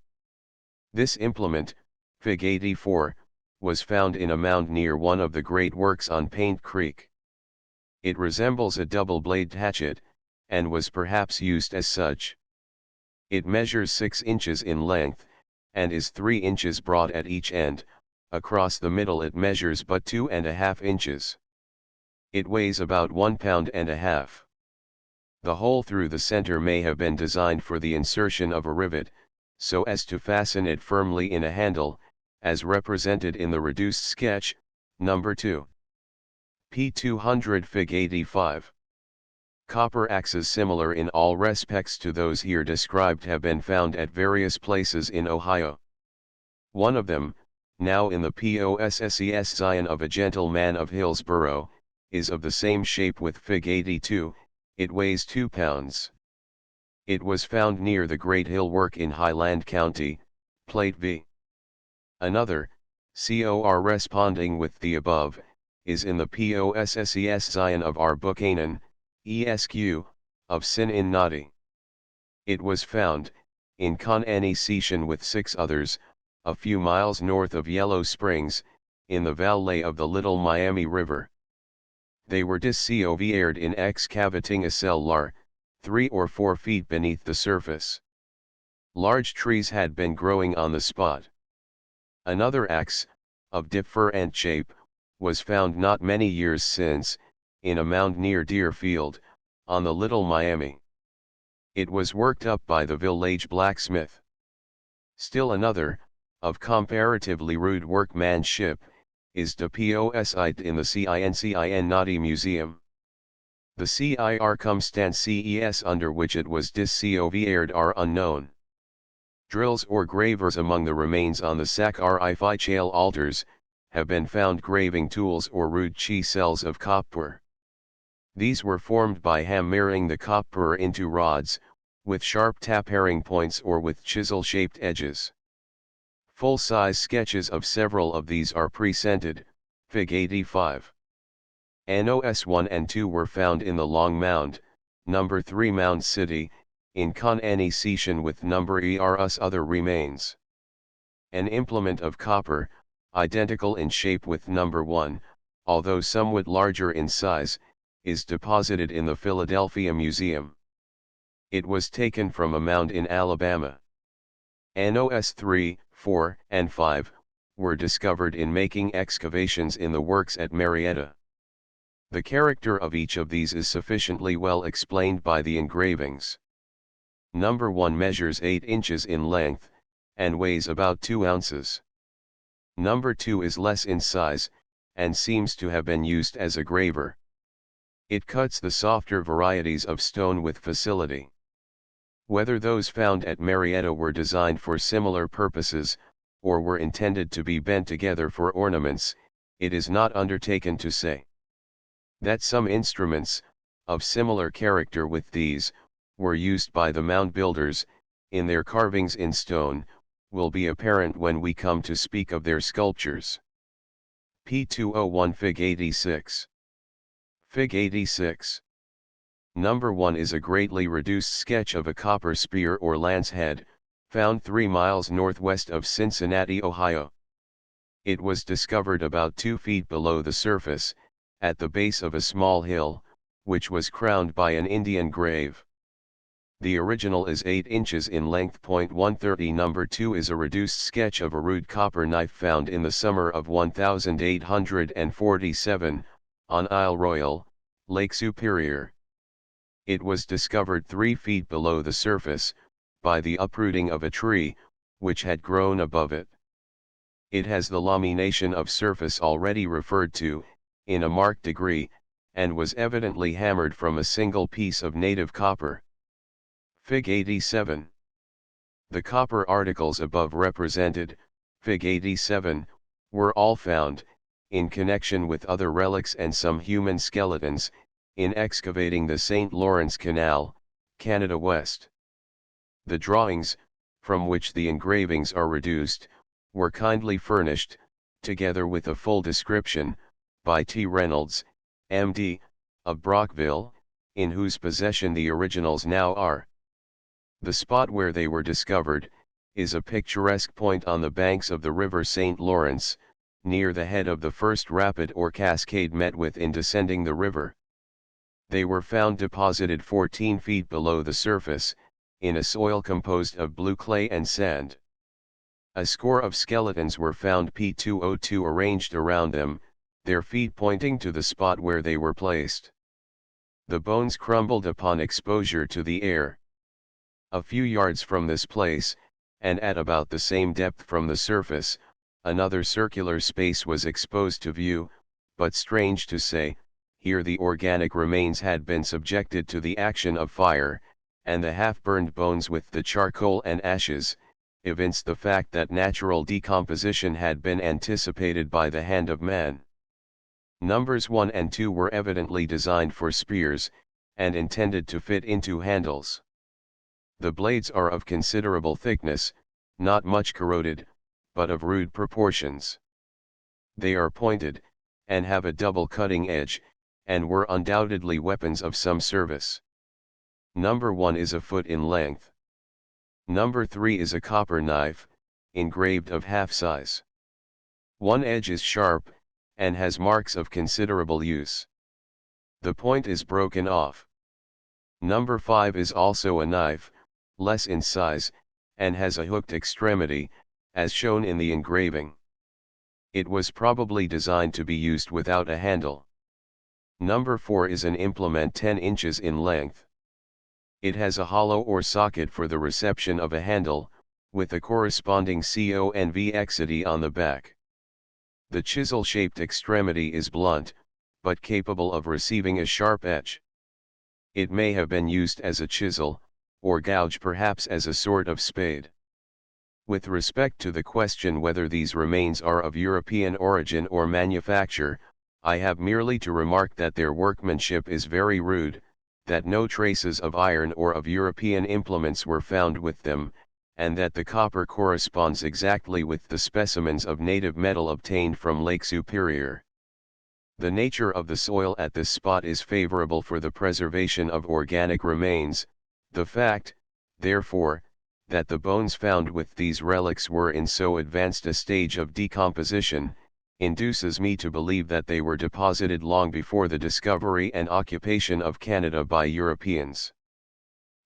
This implement, Fig 84, was found in a mound near one of the great works on Paint Creek. It resembles a double-bladed hatchet, and was perhaps used as such. It measures 6 inches in length, and is 3 inches broad at each end. Across the middle it measures but 2½ inches. It weighs about 1 pound and a half. The hole through the center may have been designed for the insertion of a rivet, so as to fasten it firmly in a handle, as represented in the reduced sketch, number 2. P200. Fig 85. Copper axes similar in all respects to those here described have been found at various places in Ohio. One of them, now in the Possesses Zion of a gentleman of Hillsborough, is of the same shape with Fig 82, it weighs 2 pounds. It was found near the Great Hill Work in Highland County, Plate V. Another, corresponding with the above, is in the Possesses Zion of Arbuchanan, ESQ, of Cincinnati. It was found, in connection with 6 others, a few miles north of Yellow Springs, in the valley of the Little Miami River. They were discovered in excavating a cellar, 3 or 4 feet beneath the surface. Large trees had been growing on the spot. Another axe, of different shape, was found not many years since, in a mound near Deerfield, on the Little Miami. It was worked up by the village blacksmith. Still another, of comparatively rude workmanship, is deposited in the Cincinnati Museum. The circumstances under which it was discovered are unknown. Drills or gravers among the remains on the sacrificial altars, have been found graving tools or rude chisels of copper. These were formed by hammering the copper into rods, with sharp tapering points or with chisel-shaped edges. Full-size sketches of several of these are presented, Fig 85. NOS 1 and 2 were found in the Long Mound, number 3 Mound City, in connection with number ERS other remains. An implement of copper, identical in shape with number 1, although somewhat larger in size, is deposited in the Philadelphia Museum. It was taken from a mound in Alabama. NOS 3, 4, and 5, were discovered in making excavations in the works at Marietta. The character of each of these is sufficiently well explained by the engravings. Number 1 measures 8 inches in length, and weighs about 2 ounces. Number 2 is less in size, and seems to have been used as a graver. It cuts the softer varieties of stone with facility. Whether those found at Marietta were designed for similar purposes, or were intended to be bent together for ornaments, it is not undertaken to say. That some instruments, of similar character with these, were used by the mound builders, in their carvings in stone, will be apparent when we come to speak of their sculptures. P201 Fig 86. Fig 86. Number 1 is a greatly reduced sketch of a copper spear or lance head, found 3 miles northwest of Cincinnati, Ohio. It was discovered about 2 feet below the surface, at the base of a small hill, which was crowned by an Indian grave. The original is 8 inches in length. 130. Number 2 is a reduced sketch of a rude copper knife found in the summer of 1847, on Isle Royale, Lake Superior. It was discovered 3 feet below the surface, by the uprooting of a tree, which had grown above it. It has the lamination of surface already referred to, in a marked degree, and was evidently hammered from a single piece of native copper. Fig 87. The copper articles above represented, Fig 87, were all found, in connection with other relics and some human skeletons, in excavating the St. Lawrence Canal, Canada West. The drawings, from which the engravings are reduced, were kindly furnished, together with a full description, by T. Reynolds, M.D., of Brockville, in whose possession the originals now are. The spot where they were discovered, is a picturesque point on the banks of the river St. Lawrence, near the head of the first rapid or cascade met with in descending the river. They were found deposited 14 feet below the surface, in a soil composed of blue clay and sand. A score of skeletons were found. P202 arranged around them, their feet pointing to the spot where they were placed. The bones crumbled upon exposure to the air. A few yards from this place, and at about the same depth from the surface, another circular space was exposed to view, but strange to say, here the organic remains had been subjected to the action of fire, and the half-burned bones with the charcoal and ashes, evinced the fact that natural decomposition had been anticipated by the hand of man. Numbers 1 and 2 were evidently designed for spears, and intended to fit into handles. The blades are of considerable thickness, not much corroded, but of rude proportions. They are pointed, and have a double cutting edge, and were undoubtedly weapons of some service. Number 1 is a foot in length. Number 3 is a copper knife, engraved of half size. One edge is sharp, and has marks of considerable use. The point is broken off. Number 5 is also a knife, less in size, and has a hooked extremity, as shown in the engraving. It was probably designed to be used without a handle. Number 4 is an implement 10 inches in length. It has a hollow or socket for the reception of a handle, with a corresponding convexity on the back. The chisel-shaped extremity is blunt, but capable of receiving a sharp edge. It may have been used as a chisel, or gouge, perhaps as a sort of spade. With respect to the question whether these remains are of European origin or manufacture, I have merely to remark that their workmanship is very rude, that no traces of iron or of European implements were found with them, and that the copper corresponds exactly with the specimens of native metal obtained from Lake Superior. The nature of the soil at this spot is favorable for the preservation of organic remains. The fact, therefore, that the bones found with these relics were in so advanced a stage of decomposition, induces me to believe that they were deposited long before the discovery and occupation of Canada by Europeans.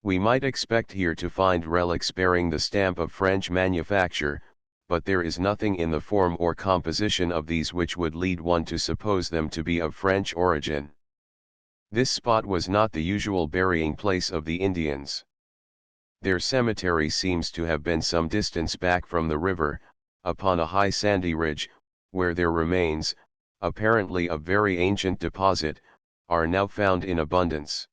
We might expect here to find relics bearing the stamp of French manufacture, but there is nothing in the form or composition of these which would lead one to suppose them to be of French origin. This spot was not the usual burying place of the Indians. Their cemetery seems to have been some distance back from the river, upon a high sandy ridge, where their remains, apparently of very ancient deposit, are now found in abundance.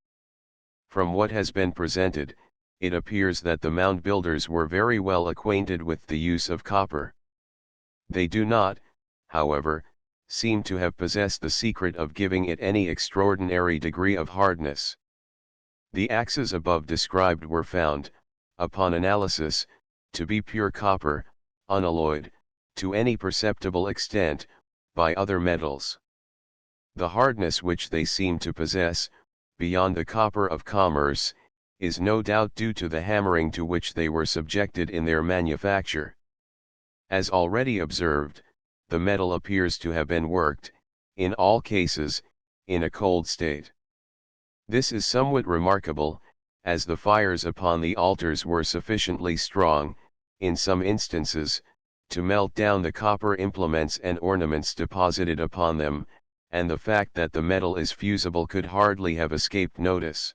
From what has been presented, it appears that the mound builders were very well acquainted with the use of copper. They do not, however, seem to have possessed the secret of giving it any extraordinary degree of hardness. The axes above described were found, upon analysis, to be pure copper, unalloyed, to any perceptible extent, by other metals. The hardness which they seem to possess, beyond the copper of commerce, is no doubt due to the hammering to which they were subjected in their manufacture. As already observed, the metal appears to have been worked, in all cases, in a cold state. This is somewhat remarkable, as the fires upon the altars were sufficiently strong, in some instances, to melt down the copper implements and ornaments deposited upon them, and the fact that the metal is fusible could hardly have escaped notice.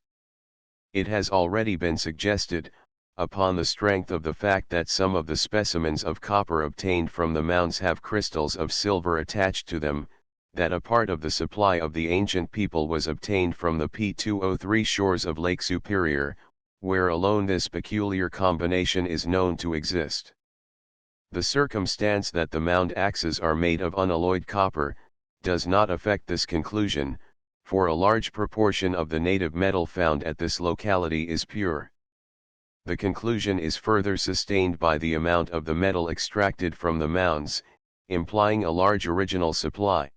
It has already been suggested, upon the strength of the fact that some of the specimens of copper obtained from the mounds have crystals of silver attached to them, that a part of the supply of the ancient people was obtained from the P203 shores of Lake Superior, where alone this peculiar combination is known to exist. The circumstance that the mound axes are made of unalloyed copper, does not affect this conclusion, for a large proportion of the native metal found at this locality is pure. The conclusion is further sustained by the amount of the metal extracted from the mounds, implying a large original supply.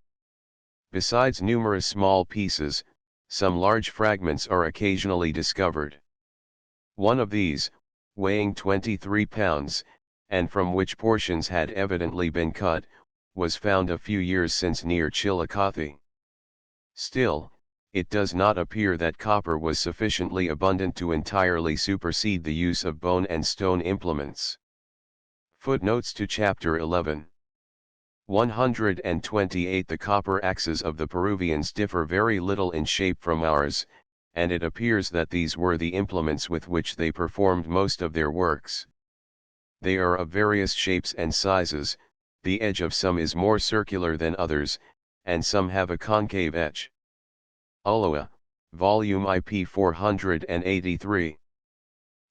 Besides numerous small pieces, some large fragments are occasionally discovered. One of these, weighing 23 pounds, and from which portions had evidently been cut, was found a few years since near Chillicothe. Still, it does not appear that copper was sufficiently abundant to entirely supersede the use of bone and stone implements. Footnotes to Chapter 11. 128. The copper axes of the Peruvians differ very little in shape from ours, and it appears that these were the implements with which they performed most of their works. They are of various shapes and sizes, the edge of some is more circular than others, and some have a concave edge. Ulloa, Volume IP 483.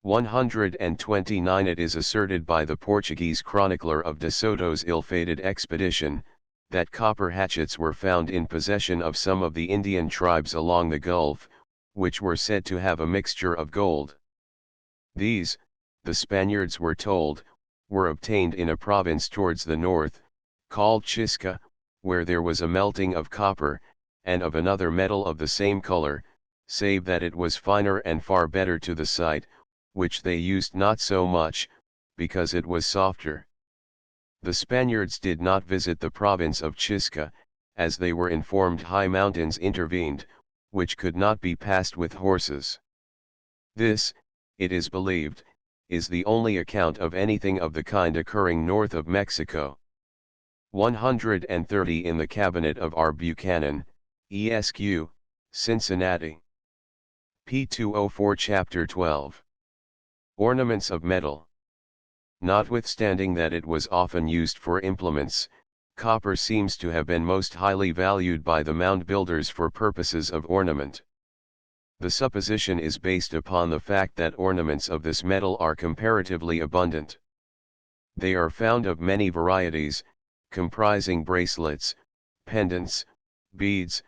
129. It is asserted by the Portuguese chronicler of de Soto's ill-fated expedition, that copper hatchets were found in possession of some of the Indian tribes along the Gulf, which were said to have a mixture of gold. These, the Spaniards were told, were obtained in a province towards the north, called Chisca, where there was a melting of copper, and of another metal of the same color, save that it was finer and far better to the sight, which they used not so much, because it was softer. The Spaniards did not visit the province of Chisca, as they were informed high mountains intervened, which could not be passed with horses. This, it is believed, is the only account of anything of the kind occurring north of Mexico. 130. In the cabinet of R. Buchanan, Esq., Cincinnati. P204 Chapter 12. Ornaments of metal. Notwithstanding that it was often used for implements, copper seems to have been most highly valued by the mound builders for purposes of ornament. The supposition is based upon the fact that ornaments of this metal are comparatively abundant. They are found of many varieties, comprising bracelets, pendants, beads,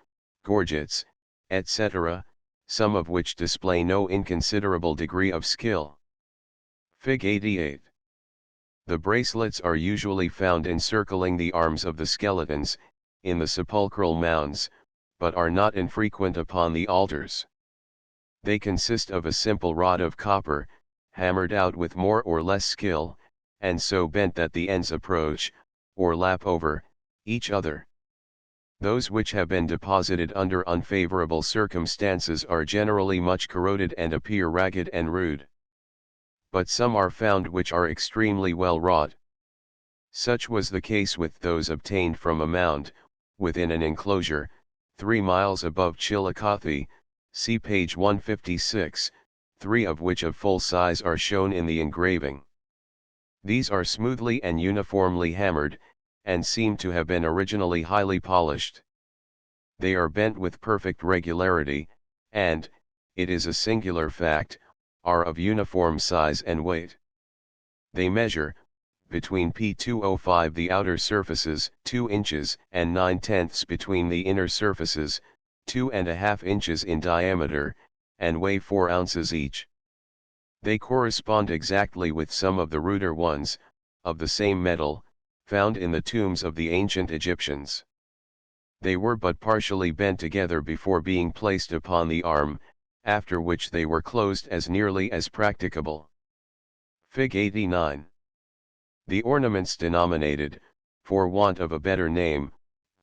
gorgets, etc., some of which display no inconsiderable degree of skill. Fig. 88. The bracelets are usually found encircling the arms of the skeletons, in the sepulchral mounds, but are not infrequent upon the altars. They consist of a simple rod of copper, hammered out with more or less skill, and so bent that the ends approach, or lap over, each other. Those which have been deposited under unfavorable circumstances are generally much corroded and appear ragged and rude. But some are found which are extremely well wrought. Such was the case with those obtained from a mound, within an enclosure, 3 miles above Chillicothe, see page 156, 3 of which of full size are shown in the engraving. These are smoothly and uniformly hammered, and seem to have been originally highly polished. They are bent with perfect regularity, and, it is a singular fact, are of uniform size and weight. They measure, between P205 the outer surfaces 2 inches and 9/10 between the inner surfaces, 2.5 inches in diameter, and weigh 4 ounces each. They correspond exactly with some of the ruder ones, of the same metal, found in the tombs of the ancient Egyptians. They were but partially bent together before being placed upon the arm, after which they were closed as nearly as practicable. Fig 89. The ornaments denominated, for want of a better name,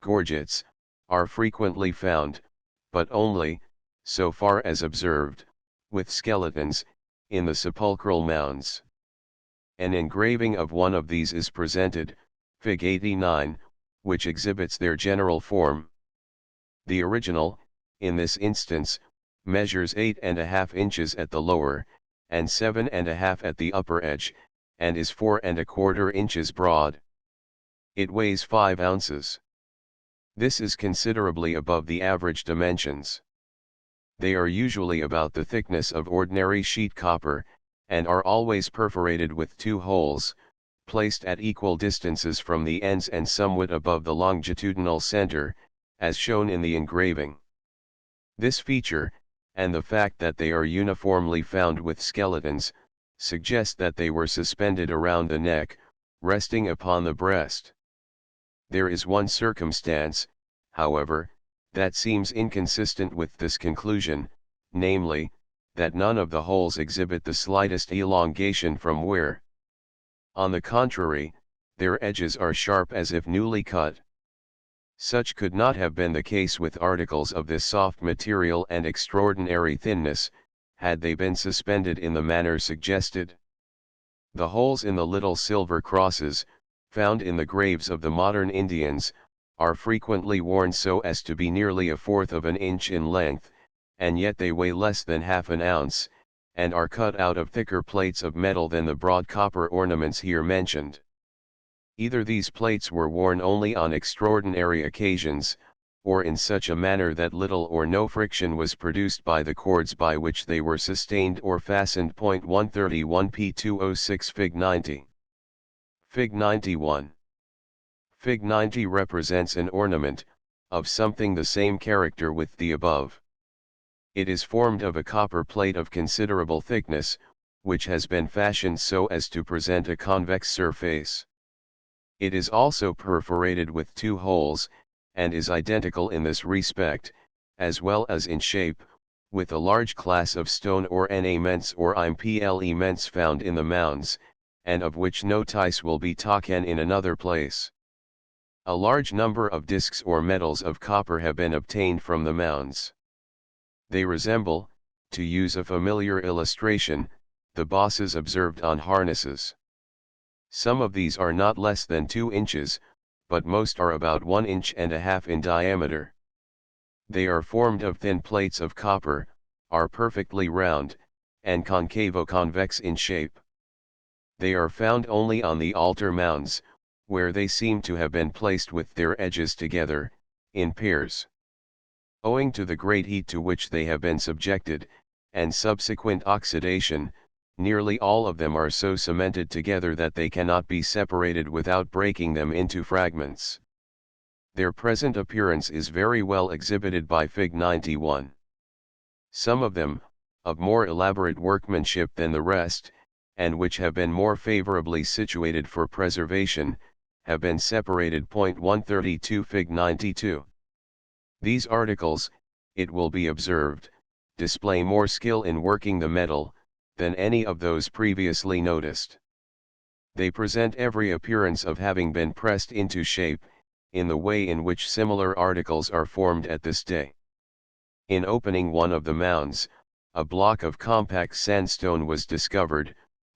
gorgets, are frequently found, but only, so far as observed, with skeletons, in the sepulchral mounds. An engraving of one of these is presented, Fig 89, which exhibits their general form. The original, in this instance, measures 8.5 inches at the lower, and 7.5 at the upper edge, and is 4¼ inches broad. It weighs 5 ounces. This is considerably above the average dimensions. They are usually about the thickness of ordinary sheet copper, and are always perforated with 2 holes, placed at equal distances from the ends and somewhat above the longitudinal center, as shown in the engraving. This feature, and the fact that they are uniformly found with skeletons, suggest that they were suspended around the neck, resting upon the breast. There is one circumstance, however, that seems inconsistent with this conclusion, namely, that none of the holes exhibit the slightest elongation from wear. On the contrary, their edges are sharp as if newly cut. Such could not have been the case with articles of this soft material and extraordinary thinness, had they been suspended in the manner suggested. The holes in the little silver crosses, found in the graves of the modern Indians, are frequently worn so as to be nearly 1/4 of an inch in length, and yet they weigh less than half an ounce, and are cut out of thicker plates of metal than the broad copper ornaments here mentioned. Either these plates were worn only on extraordinary occasions, or in such a manner that little or no friction was produced by the cords by which they were sustained or fastened. 131 P206 Fig 90. Fig 91. Fig 90 represents an ornament, of something the same character with the above. It is formed of a copper plate of considerable thickness, which has been fashioned so as to present a convex surface. It is also perforated with 2 holes, and is identical in this respect, as well as in shape, with a large class of stone or immense or immense found in the mounds, and of which notice will be taken in another place. A large number of discs or medals of copper have been obtained from the mounds. They resemble, to use a familiar illustration, the bosses observed on harnesses. Some of these are not less than 2 inches, but most are about 1.5 inches in diameter. They are formed of thin plates of copper, are perfectly round, and concavo-convex in shape. They are found only on the altar mounds, where they seem to have been placed with their edges together, in pairs. Owing to the great heat to which they have been subjected, and subsequent oxidation, nearly all of them are so cemented together that they cannot be separated without breaking them into fragments. Their present appearance is very well exhibited by Fig 91. Some of them, of more elaborate workmanship than the rest, and which have been more favorably situated for preservation, have been separated. 132 Fig 92. These articles, it will be observed, display more skill in working the metal, than any of those previously noticed. They present every appearance of having been pressed into shape, in the way in which similar articles are formed at this day. In opening one of the mounds, a block of compact sandstone was discovered,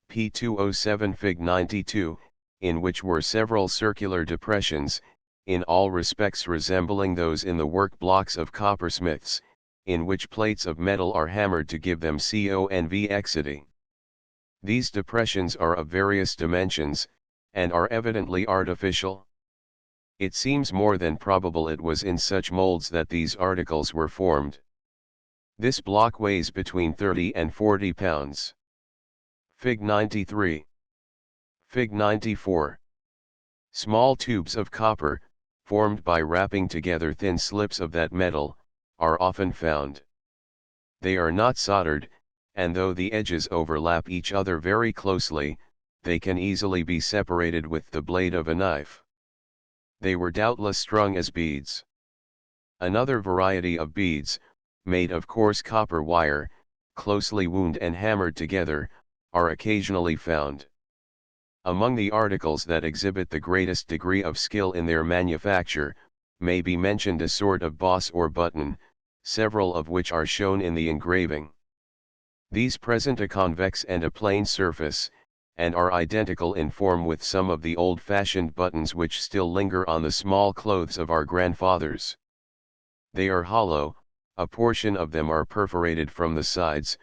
P207 Fig 92, in which were several circular depressions, in all respects resembling those in the work blocks of coppersmiths, in which plates of metal are hammered to give them convexity. These depressions are of various dimensions, and are evidently artificial. It seems more than probable it was in such molds that these articles were formed. This block weighs between 30 and 40 pounds. Fig 93. Fig 94. Small tubes of copper, formed by wrapping together thin slips of that metal, are often found. They are not soldered, and though the edges overlap each other very closely, they can easily be separated with the blade of a knife. They were doubtless strung as beads. Another variety of beads, made of coarse copper wire, closely wound and hammered together, are occasionally found. Among the articles that exhibit the greatest degree of skill in their manufacture, may be mentioned a sort of boss or button, several of which are shown in the engraving. These present a convex and a plane surface, and are identical in form with some of the old-fashioned buttons which still linger on the small clothes of our grandfathers. They are hollow, a portion of them are perforated from the sides,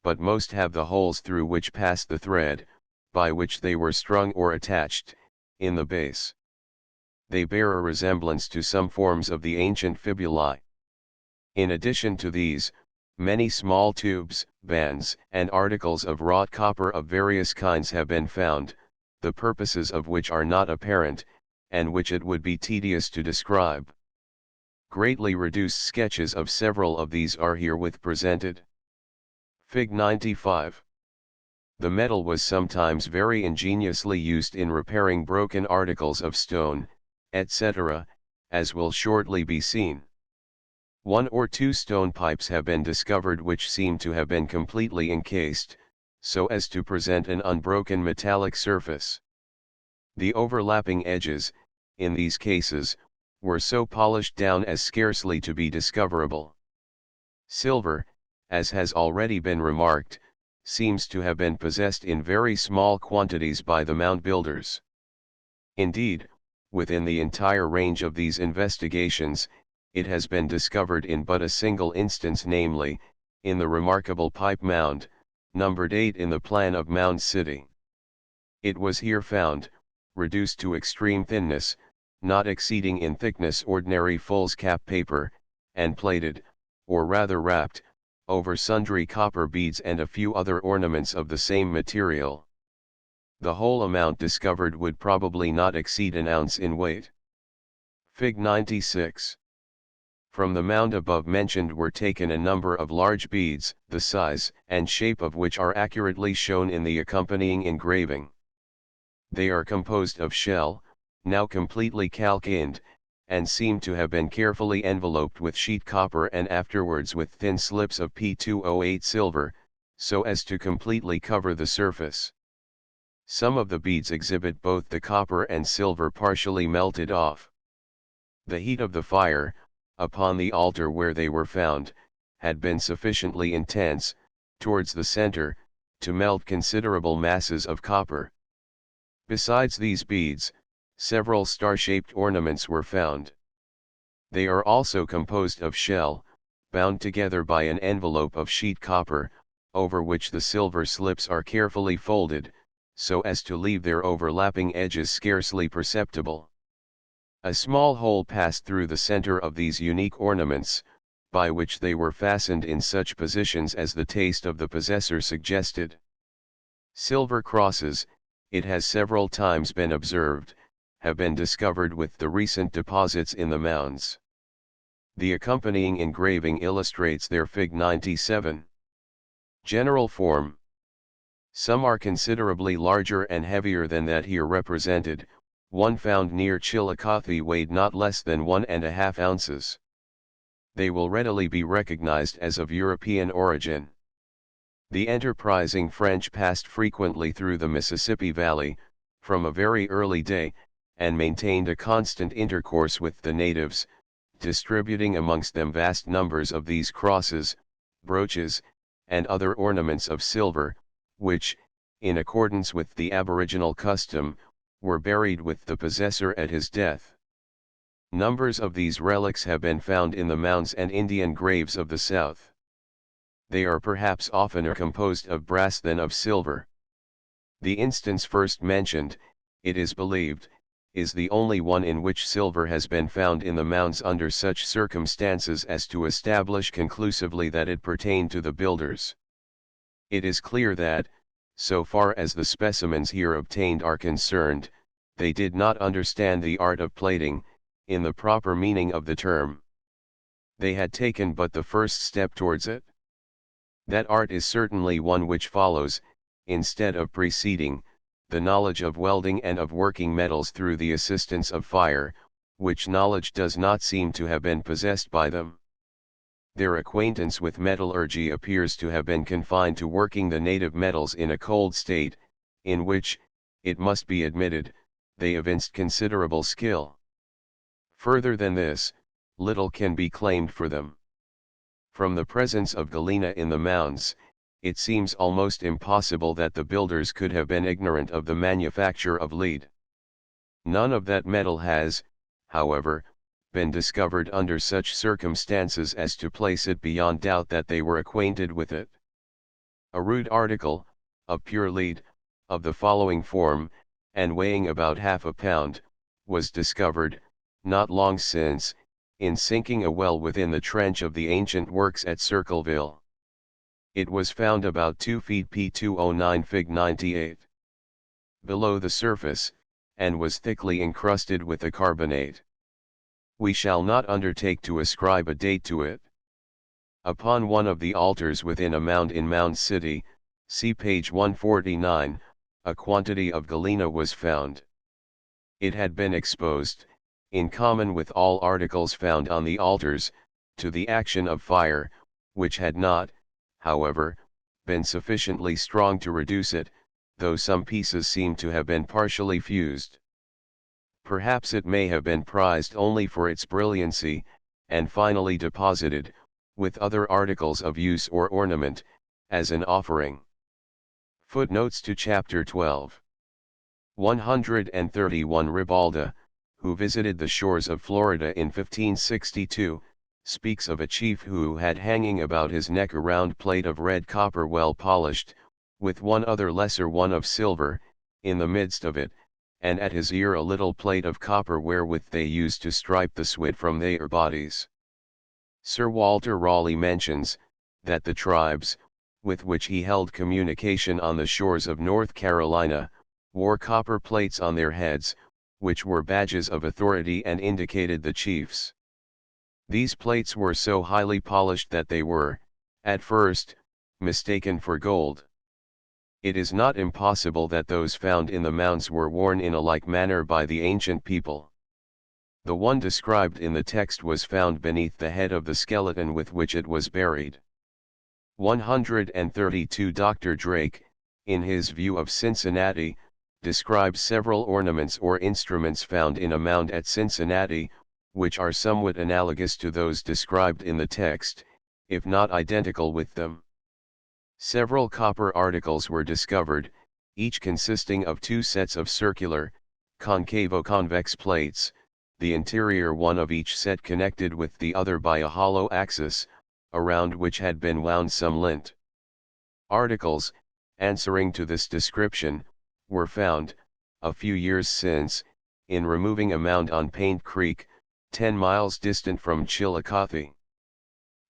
but most have the holes through which passed the thread, by which they were strung or attached, in the base. They bear a resemblance to some forms of the ancient fibulae. In addition to these, many small tubes, bands, and articles of wrought copper of various kinds have been found, the purposes of which are not apparent, and which it would be tedious to describe. Greatly reduced sketches of several of these are herewith presented. Fig 95. The metal was sometimes very ingeniously used in repairing broken articles of stone, etc., as will shortly be seen. One or two stone pipes have been discovered which seem to have been completely encased, so as to present an unbroken metallic surface. The overlapping edges, in these cases, were so polished down as scarcely to be discoverable. Silver, as has already been remarked, seems to have been possessed in very small quantities by the mound builders. Indeed, within the entire range of these investigations, it has been discovered in but a single instance, namely, in the remarkable pipe mound, numbered 8 in the plan of Mound City. It was here found, reduced to extreme thinness, not exceeding in thickness ordinary foolscap paper, and plated, or rather wrapped, over sundry copper beads and a few other ornaments of the same material. The whole amount discovered would probably not exceed an ounce in weight. Fig 96. From the mound above mentioned were taken a number of large beads, the size and shape of which are accurately shown in the accompanying engraving. They are composed of shell, now completely calcined, and seem to have been carefully enveloped with sheet copper and afterwards with thin slips of P208 silver, so as to completely cover the surface. Some of the beads exhibit both the copper and silver partially melted off. The heat of the fire, upon the altar where they were found, had been sufficiently intense, towards the center, to melt considerable masses of copper. Besides these beads, several star-shaped ornaments were found. They are also composed of shell, bound together by an envelope of sheet copper, over which the silver slips are carefully folded, so as to leave their overlapping edges scarcely perceptible. A small hole passed through the center of these unique ornaments, by which they were fastened in such positions as the taste of the possessor suggested. Silver crosses, it has several times been observed, have been discovered with the recent deposits in the mounds. The accompanying engraving illustrates their Fig 97. General form. Some are considerably larger and heavier than that here represented. One found near Chillicothe weighed not less than 1½ ounces. They will readily be recognized as of European origin. The enterprising French passed frequently through the Mississippi Valley, from a very early day, and maintained a constant intercourse with the natives, distributing amongst them vast numbers of these crosses, brooches, and other ornaments of silver, which, in accordance with the aboriginal custom, were buried with the possessor at his death. Numbers of these relics have been found in the mounds and Indian graves of the South. They are perhaps oftener composed of brass than of silver. The instance first mentioned, it is believed, is the only one in which silver has been found in the mounds under such circumstances as to establish conclusively that it pertained to the builders. It is clear that, so far as the specimens here obtained are concerned, they did not understand the art of plating, in the proper meaning of the term. They had taken but the first step towards it. That art is certainly one which follows, instead of preceding, the knowledge of welding and of working metals through the assistance of fire, which knowledge does not seem to have been possessed by them. Their acquaintance with metallurgy appears to have been confined to working the native metals in a cold state, in which, it must be admitted, they evinced considerable skill. Further than this, little can be claimed for them. From the presence of galena in the mounds, it seems almost impossible that the builders could have been ignorant of the manufacture of lead. None of that metal has, however, been discovered under such circumstances as to place it beyond doubt that they were acquainted with it. A rude article, of pure lead, of the following form, and weighing about half a pound, was discovered, not long since, in sinking a well within the trench of the ancient works at Circleville. It was found about 2 feet P209 Fig 98 below the surface, and was thickly encrusted with a carbonate. We shall not undertake to ascribe a date to it. Upon one of the altars within a mound in Mound City, see page 149, a quantity of galena was found. It had been exposed, in common with all articles found on the altars, to the action of fire, which had not, however, been sufficiently strong to reduce it, though some pieces seem to have been partially fused. Perhaps it may have been prized only for its brilliancy, and finally deposited, with other articles of use or ornament, as an offering. Footnotes to Chapter 12. 131 Ribalda, who visited the shores of Florida in 1562, speaks of a chief who had hanging about his neck a round plate of red copper well polished, with one other lesser one of silver, in the midst of it, and at his ear a little plate of copper wherewith they used to stripe the sweat from their bodies. Sir Walter Raleigh mentions, that the tribes, with which he held communication on the shores of North Carolina, wore copper plates on their heads, which were badges of authority and indicated the chiefs. These plates were so highly polished that they were, at first, mistaken for gold. It is not impossible that those found in the mounds were worn in a like manner by the ancient people. The one described in the text was found beneath the head of the skeleton with which it was buried. 132 Dr. Drake, in his view of Cincinnati, describes several ornaments or instruments found in a mound at Cincinnati, which are somewhat analogous to those described in the text, if not identical with them. Several copper articles were discovered, each consisting of two sets of circular, concavo-convex plates, the interior one of each set connected with the other by a hollow axis, around which had been wound some lint. Articles, answering to this description, were found, a few years since, in removing a mound on Paint Creek, 10 miles distant from Chillicothe.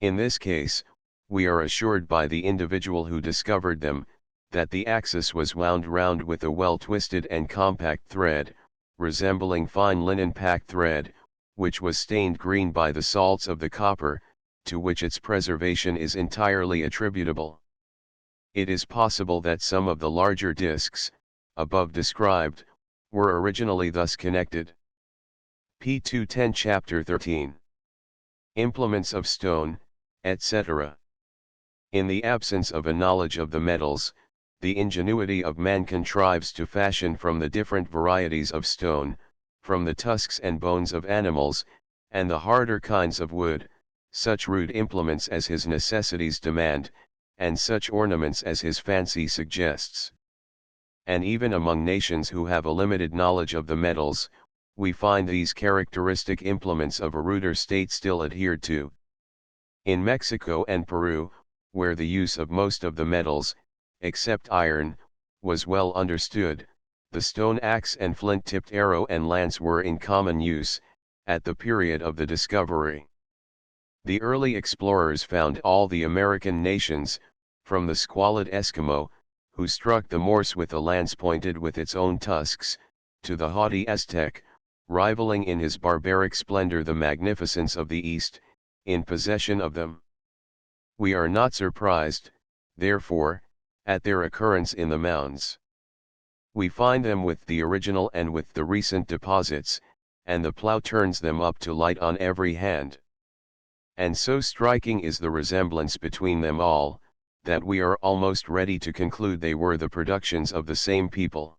In this case, we are assured by the individual who discovered them, that the axis was wound round with a well-twisted and compact thread, resembling fine linen pack thread, which was stained green by the salts of the copper, to which its preservation is entirely attributable. It is possible that some of the larger discs, above described, were originally thus connected. P210 Chapter 13. Implements of stone, etc. In the absence of a knowledge of the metals, the ingenuity of man contrives to fashion from the different varieties of stone, from the tusks and bones of animals, and the harder kinds of wood, such rude implements as his necessities demand, and such ornaments as his fancy suggests. And even among nations who have a limited knowledge of the metals, we find these characteristic implements of a ruder state still adhered to. In Mexico and Peru, where the use of most of the metals, except iron, was well understood. The stone axe and flint-tipped arrow and lance were in common use, at the period of the discovery. The early explorers found all the American nations, from the squalid Eskimo, who struck the Morse with a lance pointed with its own tusks, to the haughty Aztec, rivaling in his barbaric splendor the magnificence of the East, in possession of them. We are not surprised, therefore, at their occurrence in the mounds. We find them with the original and with the recent deposits, and the plough turns them up to light on every hand. And so striking is the resemblance between them all, that we are almost ready to conclude they were the productions of the same people.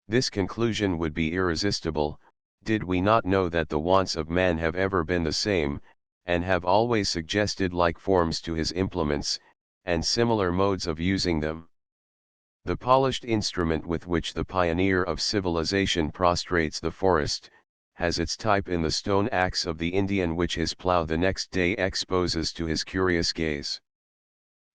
This conclusion would be irresistible, did we not know that the wants of man have ever been the same, and have always suggested like forms to his implements, and similar modes of using them. The polished instrument with which the pioneer of civilization prostrates the forest, has its type in the stone axe of the Indian which his plough the next day exposes to his curious gaze.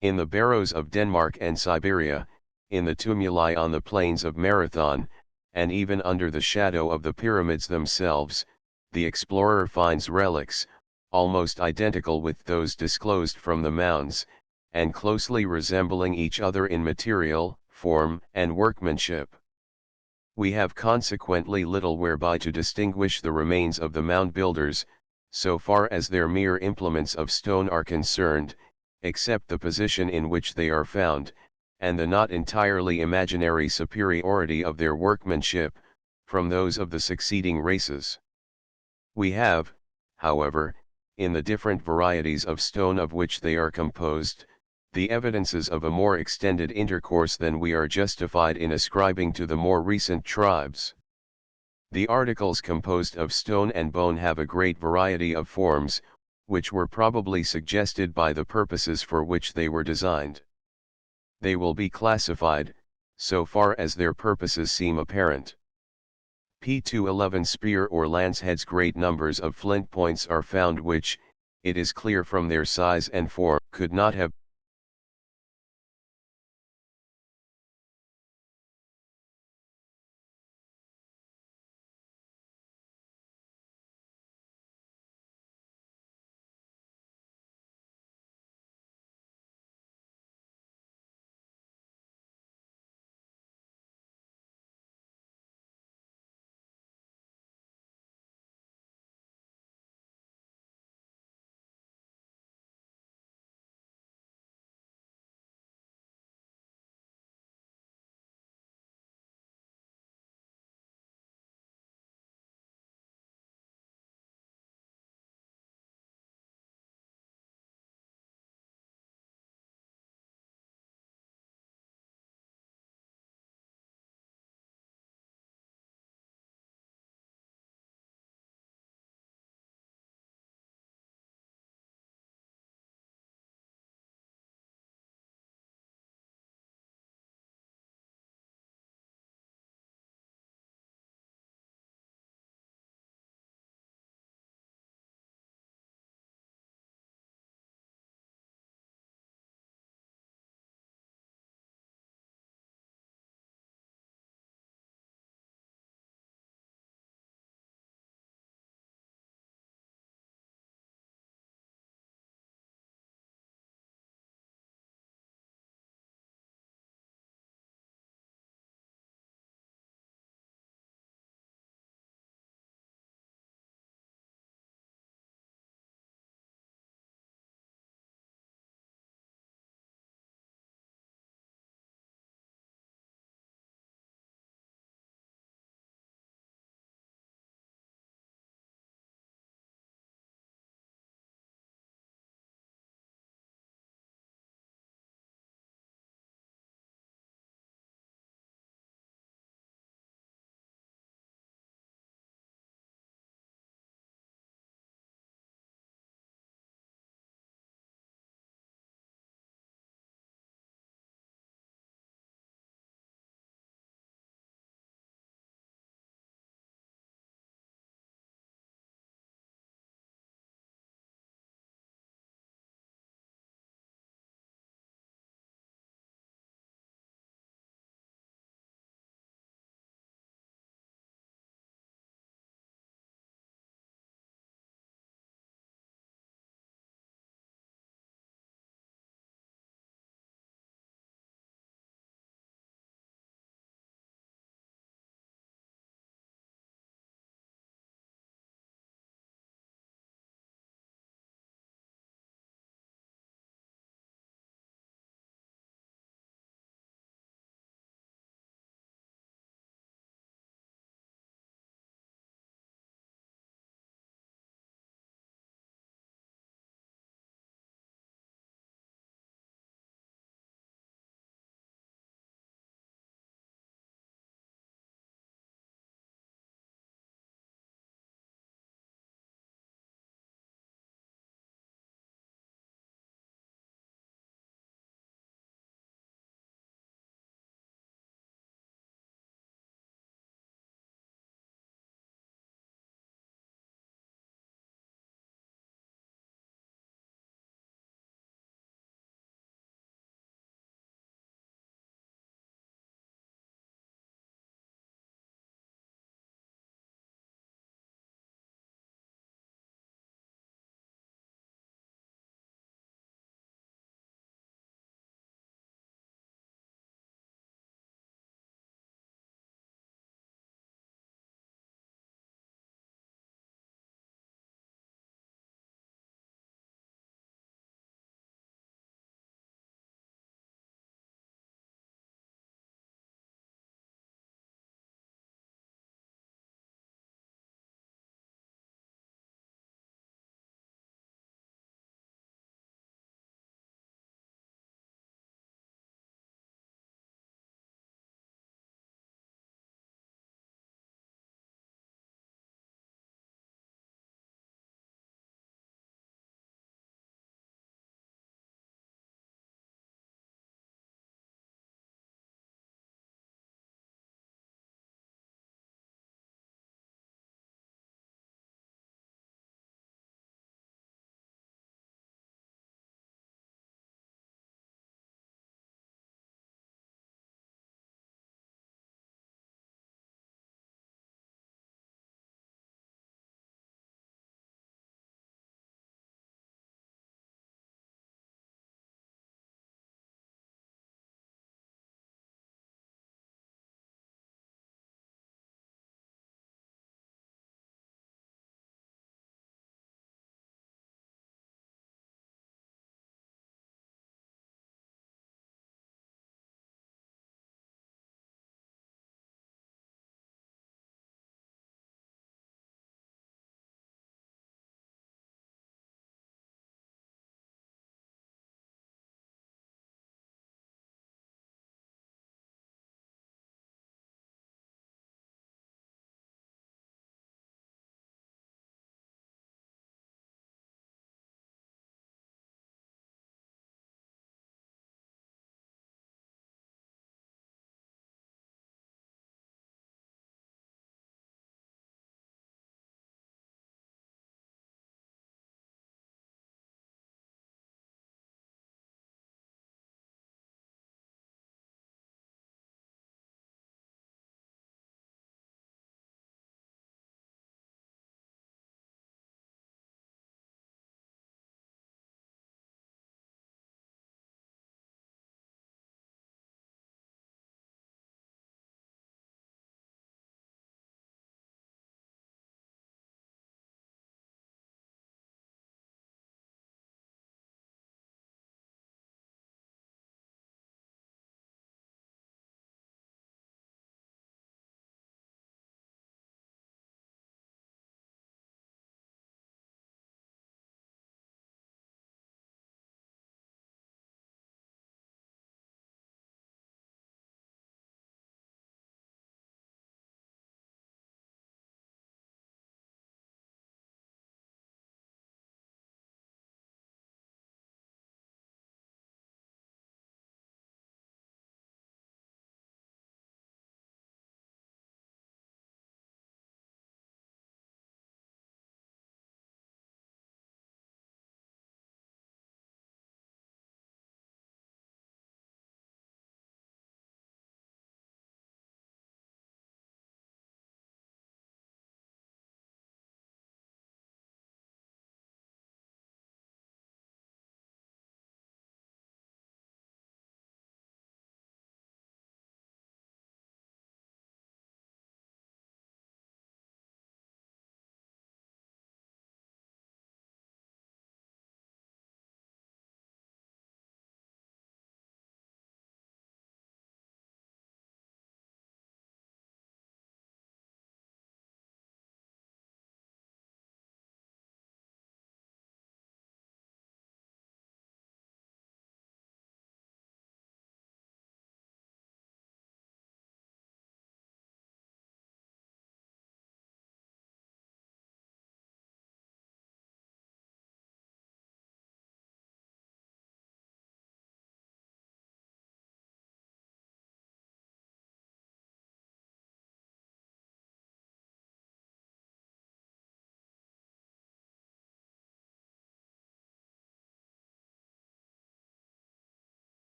In the barrows of Denmark and Siberia, in the tumuli on the plains of Marathon, and even under the shadow of the pyramids themselves, the explorer finds relics, almost identical with those disclosed from the mounds, and closely resembling each other in material, form, and workmanship. We have consequently little whereby to distinguish the remains of the mound builders, so far as their mere implements of stone are concerned, except the position in which they are found, and the not entirely imaginary superiority of their workmanship, from those of the succeeding races. We have, however, in the different varieties of stone of which they are composed, the evidences of a more extended intercourse than we are justified in ascribing to the more recent tribes. The articles composed of stone and bone have a great variety of forms, which were probably suggested by the purposes for which they were designed. They will be classified, so far as their purposes seem apparent. P211 spear or lance heads. Great numbers of flint points are found which, it is clear from their size and form, could not have